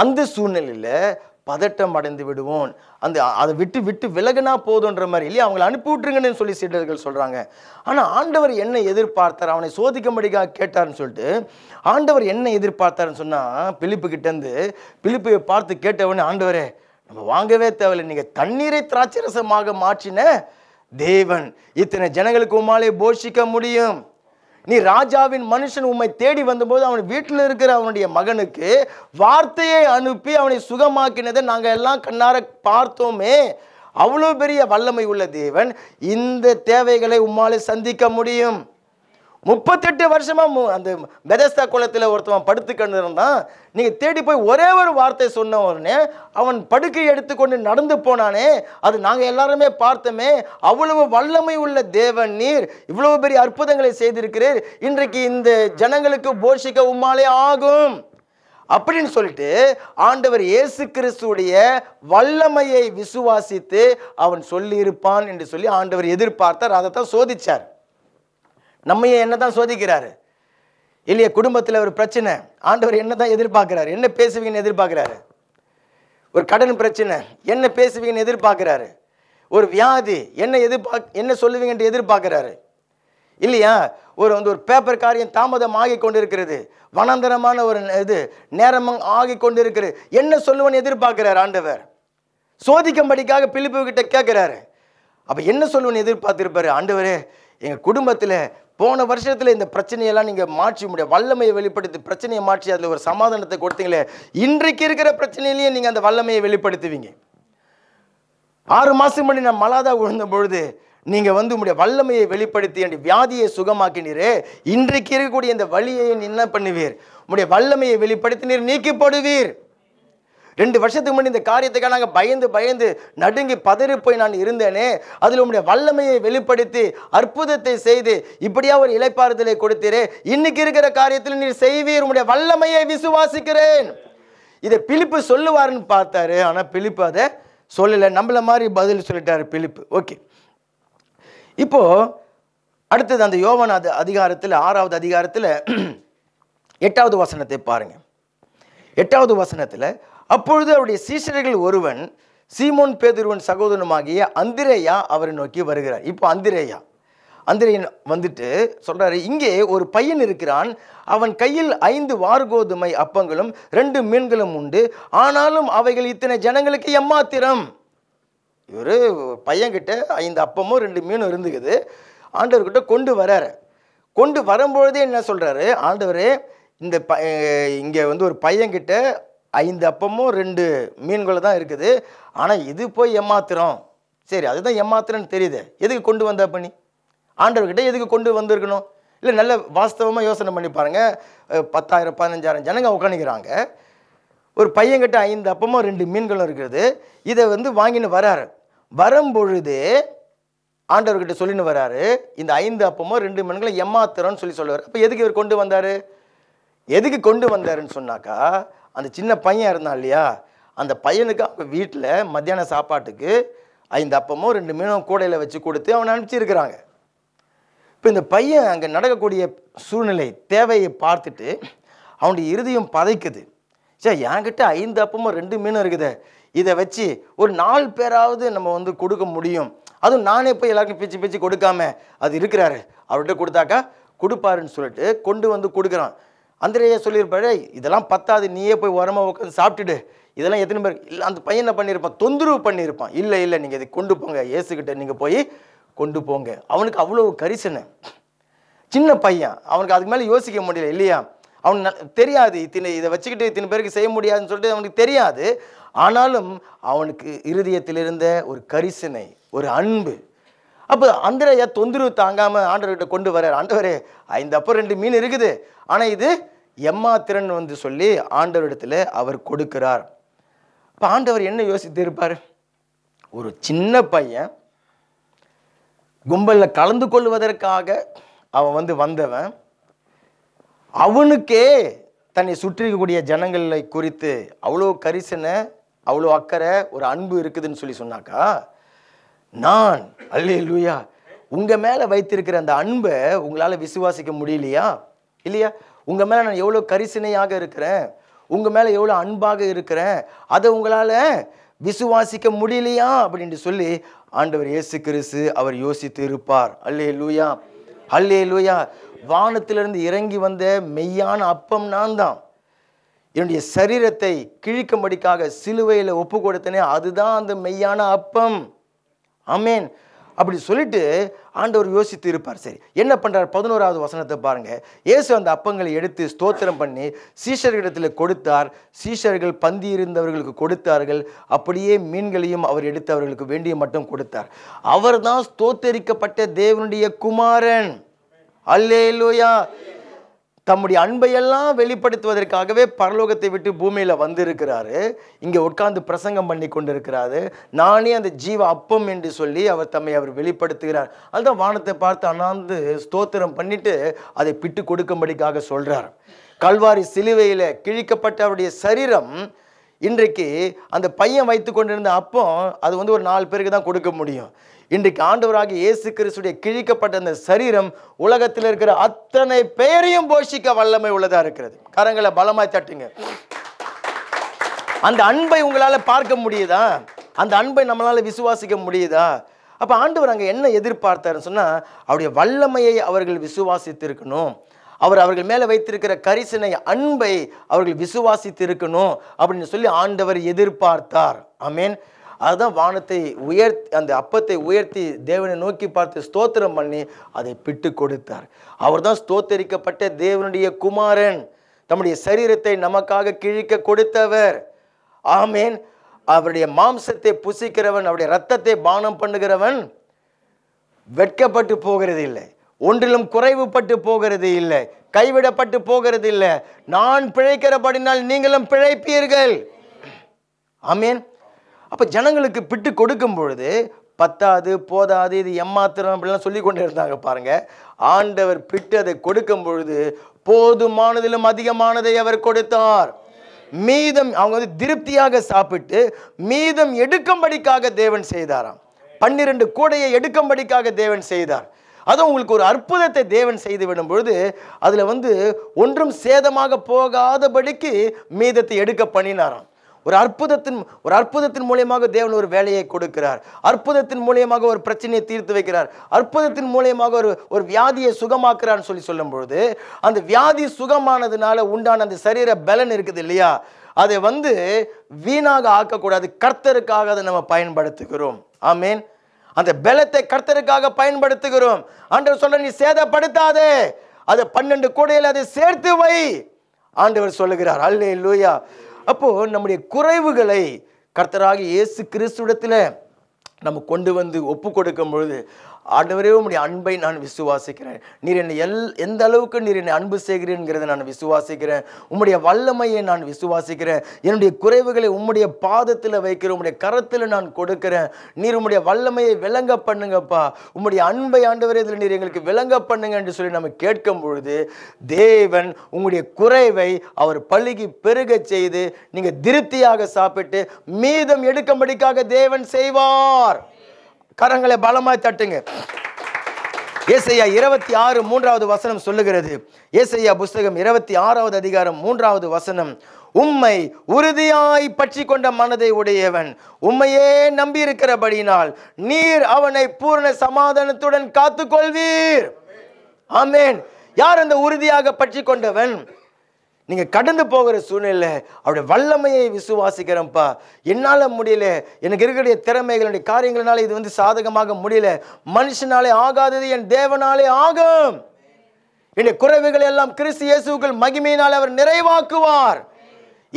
அந்த சூழ்நிலையில் பதட்டம் அடைந்து விடுவோம். அதை விட்டு விட்டு விலகினா போதுன்ற மாதிரி, இல்லையா? அவங்களை அனுப்பி விட்டுருங்கன்னு சொல்லி சீடர்கள் சொல்கிறாங்க. ஆனால் ஆண்டவர் என்ன எதிர்பார்த்தார்? அவனை சோதிக்கும்படிக்காக கேட்டார்னு சொல்லிட்டு ஆண்டவர் என்ன எதிர்பார்த்தாருன்னு சொன்னால், பிலிப்பு கிட்டேருந்து பிலிப்பை பார்த்து கேட்டவனே, ஆண்டவரே நம்ம வாங்கவே தேவையில்லை, நீங்கள் தண்ணீரை திராட்சரசமாக மாற்றின தேவன், இத்தனை ஜனங்களுக்கு உம்மாலே போஷிக்க முடியும். நீ ராஜாவின் மனுஷன் உம்மை தேடி வந்தபோது அவன் வீட்டில் இருக்கிற அவனுடைய மகனுக்கு வார்த்தையை அனுப்பி அவனை சுகமாக்கினதை நாங்கள் எல்லாம் கண்ணார பார்த்தோமே. அவ்வளோ பெரிய வல்லமை உள்ள தேவன் இந்த தேவைகளை உம்மாலே சந்திக்க முடியும். 38 வருஷமா அந்த பெதஸ்தா குளத்தில் ஒருத்தவன் படுத்து கிடந்திருந்தான். நீங்கள் தேடி போய் ஒரே ஒரு வார்த்தை சொன்ன உடனே அவன் படுக்கை எடுத்துக்கொண்டு நடந்து போனானே, அது நாங்கள் எல்லாருமே பார்த்தோமே. அவ்வளவு வல்லமை உள்ள தேவன் நீர், இவ்வளவு பெரிய அற்புதங்களை செய்திருக்கிறீர், இன்றைக்கு இந்த ஜனங்களுக்கு போஷிக்க உம்மாலே ஆகும் அப்படின்னு சொல்லிட்டு ஆண்டவர் இயேசு கிறிஸ்துடைய வல்லமையை விசுவாசித்து அவன் சொல்லியிருப்பான் என்று சொல்லி ஆண்டவர் எதிர்பார்த்தார். அதை தான் சோதிச்சார். நம்மையே என்ன தான் சோதிக்கிறாரு, இல்லையா? குடும்பத்தில் ஒரு பிரச்சனை, ஆண்டவர் என்ன தான் எதிர்பார்க்கிறாரு? என்ன பேசுவீங்கன்னு எதிர்பார்க்கிறாரு? ஒரு கடன் பிரச்சனை, என்ன பேசுவீங்கன்னு எதிர்பார்க்கிறாரு? ஒரு வியாதி, என்ன சொல்லுவீங்கன்னு எதிர்பார்க்கிறாரு, இல்லையா? ஒரு பேப்பர் காரியம் தாமதம் ஆகி கொண்டிருக்கிறது, வனாந்தரமான ஒரு நேரம் ஆகி கொண்டிருக்கிறது, என்ன சொல்லுவேன்னு எதிர்பார்க்கிறார் ஆண்டவர். சோதிக்கும்படிக்காக பிலிப்பு கிட்ட கேட்கிறாரு. அப்போ என்ன சொல்லுவேன்னு எதிர்பார்த்திருப்பாரு? ஆண்டவரே, எங்கள் குடும்பத்தில் போன வருஷத்தில் இந்த பிரச்சனையெல்லாம் நீங்கள் மாற்றி முடியாது, வல்லமையை வெளிப்படுத்தி பிரச்சனையை மாற்றி அதில் ஒரு சமாதானத்தை கொடுத்தீங்களே, இன்றைக்கு இருக்கிற பிரச்சனையிலேயே நீங்கள் அந்த வல்லமையை வெளிப்படுத்துவீங்க. 6 மாதம் முன்னாடி நான் மலாதா விழுந்த பொழுது நீங்கள் உங்களுடைய வல்லமையை வெளிப்படுத்தி என் வியாதியை சுகமாக்கினீரே, இன்றைக்கு இருக்கக்கூடிய இந்த வலியை என்ன பண்ணுவீர்? உங்களுடைய வல்லமையை வெளிப்படுத்தி நீர் நீக்கி போடுவீர். 2 வருஷத்துக்கு முன்னாடி இந்த காரியத்துக்காக நாங்கள் பயந்து நடுங்கி பதறி போய் நான் இருந்தேனே, அதில் உங்களுடைய வல்லமையை வெளிப்படுத்தி அற்புதத்தை செய்து இப்படியா ஒரு இளைப்பாறுதலை கொடுத்தீரே, இன்னைக்கு இருக்கிற காரியத்தில் நீர் செய்வீர், உங்களுடைய வல்லமையை விசுவாசிக்கிறேன். இதை பிலிப்பு சொல்லுவாருன்னு பார்த்தாரு, ஆனால் பிலிப்பு அதை சொல்லலை, நம்மள மாதிரி பதில் சொல்லிட்டாரு பிலிப்பு. ஓகே, இப்போ அடுத்தது அந்த யோவான் அதிகாரத்தில் 6வது அதிகாரத்தில் 8வது வசனத்தை பாருங்க. 8வது வசனத்தில், அப்பொழுது அவருடைய சீஷர்கள் ஒருவன் சீமோன் பேதுருவின் சகோதரனுமாகிய அந்திரேயா அவரை நோக்கி வருகிறார். இப்போ அந்திரேயன் வந்துட்டு சொல்றாரு, இங்கே ஒரு பையன் இருக்கிறான், அவன் கையில் 5 வார்கோதுமை அப்பங்களும் 2 மீன்களும் உண்டு, ஆனாலும் அவைகள் இத்தனை ஜனங்களுக்கு எம்மாத்திரம். இவர் பையன்கிட்ட 5 அப்பமும் 2 மீனும் இருந்துக்குது, ஆண்டவர்கிட்ட கொண்டு வராரு. கொண்டு வரும்பொழுதே என்ன சொல்றாரு, ஆண்டவரே இந்த இங்கே வந்து ஒரு பையன்கிட்ட 5 அப்பமும் 2 மீன்கள் தான் இருக்குது. ஆனால் இது போய் ஏமாத்துறோம். சரி, அதுதான் ஏமாத்துறன்னு தெரியுது. எதுக்கு கொண்டு வந்த பண்ணி ஆண்டவர்கிட்ட எதுக்கு கொண்டு வந்திருக்கணும்? இல்லை, நல்ல வாஸ்தவமாக யோசனை பண்ணி பாருங்கள். 10,000 15,000 ஜனங்க உட்காந்துக்கிறாங்க. ஒரு பையன்கிட்ட 5 அப்பமும் 2 மீன்களும் இருக்கிறது. இதை வந்து வாங்கின்னு வராரு. வரும்பொழுது ஆண்டவர்கிட்ட சொல்லின்னு வராரு, இந்த 5 அப்பமும் 2 மீன்களும் ஏமாத்துறோன்னு சொல்லுவார். அப்போ எதுக்கு இவர் கொண்டு வந்தார்? எதுக்கு கொண்டு வந்தாருன்னு சொன்னாக்கா, அந்த சின்ன பையன் இருந்தான் இல்லையா, அந்த பையனுக்கு அவங்க வீட்டில் மத்தியான சாப்பாட்டுக்கு 5 அப்பமும் 2 மீனும் கூடையில் வச்சு கொடுத்து அவனை அனுப்பிச்சிருக்கிறாங்க. இப்போ இந்த பையன் அங்கே நடக்கக்கூடிய சூழ்நிலை தேவையை பார்த்துட்டு அவனுடைய இருதயம் பதைக்குது. சரி, என்கிட்ட 5 அப்பமும் 2 மீனும் இருக்குது, இதை வச்சு ஒரு 4 பேராவது நம்ம வந்து கொடுக்க முடியும். அதுவும் நானே போய் எல்லாருக்கும் பிச்சு பிச்சு கொடுக்காம அது இருக்கிறாரு, அவர்கிட்ட கொடுத்தாக்கா கொடுப்பாருன்னு சொல்லிட்டு கொண்டு வந்து கொடுக்குறான். அந்திரேயா சொல்லியிருப்பாரு, இதெல்லாம் பத்தாது, நீயே போய் உரமாக உட்காந்து சாப்பிட்டுடு, இதெல்லாம் எத்தனை பேர். இல்லை, அந்த பையன் என்ன பண்ணியிருப்பான்? தொந்தரவு பண்ணியிருப்பான். இல்லை இல்லை, நீங்கள் இதை கொண்டு போங்க, இயேசுக்கிட்ட நீங்கள் போய் கொண்டு போங்க. அவனுக்கு அவ்வளோ கரிசனை. சின்ன பையன், அவனுக்கு அதுக்கு மேலே யோசிக்க முடியல இல்லையா. அவனுக்கு தெரியாது இதை வச்சுக்கிட்டு இத்தனை பேருக்கு செய்ய முடியாதுன்னு சொல்லிட்டு அவனுக்கு தெரியாது. ஆனாலும் அவனுக்கு இருதயத்தில் இருந்த ஒரு கரிசனை, ஒரு அன்பு. அப்போ அந்திரேயா தொந்தரவு தாங்காமல் ஆண்டவர்கிட்ட கொண்டு வர்றார். ஆண்டவரே, 5 அப்பம் 2 மீன் இருக்குது, ஆனால் இது எம்மாத்திரன் வந்து சொல்லி ஆண்டவரிடத்தில் அவர் கொடுக்கிறார். இப்போ ஆண்டவர் என்ன யோசித்து இருப்பார்? ஒரு சின்ன பையன் கும்பலில் கலந்து கொள்வதற்காக அவன் வந்து வந்தவன், அவனுக்கே தன்னை சுற்றிக்கூடிய ஜனங்களை குறித்து அவ்வளோ கரிசனை, அவ்வளோ அக்கறை, ஒரு அன்பு இருக்குதுன்னு சொல்லி சொன்னாக்கா, நான் அல்லேலூயா உங்கள் மேலே வைத்திருக்கிற அந்த அன்பை உங்களால் விசுவாசிக்க முடியலையா? இல்லையா? உங்கள் மேலே நான் எவ்வளோ கரிசனையாக இருக்கிறேன், உங்கள் மேலே எவ்வளோ அன்பாக இருக்கிறேன், அதை உங்களால் விசுவாசிக்க முடியலையா அப்படின்னு சொல்லி ஆண்டவர் இயேசு கிறிஸ்து அவர் யோசித்து இருப்பார். அல்லேலூயா, அல்லேலூயா. வானத்திலிருந்து இறங்கி வந்த மெய்யான அப்பம் நான் தான். என்னுடைய சரீரத்தை கிழிக்கும்படிக்காக சிலுவையில் ஒப்பு கொடுத்தனே, அதுதான் அந்த மெய்யான அப்பம். ஆமேன். அப்படி சொல்லிட்டு ஆண்டவர் யோசித்து இருப்பார். சரி, என்ன பண்றார்? 11வது வசனத்தை பாருங்க. இயேசு அந்த அப்பங்களை எடுத்து ஸ்தோத்திரம் பண்ணி சீஷர்களிடத்தில் கொடுத்தார். சீஷர்கள் பந்தி இருந்தவர்களுக்கு கொடுத்தார்கள். அப்படியே மீன்களையும் அவர் எடுத்து அவர்களுக்கு வேண்டிய மட்டும் கொடுத்தார். அவர் தான் ஸ்தோத்தரிக்கப்பட்ட தேவனுடைய குமாரன். அல்லேலூயா. தம்முடைய அன்பையெல்லாம் வெளிப்படுத்துவதற்காகவே பரலோகத்தை விட்டு பூமியில் வந்திருக்கிறாரு. இங்கே உட்கார்ந்து பிரசங்கம் பண்ணி கொண்டிருக்கிறாரு. நானே அந்த ஜீவ அப்பம் என்று சொல்லி அவர் வெளிப்படுத்துகிறார். அதுதான் வானத்தை பார்த்து அண்ணாந்து ஸ்தோத்திரம் பண்ணிட்டு அதை பிட்டு கொடுக்கும்படிக்காக சொல்றார். கல்வாரி சிலுவையில் கிழிக்கப்பட்ட அவருடைய சரீரம் இன்றைக்கு அந்த பையன் வைத்து கொண்டிருந்த அப்பம் அது வந்து ஒரு 4 பேருக்கு தான் கொடுக்க முடியும். இன்றைக்கு ஆண்டவராக இயேசு கிறிஸ்துடைய கிழிக்கப்பட்ட அந்த சரீரம் உலகத்தில் இருக்கிற அத்தனை பெயரையும் போஷிக்க வல்லமை உள்ளதா இருக்கிறது. கரங்களை பலமாய் தட்டுங்க. அந்த அன்பை உங்களால பார்க்க முடியுதா? அந்த அன்பை நம்மளால விசுவாசிக்க முடியுதா? அப்ப ஆண்டவர் அங்க என்ன எதிர்பார்த்தாருன்னு சொன்னா, அவருடைய வல்லமையை அவர்கள் விசுவாசித்து இருக்கணும். அவர்கள் மேல வைத்திருக்கிற கரிசனை அன்பை அவர்கள் விசுவாசித்து இருக்கணும் அப்படின்னு சொல்லி ஆண்டவர் எதிர்பார்த்தார். ஆமென். அதுதான் வானத்தை உயர்த்தி அந்த அப்பத்தை உயர்த்தி தேவனை நோக்கி பார்த்து ஸ்தோத்திரம் பண்ணி அதை பிட்டு கொடுத்தார். அவர் தான் ஸ்தோத்தரிக்கப்பட்ட தேவனுடைய குமாரன். தம்முடைய சரீரத்தை நமக்காக கிழிக்க கொடுத்தவர். ஆமேன். அவருடைய மாம்சத்தை புசிக்கிறவன், அவருடைய இரத்தத்தை பானம் பண்ணுகிறவன் வெட்கப்பட்டு போகிறது இல்லை, ஒன்றிலும் குறைவுபட்டு போகிறது இல்லை, கைவிடப்பட்டு போகிறது இல்லை. நான் பிழைக்கிறபடினால் நீங்களும் பிழைப்பீர்கள். ஆமேன். அப்ப ஜனங்களுக்கு பிட்டு கொடுக்கும் பொழுது பத்தாது போதாது இது எம்மாத்திரம் அப்படிலாம் சொல்லி கொண்டு இருந்தாங்க பாருங்க. ஆண்டவர் பிட்டு அதை கொடுக்கும் பொழுது போதுமானதிலும் அதிகமானதை அவர் கொடுத்தார். மீதம் அவங்க வந்து திருப்தியாக சாப்பிட்டு மீதம் எடுக்கும்படிக்காக தேவன் செய்தாராம். 12 கூடையை எடுக்கும்படிக்காக தேவன் செய்தார். அதுவும் உங்களுக்கு ஒரு அற்புதத்தை தேவன் செய்து விடும் பொழுது அதுல வந்து ஒன்றும் சேதமாக போகாதபடிக்கு மீதத்தை எடுக்க பண்ணினாராம். ஒரு அற்புதத்தின் மூலியமாக தேவன் ஒரு வேலையை கொடுக்கிறார். அற்புதத்தின் மூலியமாக ஒரு பிரச்சனையை தீர்த்து வைக்கிறார். அற்புதத்தின் மூலியமாக ஒரு வியாதியை சுகமாக்குறான்னு சொல்லும் பொழுது அந்த வியாதி சுகமானதுனால உண்டான அந்த சரீர பலன் இருக்குது இல்லையா, அதை வந்து வீணாக ஆக்கக்கூடாது. கர்த்தருக்காக அதை நம்ம பயன்படுத்துகிறோம். ஆமேன். அந்த பலத்தை கர்த்தருக்காக பயன்படுத்துகிறோம். ஆண்டவர் சொல்ல, நீ சேதப்படுத்தாதே, அதை 12 கூடையில் அதை சேர்த்து வை. ஆண்டவர் சொல்லுகிறார். அல்லேலூயா. அப்போ நம்முடைய குறைவுகளை கர்த்தராகிய இயேசு கிறிஸ்துவிடத்தில் நம்ம கொண்டு வந்து ஒப்பு கொடுக்கும் பொழுது, ஆண்டவரே உம்முடைய அன்பை நான் விசுவாசிக்கிறேன், நீர் என்னை எந்த அளவுக்கு நீர் என்னை அன்பு செய்கிறேன்கிறத நான் விசுவாசிக்கிறேன், உம்முடைய வல்லமையை நான் விசுவாசிக்கிறேன், என்னுடைய குறைவுகளை உம்முடைய பாதத்தில் வைக்கிறேன், உம்முடைய கரத்தில் நான் கொடுக்கிறேன், நீர் உம்முடைய வல்லமையை விளங்க பண்ணுங்கப்பா, உம்முடைய அன்பை ஆண்டவரே இதில் நீர் எங்களுக்கு விளங்க பண்ணுங்க என்று சொல்லி நம்ம கேட்கும் பொழுது, தேவன் உங்களுடைய குறைவை அவர் பலுகி பெருக செய்து நீங்கள் திருப்தியாக சாப்பிட்டு மீதம் எடுக்கும்படிக்காக தேவன் செய்வார். கரங்களை பலமாய் தட்டுங்க. ஏசாயா 26 3வது வசனம் சொல்லுகிறது. ஏசாயா புஸ்தகம் 26வது அதிகாரம் 3வது வசனம், உம்மை உறுதியாய் பற்றி கொண்ட மனதை உடையவன் உம்மையே நம்பி இருக்கிறபடினால் நீர் அவனை பூரண சமாதானத்துடன் காத்துக்கொள்வீர். ஆமென். யார் அந்த உறுதியாக பற்றி கொண்டவன்? நீங்க கடந்து போகிற சூழ்நிலை அவருடைய வல்லமையை விசுவாசிக்கிறேன்ப்பா, என்னால முடியல, எனக்கு இருக்கிற திறமைகளுடைய காரியங்களால இது சாதகமாக முடியல, மனுஷனாலே ஆகாதது என் தேவனாலே ஆகும், என்னுடைய குறைவுகளை எல்லாம் கிறிஸ்து இயேசுவுக்குள் மகிமையினால் அவர் நிறைவாக்குவார்.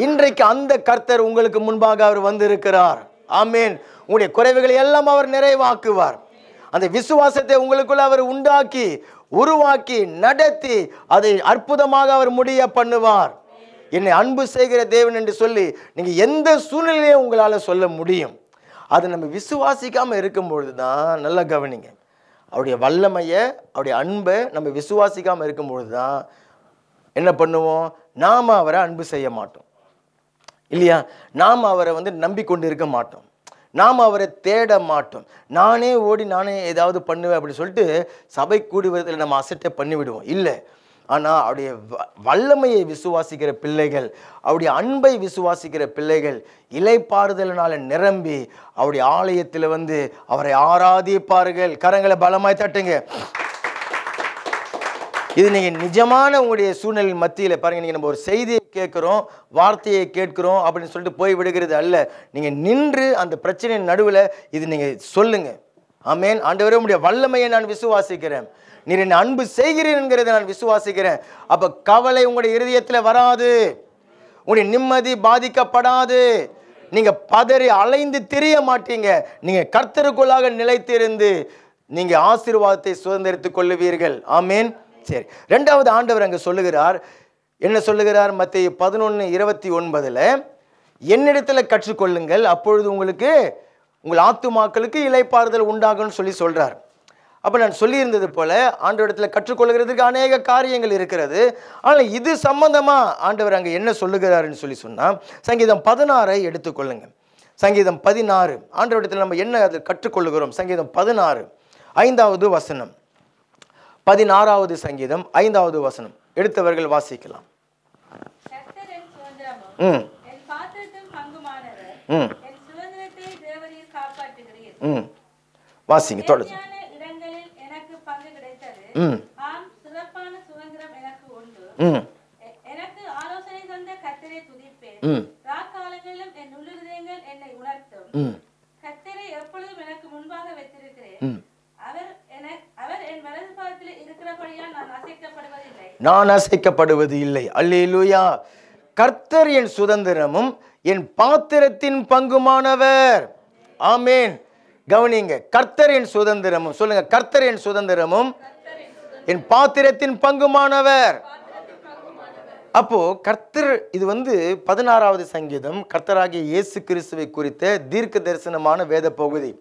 இன்றைக்கு அந்த கர்த்தர் உங்களுக்கு முன்பாக அவர் வந்திருக்கிறார். ஆமென். உங்களுடைய குறைவுகளை எல்லாம் அவர் நிறைவாக்குவார். அந்த விசுவாசத்தை உங்களுக்குள்ள அவர் உண்டாக்கி உருவாக்கி நடத்தி அதை அற்புதமாக அவர் முடிய பண்ணுவார். என்னை அன்பு செய்கிற தேவன் என்று சொல்லி நீங்க எந்த சூழ்நிலையும் உங்களால சொல்ல முடியும். அதை நம்ம விசுவாசிக்காம இருக்கும் பொழுது தான், நல்லா கவனிங்க, அவருடைய வல்லமையை அவருடைய அன்பை நம்ம விசுவாசிக்காம இருக்கும் பொழுது தான் என்ன பண்ணுவோம்? நாம அவரை அன்பு செய்ய மாட்டோம் இல்லையா? நாம் அவரை நம்பிக்கொண்டு இருக்க மாட்டோம், நாம் அவரை தேட மாட்டோம். நானே ஓடி நானே ஏதாவது பண்ணுவேன் அப்படின்னு சொல்லிட்டு சபை கூடுவதில் நம்ம அசட்டை பண்ணிவிடுவோம். இல்லை, ஆனால் அவருடைய வல்லமையை விசுவாசிக்கிற பிள்ளைகள், அவருடைய அன்பை விசுவாசிக்கிற பிள்ளைகள் இளைப்பாறுதலினால நிரம்பி அவருடைய ஆலயத்தில் அவரை ஆராதிப்பார்கள். கரங்களை பலமாய் தட்டுங்க. இது நீங்கள் நிஜமான உங்களுடைய சூழ்நிலை மத்தியில் பாருங்கள். நீங்கள் நம்ம ஒரு செய்தியை கேட்குறோம், வார்த்தையை கேட்குறோம் அப்படின்னு சொல்லிட்டு போய் விடுகிறது அல்ல. நீங்கள் நின்று அந்த பிரச்சனையின் நடுவில் இது நீங்கள் சொல்லுங்கள். ஆமென். ஆண்டவரே உம்முடைய வல்லமையை நான் விசுவாசிக்கிறேன், நீர் என்னை அன்பு செய்கிறீர் என்கிறதை நான் விசுவாசிக்கிறேன். அப்போ கவலை உங்களுடைய இருதயத்தில் வராது, உங்களுடைய நிம்மதி பாதிக்கப்படாது, நீங்கள் பதறி அலைந்து திரிய மாட்டீங்க. நீங்கள் கர்த்தருக்குள்ளாக நிலைத்திருந்து நீங்கள் ஆசீர்வாதத்தை சுதந்திரித்துக் கொள்ளுவீர்கள். ஆமென். சரி, ரெண்டாவது ஆண்டவர் அங்கே சொல்லுகிறார். என்ன சொல்லுகிறார்? மத்தேயு 11:29 என்னிடத்தில் கற்றுக்கொள்ளுங்கள், அப்பொழுது உங்களுக்கு உங்கள் ஆத்துமாக்களுக்கு இளைப்பாறுதல் உண்டாகும்னு சொல்றார். அப்போ நான் சொல்லியிருந்தது போல ஆண்டவரிடத்தில் கற்றுக்கொள்கிறதுக்கு அநேக காரியங்கள் இருக்கிறது. ஆனால் இது சம்பந்தமா ஆண்டவர் அங்கே என்ன சொல்லுகிறாருன்னு சொன்னால், சங்கீதம் 16 எடுத்துக்கொள்ளுங்க. சங்கீதம் 16 ஆண்டவரிடத்தில் நம்ம என்ன அதில் கற்றுக்கொள்ளுகிறோம்? சங்கீதம் 16 5வது வசனம், 16வது சங்கீதம் 5வது வசனம் எடுத்தவர்கள் வாசிக்கலாம். வாசிங்க தொடர்ந்து. நான் அசைக்கப்படுவது இல்லை. அல்லேலூயா. கர்த்தர் என் சுதந்திரமும் என் பாத்திரத்தின் பங்குமானவர். ஆமென். கவனிங்க, கர்த்தர் என் சுதந்திரமும், சொல்லுங்க, கர்த்தர் என் சுதந்திரமும் என் பாத்திரத்தின் பங்குமானவர். அப்போ கர்த்தர், இது 16வது சங்கீதம் கர்த்தராகிய இயேசு கிறிஸ்துவை குறித்த தீர்க்க தரிசனமான வேத பகுதி.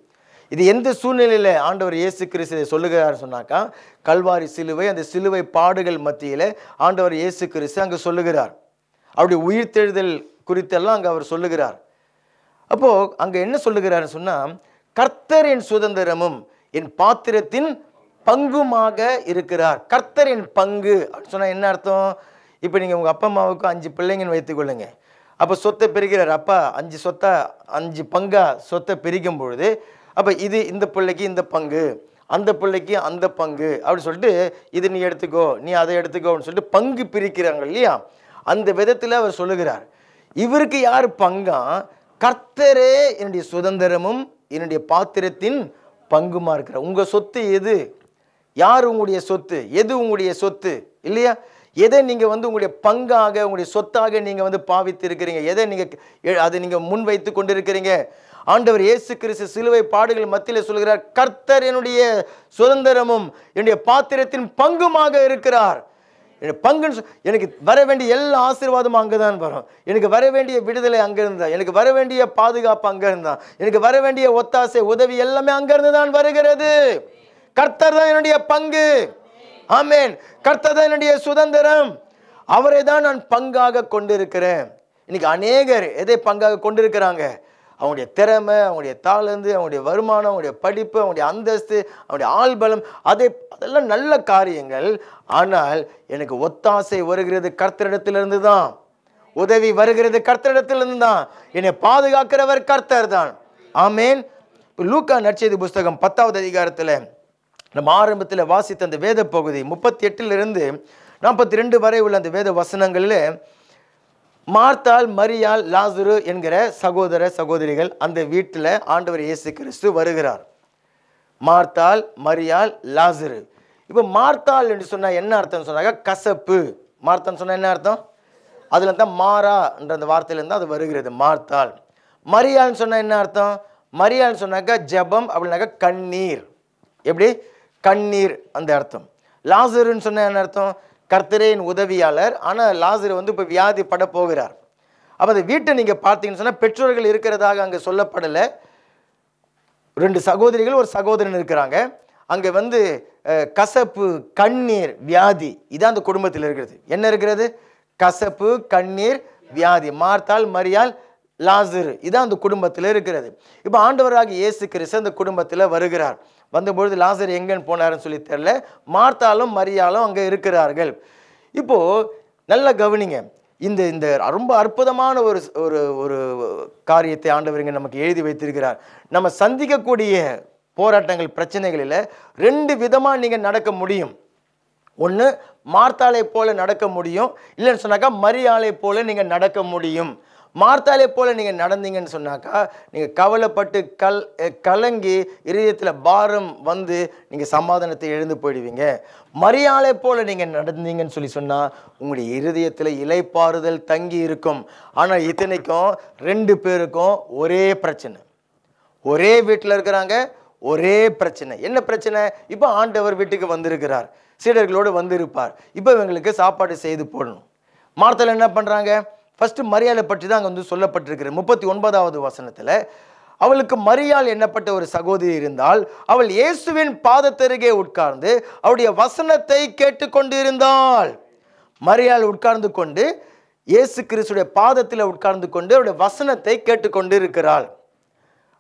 இது எந்த சூழ்நிலையில் ஆண்டவர் இயேசு கிறிஸ்துவை சொல்லுகிறார் சொன்னாக்கா, கல்வாரி சிலுவை, அந்த சிலுவை பாடுகள் மத்தியில் ஆண்டவர் இயேசு கிறிஸ்து அங்கே சொல்லுகிறார். அவருடைய உயிர்த்தெழுதல் குறித்தெல்லாம் அங்கே அவர் சொல்லுகிறார். அப்போது அங்கே என்ன சொல்லுகிறாருன்னு சொன்னால், கர்த்தர் என் சுதந்திரமும் என் பாத்திரத்தின் பங்குமாக இருக்கிறார். கர்த்தர் என் பங்கு சொன்னால் என்ன அர்த்தம்? இப்போ நீங்கள் உங்கள் அப்பா அம்மாவுக்கு 5 பிள்ளைங்கன்னு வைத்துக்கொள்ளுங்க. அப்போ சொத்தை பிரிக்கிறார். அப்பா 5 பங்கா சொத்தை பிரிக்கும் பொழுது, அப்போ இது இந்த பிள்ளைக்கு இந்த பங்கு, அந்த பிள்ளைக்கு அந்த பங்கு அப்படி சொல்லிட்டு, இது நீ எடுத்துக்கோ, நீ அதை எடுத்துக்கோ அப்படின்னு சொல்லிட்டு பங்கு பிரிக்கிறாங்க இல்லையா? அந்த விதத்தில் அவர் சொல்லுகிறார். இவருக்கு யார் பங்கா? கர்த்தரே என்னுடைய சுதந்திரமும் என்னுடைய பாத்திரத்தின் பங்குமா இருக்கிறார். உங்கள் சொத்து எது? யார் உங்களுடைய சொத்து? எது உங்களுடைய சொத்து இல்லையா? எதை நீங்கள் வந்து உங்களுடைய பங்காக உங்களுடைய சொத்தாக நீங்கள் வந்து பாவித்து இருக்கிறீங்க, எதை நீங்கள் அதை நீங்கள் முன்வைத்து கொண்டிருக்கிறீங்க. ஆண்டவர் இயேசு கிறிஸ்து சிலுவை பாடுகள் மத்தியில் சொல்கிறார், கர்த்தர் என்னுடைய சுதந்திரமும் என்னுடைய பாத்திரத்தின் பங்குமாக இருக்கிறார். பங்குன்னு எனக்கு வர வேண்டிய எல்லா ஆசீர்வாதமும் அங்கே தான் வரும். எனக்கு வர வேண்டிய விடுதலை அங்கிருந்து தான், எனக்கு வர வேண்டிய பாதுகாப்பு அங்கிருந்து தான், எனக்கு வர வேண்டிய ஒத்தாசை உதவி எல்லாமே அங்கிருந்து தான் வருகிறது. கர்த்தர் தான் என்னுடைய பங்கு. ஆமென். கர்த்தர் தான் என்னுடைய சுதந்திரம். அவரை தான் நான் பங்காக கொண்டிருக்கிறேன். இன்னைக்கு அநேகர் எதை பங்காக கொண்டிருக்கிறாங்க? அவங்களுடைய திறமை, அவங்களுடைய தாளந்து, அவங்களுடைய வருமானம், அவங்களுடைய படிப்பு, அவங்களுடைய அந்தஸ்து, அவங்களுடைய ஆள்பலம், அதெல்லாம் நல்ல காரியங்கள். ஆனால் எனக்கு ஒத்தாசை வருகிறது கர்த்தரிடத்திலிருந்து தான், உதவி வருகிறது கர்த்தரிடத்திலிருந்து தான், என்னை பாதுகாக்கிறவர் கர்த்தர் தான். ஆமேன். லூக்கா நற்செய்தி புஸ்தகம் 10வது அதிகாரத்தில் நம்ம ஆரம்பத்தில் வாசித்த அந்த வேத பகுதி 38 42 வரை உள்ள அந்த வேத வசனங்களில் மார்த்தாள், மரியாள், லாசரு என்கிற சகோதர சகோதரிகள் அந்த வீட்டில் ஆண்டவர் இயேசு கிறிஸ்து வருகிறார். மார்த்தாள், மரியாள், லாசரு. இப்போ மார்த்தாள் என்று சொன்னால் என்ன அர்த்தம் சொன்னாங்க? கசப்பு. மார்த்தான்னு சொன்னால் என்ன அர்த்தம்? அதுல தான் மாறா என்ற அந்த வார்த்தையிலேருந்து அது வருகிறது, மார்த்தாள். மரியாள்னு சொன்னால் என்ன அர்த்தம்? மரியாள்னு சொன்னாக்கா ஜெபம், அப்படின்னாக்கா கண்ணீர். எப்படி? கண்ணீர் அந்த அர்த்தம். லாசருன்னு சொன்னால் என்ன அர்த்தம்? கர்த்தரின் உதவியாளர். ஆனால் லாசரு வந்து இப்போ வியாதி பட போகிறார். அப்போ அந்த வீட்டை நீங்கள் பார்த்தீங்கன்னு சொன்னால் பெற்றோர்கள் இருக்கிறதாக அங்கே சொல்லப்படலை. 2 சகோதரிகள், ஒரு சகோதரன் இருக்கிறாங்க. அங்கே வந்து கசப்பு, கண்ணீர், வியாதி, இதான் அந்த குடும்பத்தில் இருக்கிறது. என்ன இருக்கிறது? கசப்பு, கண்ணீர், வியாதி. மார்த்தாள், மரியாள், லாசரு, இதான் அந்த குடும்பத்தில் இருக்கிறது. இப்போ ஆண்டவராக இயேசு கிறிஸ்து அந்த குடும்பத்தில் வருகிறார். வந்தபொழுது லாசர் எங்கன்னு போனாருன்னு சொல்லி தெரியல. மார்த்தாலும் மரியாளும் அங்கே இருக்கிறார்கள். இப்போது நல்லா கவனிங்க, இந்த இந்த ரொம்ப அற்புதமான ஒரு ஒரு ஒரு காரியத்தை ஆண்டவர் இங்கே நமக்கு எழுதி வைத்திருக்கிறார். நம்ம சந்திக்கக்கூடிய போராட்டங்கள், பிரச்சனைகளில் 2 விதமாக நீங்கள் நடக்க முடியும். ஒன்று, மார்த்தாளை போல நடக்க முடியும். இல்லைன்னு சொன்னாக்கா மரியாளை போல நீங்கள் நடக்க முடியும். மார்த்தாளை போல நீங்கள் நடந்தீங்கன்னு சொன்னாக்கா நீங்கள் கவலைப்பட்டு கலங்கி இருதயத்தில் பாரம் வந்து நீங்கள் சமாதானத்தை எழுந்து போயிடுவீங்க. மரியாளை போல நீங்கள் நடந்தீங்கன்னு சொல்லி சொன்னால் உங்களுடைய இருதயத்தில் இளைப்பாறுதல் தங்கி இருக்கும். ஆனால் இத்தனைக்கும் 2 பேருக்கும் ஒரே பிரச்சனை, ஒரே வீட்டில் இருக்கிறாங்க, ஒரே பிரச்சனை. என்ன பிரச்சனை? இப்போ ஆண்டவர் வீட்டுக்கு வந்திருக்கிறார், சீடர்களோடு வந்திருப்பார். இப்போ இவங்களுக்கு சாப்பாடு செய்து போடணும். மார்த்தாள் என்ன பண்ணுறாங்க? ஃபர்ஸ்ட் மரியாளை பற்றி தான் அங்கே வந்து சொல்லப்பட்டிருக்கிறது. 39வது வசனத்தில் அவளுக்கு மரியாள் என்னப்பட்ட ஒரு சகோதரி இருந்தால், அவள் இயேசுவின் பாதத்தருகே உட்கார்ந்து அவருடைய வசனத்தை கேட்டுக்கொண்டிருந்தாள். மரியாள் உட்கார்ந்து கொண்டு இயேசு கிறிஸ்துடைய பாதத்தில் உட்கார்ந்து கொண்டு அவருடைய வசனத்தை கேட்டுக்கொண்டு இருக்கிறாள்.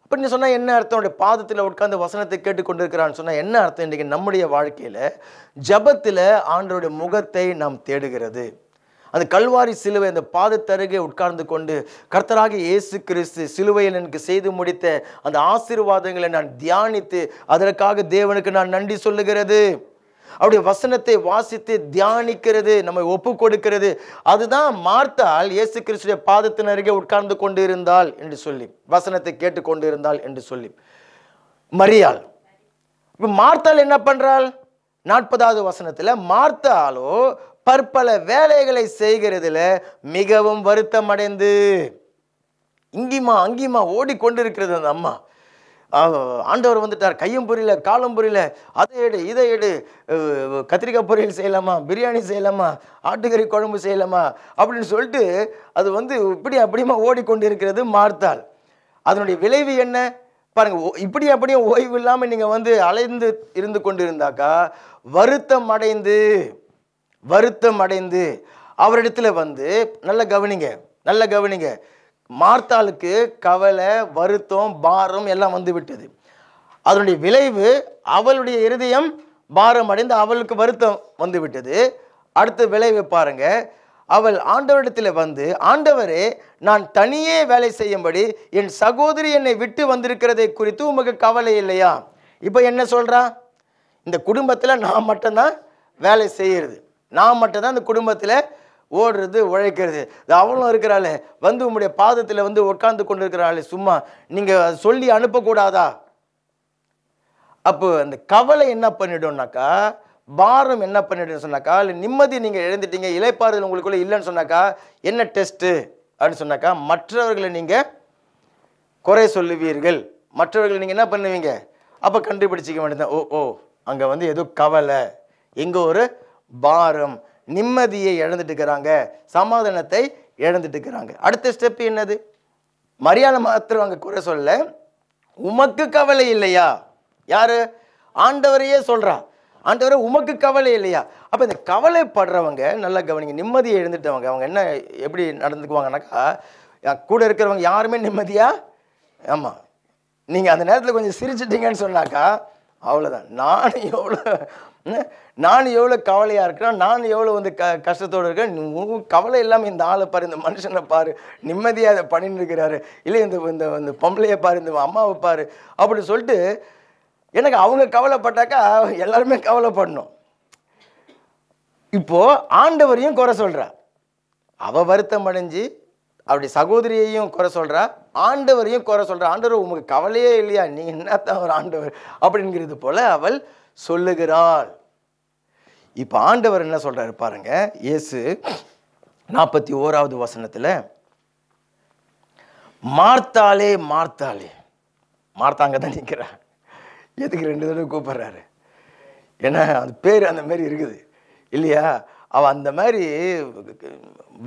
அப்படின்னு சொன்னால் என்ன அர்த்தம்? அவருடைய பாதத்தில் உட்கார்ந்து வசனத்தை கேட்டுக்கொண்டிருக்கிறான்னு சொன்னால் என்ன அர்த்தம்? இன்றைக்கி நம்முடைய வாழ்க்கையில் ஜபத்தில் ஆண்டவருடைய முகத்தை நாம் தேடுகிறது. அந்த கல்வாரி சிலுவை அந்த பாதத்தருகே உட்கார்ந்து கொண்டு கர்த்தராக இயேசு கிறிஸ்து சிலுவையில் எனக்கு செய்து முடித்த அந்த ஆசீர்வாதங்களை நான் தியானித்து அதற்காக தேவனுக்கு நான் நன்றி சொல்லுகிறது. அவருடைய வசனத்தை வாசித்து தியானிக்கிறது, நம்மை ஒப்பு கொடுக்கிறது. அதுதான் மார்த்தாள் இயேசு கிறிஸ்துடைய பாதத்தின் அருகே உட்கார்ந்து கொண்டு இருந்தாள் என்று சொல்லி, வசனத்தை கேட்டு கொண்டு இருந்தாள் என்று சொல்லி. மரியாள், இப்போ மார்த்தாள் என்ன பண்றாள்? 40வது வசனத்தில் மார்த்தாளோ பற்பல வேலைகளை செய்கிறதுல மிகவும் வருத்தம் அடைந்து இங்கிமா ஓடிக்கொண்டிருக்கிறது அந்த அம்மா. ஆண்டவர் வந்துட்டார், கையும் புரியல காலும் புரியல, அதை எடு இதை எடு, கத்திரிக்காய் பொரியல் செய்யலாமா, பிரியாணி செய்யலாமா, ஆட்டுக்கறி குழம்பு செய்யலாமா அப்படின்னு சொல்லிட்டு அது வந்து அப்படியுமா ஓடிக்கொண்டிருக்கிறது மார்த்தாள். அதனுடைய விளைவு என்ன பாருங்க. அப்படியும் ஓய்வு இல்லாமல் நீங்கள் வந்து அலைந்து இருந்து கொண்டு இருந்தாக்கா வருத்தம் அடைந்து அவரிடத்துல வந்து நல்ல கவனிங்க, மார்த்தாளுக்கு கவலை, வருத்தம், பாரம் எல்லாம் வந்து விட்டது. அதனுடைய விளைவு அவளுடைய இருதயம் பாரம் அடைந்து அவளுக்கு வருத்தம் வந்து விட்டது. அடுத்த விளைவு பாருங்க, அவள் ஆண்டவரிடத்தில் வந்து, ஆண்டவரே நான் தனியே வேலை செய்யும்படி என் சகோதரி என்னை விட்டு வந்திருக்கிறதை குறித்து உமக்கு கவலை இல்லையா? இப்போ என்ன சொல்றா? இந்த குடும்பத்தில் நான் மட்டும்தான் வேலை செய்யறது, நான் மட்டும்தான் இந்த குடும்பத்தில் ஓடுறது உழைக்கிறது. அவளும் இருக்கிறாளே, வந்து உங்களுடைய பாதத்தில் வந்து உட்கார்ந்து கொண்டு இருக்கிறாளே, சும்மா நீங்கள் சொல்லி அனுப்பக்கூடாதா? அப்போ அந்த கவலை என்ன பண்ணிடும்னாக்கா பாரம் என்ன பண்ணிடுன்னு சொன்னாக்கா, இல்லை நிம்மதி நீங்கள் இழந்துட்டீங்க, இளைப்பாறுதல் உங்களுக்குள்ளே இல்லைன்னு சொன்னாக்கா என்ன டெஸ்ட்டு அப்படின்னு சொன்னாக்கா, மற்றவர்களை நீங்கள் குறை சொல்லுவீர்கள். மற்றவர்களை நீங்கள் என்ன பண்ணுவீங்க, அப்போ கண்டுபிடிச்சிக்க வேண்டியதான். ஓ அங்கே வந்து ஏதோ கவலை, எங்கே ஒரு பாரம், நிம்மதியை இழந்துட்டு இருக்கிறாங்க, சமாதானத்தை இழந்துட்டு இருக்கிறாங்க. அடுத்த ஸ்டெப் என்னது? மரியாதை மாத்திரம் அங்கே குறை சொல்ல, உமக்கு கவலை இல்லையா? யாரு? ஆண்டவரையே சொல்றா. ஆண்டவரே உமக்கு கவலை இல்லையா? அப்போ இந்த கவலைப்படுறவங்க நல்லா கவனிங்க, நிம்மதியை எழுந்துட்டவங்க அவங்க என்ன எப்படி நடந்துக்குவாங்கன்னாக்கா, கூட இருக்கிறவங்க யாருமே நிம்மதியா, ஆமாம், நீங்கள் அந்த நேரத்தில் கொஞ்சம் சிரிச்சிட்டிங்கன்னு சொன்னாக்கா அவ்வளோதான். நான் எவ்வளோ கவலையாக இருக்கிறேன், நான் எவ்வளோ வந்து கஷ்டத்தோடு இருக்கேன், கவலை இல்லாமல் இந்த ஆளை பாரு, இந்த மனுஷனை பாரு, நிம்மதியாக அதை பண்ணிட்டு இருக்கிறாரு, இல்லை இந்த பொம்பளையை பாரு, இந்த அம்மாவை பாரு அப்படின்னு சொல்லிட்டு எனக்கு அவங்க கவலைப்பட்டாக்கா எல்லாருமே கவலைப்படணும். இப்போ ஆண்டவரையும் குறை சொல்றா, அவ வருத்தம் அடைஞ்சு அப்படி சகோதரியையும் குறை சொல்றா, ஆண்டவரையும் குறை சொல்றா. ஆண்டவர் உமக்கு கவலையே இல்லையா, நீ என்னத்தான் ஒரு ஆண்டவர் அப்படிங்கிறது போல அவள் சொல்லுகிறாள். இப்போ ஆண்டவர் என்ன சொல்றாரு பாருங்க, இயேசு 41வது வசனத்துல, மார்த்தாளே மார்த்தாளே, மார்த்தாங்க தான் நிற்கிறா. எதுக்கு 2 தடவை கூப்பிடுறாரு? ஏன்னா அது பேர் அந்த மாதிரி இருக்குது இல்லையா? அவள் அந்த மாதிரி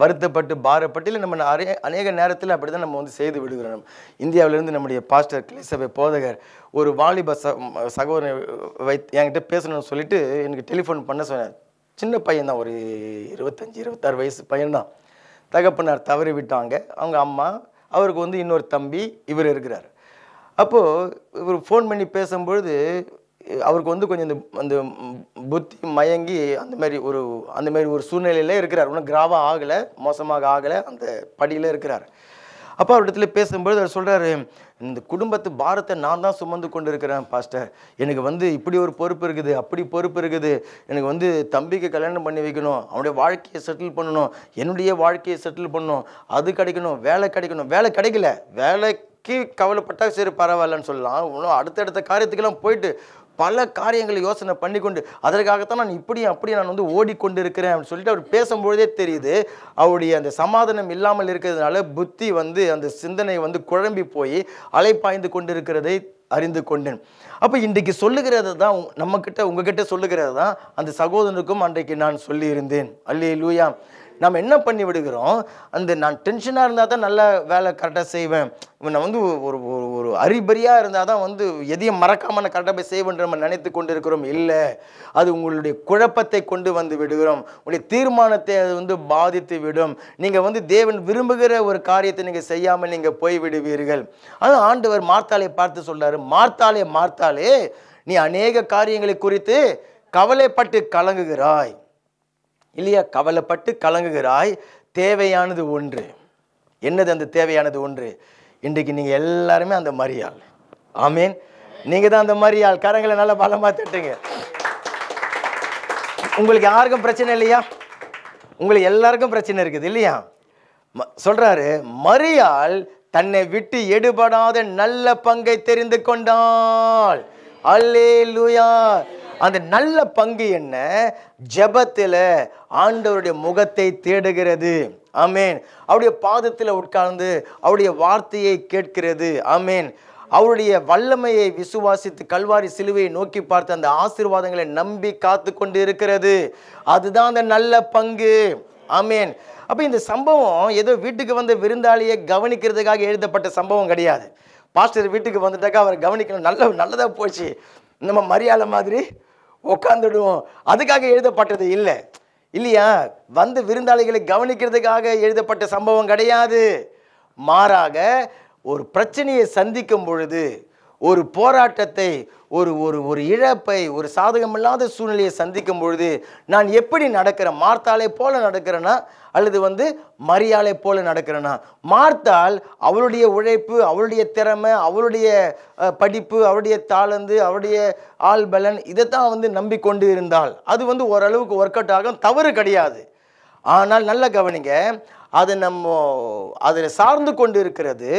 வருத்தப்பட்டு பாரப்பட்டு, இல்லை நம்ம அநேக நேரத்தில் அப்படி தான் நம்ம வந்து செய்து விடுகிறோம். இந்தியாவிலேருந்து நம்முடைய பாஸ்டர் கிளைசபை போதகர் ஒரு வாலிப சகோதரனை என்கிட்ட பேசணும்னு சொல்லிட்டு எனக்கு டெலிஃபோன் பண்ண சொன்னார். சின்ன பையன்தான், ஒரு 25-26 வயசு பையன்தான். தகப்பனார் தவறி விட்டாங்க, அவங்க அம்மா, அவருக்கு வந்து இன்னொரு தம்பி, இவர் இருக்கிறார். அப்போது இவர் ஃபோன் பண்ணி பேசும்பொழுது அவருக்கு வந்து கொஞ்சம் அந்த புத்தி மயங்கி அந்த மாதிரி ஒரு சூழ்நிலையில் இருக்கிறார். ஒன்றும் கிராவாக ஆகலை, மோசமாக ஆகலை, அந்த படியில் இருக்கிறார். அப்போ அவரிடத்துல பேசும்பொழுது அவர் சொல்கிறாரு, இந்த குடும்பத்து பாரத்தை நான் தான் சுமந்து கொண்டு இருக்கிறேன் பாஸ்டர், எனக்கு வந்து இப்படி ஒரு பொறுப்பு இருக்குது, அப்படி பொறுப்பு இருக்குது, எனக்கு வந்து தம்பிக்கு கல்யாணம் பண்ணி வைக்கணும், அவனுடைய வாழ்க்கையை செட்டில் பண்ணணும், என்னுடைய வாழ்க்கையை செட்டில் பண்ணணும், அது கிடைக்கணும், வேலை கிடைக்கணும், வேலை கிடைக்கல, வேலைக்கு கவலைப்பட்டா சரி பரவாயில்லன்னு சொல்லலாம். இன்னும் அடுத்தடுத்த காரியத்துக்கெல்லாம் போயிட்டு பல காரியங்களை யோசனை பண்ணிக்கொண்டு அதற்காகத்தான் நான் இப்படி நான் வந்து ஓடிக்கொண்டு இருக்கிறேன் அப்படின்னு சொல்லிட்டு அவர் பேசும்பொழுதே தெரியுது, அவருடைய அந்த சமாதானம் இல்லாமல் இருக்கிறதுனால புத்தி வந்து அந்த சிந்தனை வந்து குழம்பி போய் அலைப்பாய்ந்து கொண்டு இருக்கிறதை அறிந்து கொண்டேன். அப்போ இன்றைக்கு சொல்லுகிறது தான் நம்மக்கிட்ட உங்ககிட்ட சொல்லுகிறது தான் அந்த சகோதரனுக்கும் அன்றைக்கு நான் சொல்லியிருந்தேன். அல்லேலூயா. நம்ம என்ன பண்ணி விடுகிறோம், அந்த நான் டென்ஷனாக இருந்தால் தான் நல்ல வேலை கரெக்டாக செய்வேன், நான் வந்து ஒரு அறிபறியாக இருந்தால் தான் வந்து எதையும் மறக்காமல் நான் கரெக்டாக போய் செய்வேன்ற நம்ம நினைத்து கொண்டு இருக்கிறோம். இல்லை, அது உங்களுடைய குழப்பத்தை கொண்டு வந்து விடுகிறோம், உங்களுடைய தீர்மானத்தை அது வந்து பாதித்து விடும். நீங்கள் வந்து தேவன் விரும்புகிற ஒரு காரியத்தை நீங்கள் செய்யாமல் நீங்கள் போய் விடுவீர்கள். ஆனால் ஆண்டவர் மார்த்தாளை பார்த்து சொல்றாரு, மார்த்தாளே மார்த்தாளே, நீ அநேக காரியங்களை குறித்து கவலைப்பட்டு கலங்குகிறாய் இல்லையா? கவலைப்பட்டு கலங்குகிறாய், தேவையானது ஒன்று. என்னது அந்த தேவையானது ஒன்று? இன்றைக்கு நீங்கள் எல்லாருமே அந்த மரியாள். ஆமீன். நீங்கள் தான் அந்த மரியாள். கரங்களை நல்லா பலமாக தட்டுங்க. உங்களுக்கு யாருக்கும் பிரச்சனை இல்லையா? உங்களுக்கு எல்லாருக்கும் பிரச்சனை இருக்குது இல்லையா? சொல்றாரு, மரியாள் தன்னை விட்டு எடுபடாத நல்ல பங்கை தெரிந்து கொண்டாள். அல்லேலூயா. அந்த நல்ல பங்கு என்ன? ஜெபத்தில் ஆண்டவருடைய முகத்தை தேடுகிறது. ஆமேன். அவருடைய பாதத்தில் உட்கார்ந்து அவருடைய வார்த்தையை கேட்கிறது. ஆமேன். அவருடைய வல்லமையை விசுவாசித்து கல்வாரி சிலுவையை நோக்கி பார்த்து அந்த ஆசீர்வாதங்களை நம்பி காத்து கொண்டு இருக்கிறது. அதுதான் அந்த நல்ல பங்கு. ஆமேன். அப்போ இந்த சம்பவம் ஏதோ வீட்டுக்கு வந்த விருந்தாளியை கவனிக்கிறதுக்காக எழுதப்பட்ட சம்பவம் கிடையாது. பாஸ்டர் வீட்டுக்கு வந்துட்டாக்கா அவரை கவனிக்கணும், நல்லதாக போச்சு, நம்ம மரியாதை மாதிரி உட்காந்துடுவோம், அதுக்காக எழுதப்பட்டது இல்லை இல்லையா? வந்து விருந்தாளிகளை கவனிக்கிறதுக்காக எழுதப்பட்ட சம்பவம் கிடையாது. மாறாக ஒரு பிரச்சனையை சந்திக்கும் பொழுது, ஒரு போராட்டத்தை, ஒரு இழப்பை, ஒரு சாதகமில்லாத சூழ்நிலையை சந்திக்கும் பொழுது நான் எப்படி நடக்கிறேன்? மார்த்தாளை போல நடக்கிறேன்னா அல்லது வந்து மரியாளை போல நடக்கிறேன்னா? மார்த்தாள் அவளுடைய உழைப்பு, அவளுடைய திறமை, அவளுடைய படிப்பு, அவளுடைய தாளந்து, அவளுடைய ஆள்பலன், இதைத்தான் வந்து நம்பிக்கொண்டு இருந்தாள். அது வந்து ஓரளவுக்கு ஒர்க் அவுட் ஆகும், தவறு கிடையாது. ஆனால் நல்ல கவனிங்க, அது நம்ம அதில் சார்ந்து கொண்டு இருக்கிறது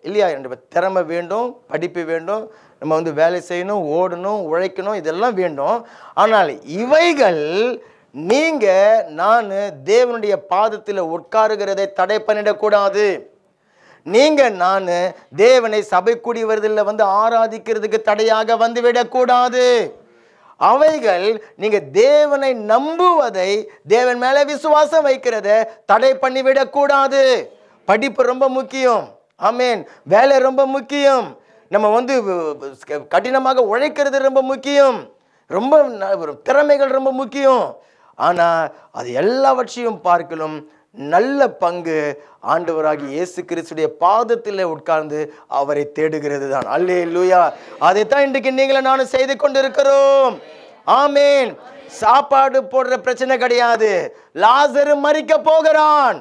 இல்லையா? திறமை வேண்டும், படிப்பு வேண்டும், நம்ம வந்து வேலை செய்யணும், ஓடணும், உழைக்கணும், இதெல்லாம் வேண்டும். ஆனால் இவைகள் நான் தேவனுடைய பாதத்தில் உட்காருகிறதை தடை பண்ணிடக்கூடாது. நான் தேவனை சபை கூடி வருதில் வந்து ஆராதிக்கிறதுக்கு தடையாக வந்துவிடக்கூடாது. அவைகள் நீங்க தேவனை நம்புவதை, தேவன் மேல விசுவாசம் வைக்கிறத தடை பண்ணிவிடக்கூடாது. படிப்பு ரொம்ப முக்கியம், ஆமேன். வேலை ரொம்ப முக்கியம், நம்ம வந்து கடினமாக உழைக்கிறது ரொம்ப முக்கியம், ரொம்ப திறமைகள் ரொம்ப முக்கியம். ஆனால் அது எல்லாவற்றையும் பார்க்கலும் நல்ல பங்கு ஆண்டவராகி இயேசு கிறிஸ்துடைய பாதத்தில் உட்கார்ந்து அவரை தேடுகிறது தான். அல்லேலூயா. அதைத்தான் இன்றைக்கு நீங்களும் நானும் செய்து கொண்டிருக்கிறோம். ஆமேன். சாப்பாடு போடுற பிரச்சனை கிடையாது. லாசரு மரிக்க போகிறான்,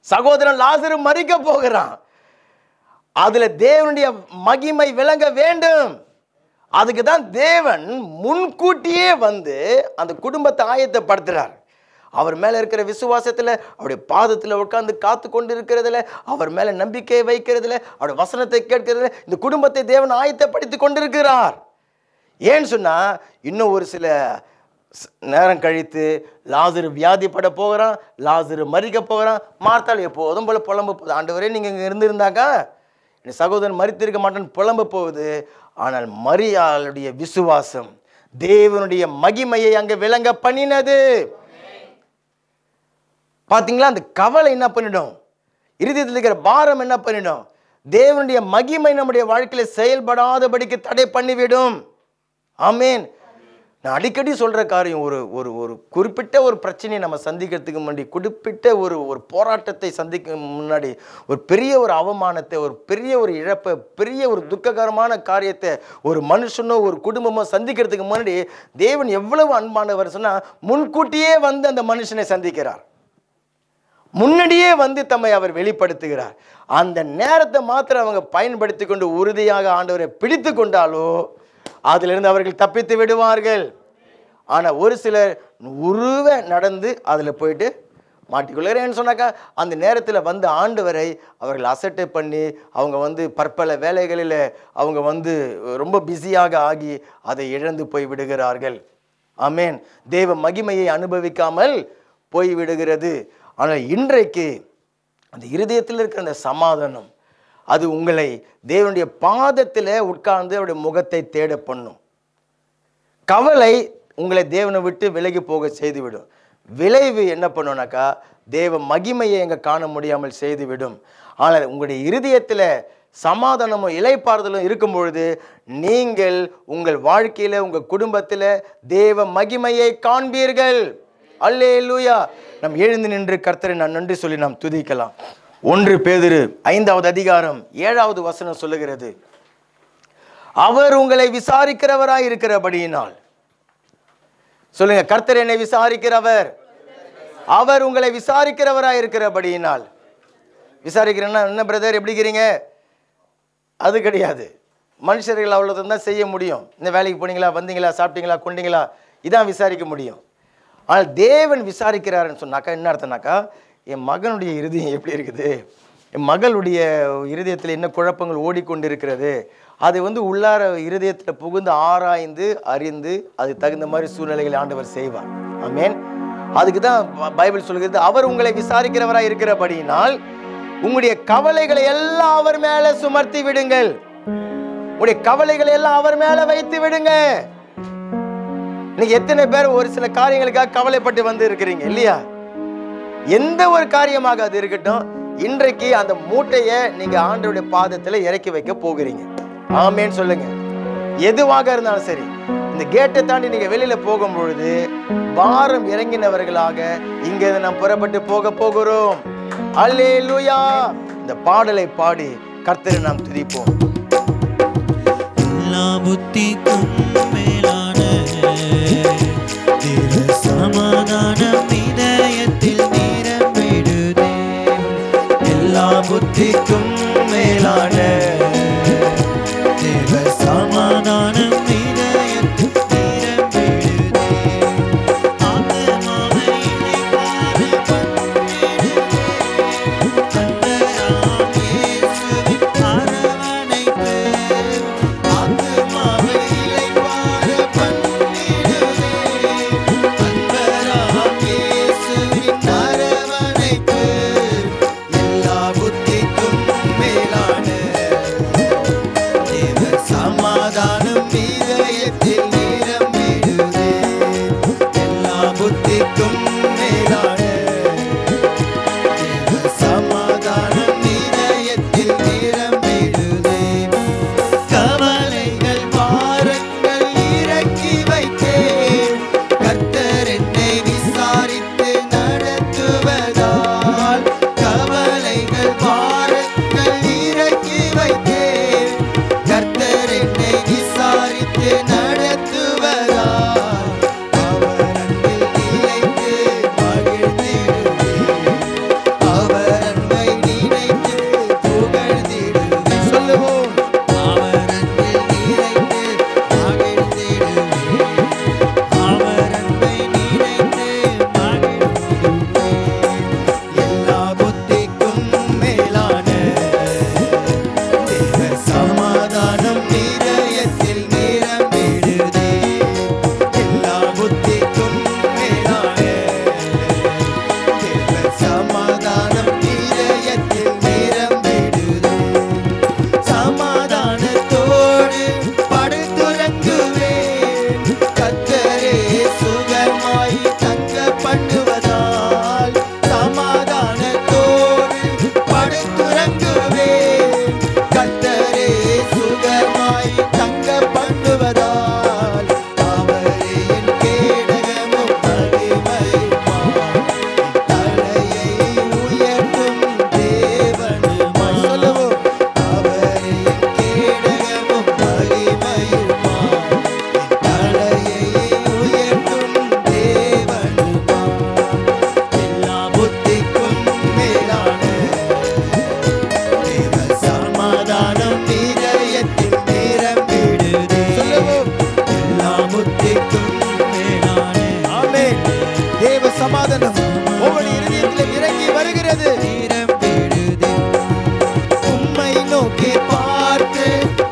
சகோதரன் லாசரு மரிக்க போகிறான். அதுல தேவனுடைய மகிமை விளங்க வேண்டும். அதுக்கு தான் தேவன் முன்கூட்டியே வந்து அந்த குடும்பத்தை ஆயத்தப்படுத்துறார். அவர் மேல இருக்கிற விசுவாசத்துல, அவருடைய பாதத்துல உட்கார்ந்து காத்து கொண்டு இருக்கிறதுல, அவர் மேல நம்பிக்கையை வைக்கிறதுல, அவருடைய வசனத்தை கேட்கிறதுல இந்த குடும்பத்தை தேவன் ஆயத்தப்படுத்தி கொண்டிருக்கிறார். ஏன்னு சொன்னா இன்னும் ஒரு சில நேரம் கழித்து லாசரு வியாதிப்பட போகிறான், லாசரு மரிக்க போகிறான். மார்த்தாள் எப்போதும் போல புலம்ப போகுது, ஆண்டவரே நீங்க இங்க இருந்திருந்தாக்கா என் சகோதரன் மரித்திருக்க மாட்டேன்னு புலம்ப போகுது. ஆனால் மரியாளுடைய விசுவாசம் தேவனுடைய மகிமையை அங்க விளங்க பண்ணினது. பாத்தீங்களா? அந்த கவலை என்ன பண்ணிடும், இருதயத்தில் இருக்கிற பாரம் என்ன பண்ணிடும், தேவனுடைய மகிமை நம்முடைய வாழ்க்கையில செயல்படாதபடிக்கு தடை பண்ணிவிடும். ஆமேன். நான் அடிக்கடி சொல்ற காரியம், ஒரு ஒரு ஒரு குறிப்பிட்ட ஒரு பிரச்சனையை நம்ம சந்திக்கிறதுக்கு முன்னாடி, குறிப்பிட்ட ஒரு ஒரு போராட்டத்தை சந்திக்க முன்னாடி, ஒரு பெரிய ஒரு அவமானத்தை, ஒரு பெரிய ஒரு இழப்பை, பெரிய ஒரு துக்ககரமான காரியத்தை ஒரு மனுஷனோ ஒரு குடும்பமோ சந்திக்கிறதுக்கு முன்னாடி தேவன் எவ்வளவு அன்பானவர் சொன்னா, முன்கூட்டியே வந்து அந்த மனுஷனை சந்திக்கிறார், முன்னாடியே வந்து தம்மை அவர் வெளிப்படுத்துகிறார். அந்த நேரத்தை மாத்திரம் அவங்க பயன்படுத்தி கொண்டு உறுதியாக ஆண்டவரை பிடித்து கொண்டாலோ அதிலிருந்து அவர்கள் தப்பித்து விடுவார்கள். ஆனால் ஒரு சிலர் உருவ நடந்து அதில் போயிட்டு மாட்டிக்கொள்கிறேன்னு சொன்னாக்கா அந்த நேரத்தில் வந்து ஆண்டவரை அவர்கள் அசட்டை பண்ணி அவங்க வந்து பற்பல வேலைகளில் அவங்க வந்து ரொம்ப பிஸியாக ஆகி அதை இழந்து போய் விடுகிறார்கள். ஆமேன். தேவ மகிமையை அனுபவிக்காமல் போய்விடுகிறது. ஆனால் இன்றைக்கு அந்த இருதயத்தில் இருக்கிற அந்த சமாதானம் அது உங்களை தேவனுடைய பாதத்தில் உட்கார்ந்து அவருடைய முகத்தை தேட பண்ணும். கவலை உங்களை தேவனை விட்டு விலகி போக செய்துவிடும். விளைவு என்ன பண்ணுனாக்கா தேவ மகிமையை எங்க காண முடியாமல் செய்துவிடும். ஆனால் உங்களுடைய இருதயத்தில் சமாதானமும் இளைப்பாறுதலும் இருக்கும் பொழுது நீங்கள் உங்கள் வாழ்க்கையில உங்கள் குடும்பத்தில் தேவ மகிமையை காண்பீர்கள். அல்லேலூயா. நாம் எழுந்து நின்று கர்த்தரை நான் நன்றி சொல்லி நாம் துதிக்கலாம். 1 பேதுரு 5வது அதிகாரம் 7வது வசனம் சொல்லுகிறது, அவர் உங்களை விசாரிக்கிறவராய் இருக்கிறபடியினால். சொல்லுங்க, கர்த்தர் என்னை விசாரிக்கிறவர், அவர் உங்களை விசாரிக்கிறவராய் இருக்கிறபடியினால். விசாரிக்கிறேன்னா என்ன பிரதர் எப்படி இருக்கிறீங்க அது கிடையாது. மனுஷர்கள் அவ்வளோதான் தான் செய்ய முடியும். இந்த வேலைக்கு போனீங்களா, வந்தீங்களா, சாப்பிட்டீங்களா, கொண்டீங்களா, இதான் விசாரிக்க முடியும். ஆனால் தேவன் விசாரிக்கிறாருன்னு சொன்னாக்கா என்ன அர்த்தம்னாக்கா, என் மகனுடைய இருதயம் எப்படி இருக்குது, என் மகளுடைய இருதயத்தில் என்ன குழப்பங்கள் ஓடிக்கொண்டிருக்கிறது, அதை வந்து உள்ளார இருதயத்தில் புகுந்து ஆராய்ந்து அறிந்து அது தகுந்த மாதிரி சூழ்நிலைகளை ஆண்டவர் செய்வார். ஆமேன். அதுக்கு தான் பைபிள் சொல்கிறது, அவர் உங்களை விசாரிக்கிறவராய் இருக்கிறபடியினால் உங்களுடைய கவலைகளை எல்லாம் அவர் மேல சுமர்த்தி விடுங்கள். உங்களுடைய கவலைகளை எல்லாம் அவர் மேல வைத்து விடுங்க. இன்னைக்கு எத்தனை பேர் ஒரு சில காரியங்களுக்காக கவலைப்பட்டு வந்து இருக்கிறீங்க இல்லையா? எந்த ஒரு காரியமாக அது இருக்கட்டும், இன்றைக்கு அந்த மூட்டையை நீங்க ஆண்டவருடைய பாதத்துல இறக்கி வைக்க போகிறீங்க. ஆமேன்னு சொல்லுங்க. எதுவாக இருந்தாலும் சரி, இந்த கேட்டை தாண்டி நீங்க வெளியில போகும் பொழுது பாரம் இறங்கினவர்களாக இங்க நாம் புறப்பட்டு போக போகிறோம். அல்லேலூயா. இந்த பாடலை பாடி கர்த்தரை நாம் துதிப்போம். எல்லா புத்திக்கும் மேலான சமாதானம் இதயத்தில் நிரம்பிடுதே. எல்லா புத்திக்கும் மேலான தேவ சமாதானம் இதயத்தில் நிரம்பிடுதே. ஆத்மாவை இளைப்பாற பண்ணிடுதே. அந்தராம் இயேசுவின் அரவணைப்பில் வைத்து நடத்துவதால் அவர் அன்பில் நிலைத்து மகிழ்ந்திடுவேன். அவர் அன்பை நினைத்து புகழ்ந்திடுவேன். சொல்லுவோம். அவர் அன்பில் நிலைத்து மகிழ்ந்திடுவேன். அவர் அன்பை நினைத்து மகிழ்ந்திடுவேன். எல்லா புத்திக்கும் மேலான தேவ சமாதானம் இதயத்தில் நிரம்பிடுதே. எல்லா புத்திக்கும் மேலான தேவ சமாதானம் இதயத்தில் நிரம்பிடுதே. சமாதானத்தோடு படுத்துறங்குவேன். கர்த்தரே சுகமாய் தங்க பண்ணுவதால் சமாதானத்தோடு படுத்துறங்குவேன். கர்த்தரே சுகமாய் தங்க பண்ணுவதால் அவரே என் கேடகமும் மகிமையுமாம். தலையை உயர்த்தும் தேவனுமாய். சொல்லுவோம். அவரே என் கேடகமும் மகிமையுமாம். தலையை உயர்த்தும் தேவனுமாம். எல்லா புத்திக்கும் மேலான தேவ சமாதானம் இதயத்தில் நிரம்பிடுதே. சொல்லுவோம். எல்லா புத்திக்கும் மேலான ஆமென். தேவ சமாதானம் ஒவ்வொரு இருதயத்திலும் இறங்கி வருகிறது. நிரம்பிடுதே. உம்மை நோக்கி பார்த்து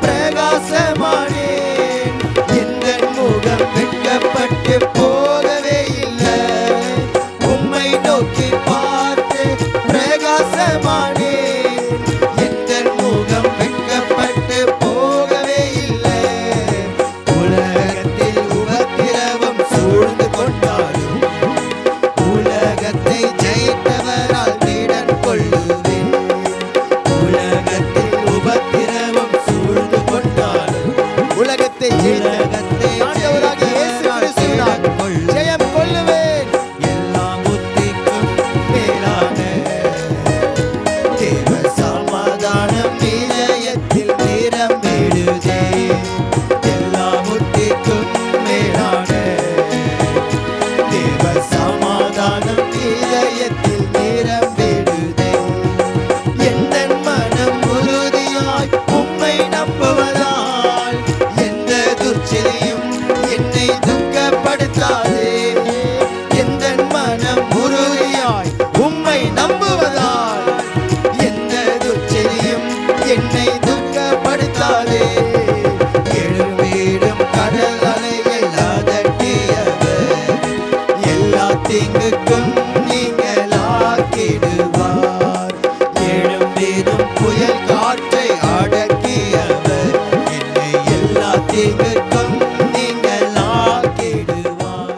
பிரகாசமானேன். எந்தன் முகம் வெட்கப்பட்டு போகவே இல்லை. உம்மை நோக்கி பார்த்து பிரகாசமானேன். எந்தன் முகம் வெட்கப்பட்டு போகவே இல்லை. உலகத்தில் உபத்திரவம் சூழ்ந்து கொண்டாலும் உலகத்தை ஜெயித்தவரால் திடன் கொள்ளுவேன். உலகத்தில் உபத்திரவம் சூழ்ந்து கொண்டாலும் உலகத்தை ஜெயித்தவராகிய இயேசு கிறிஸ்துவினால் ஜெயம் கொள்ளுவேன். எல்லா புத்திக்கும் மேலான தேவ சமாதானம் இதயத்தில் நிரம்பிடுதே. எல்லா புத்திக்கும் மேலான தேவ சமாதானம் இதயத்தில் நிரம்பிடுதே. எந்தன் மனம் உறுதியாய் உம்மை நம்புவதால் எந்த துர்ச்செய்தியும் என்னை துக்கப்படுத்தாதே. எந்தன் மனம் உறுதியாய் உம்மை நம்புவதால் எந்த துர்ச்செய்தியும் என்னை துக்கப்படுத்தாதே. எழும்பீடும் கடல் அலைகள் அதட்டியவர் எல்லா தீங்குக்கும் நீங்களாக்கிடுவார். எழும்பீடும் புயல் காற்றை அடக்கியவர் என்னை எல்லா தீங்குக்கும் நீங்களாக்கிடுவார்.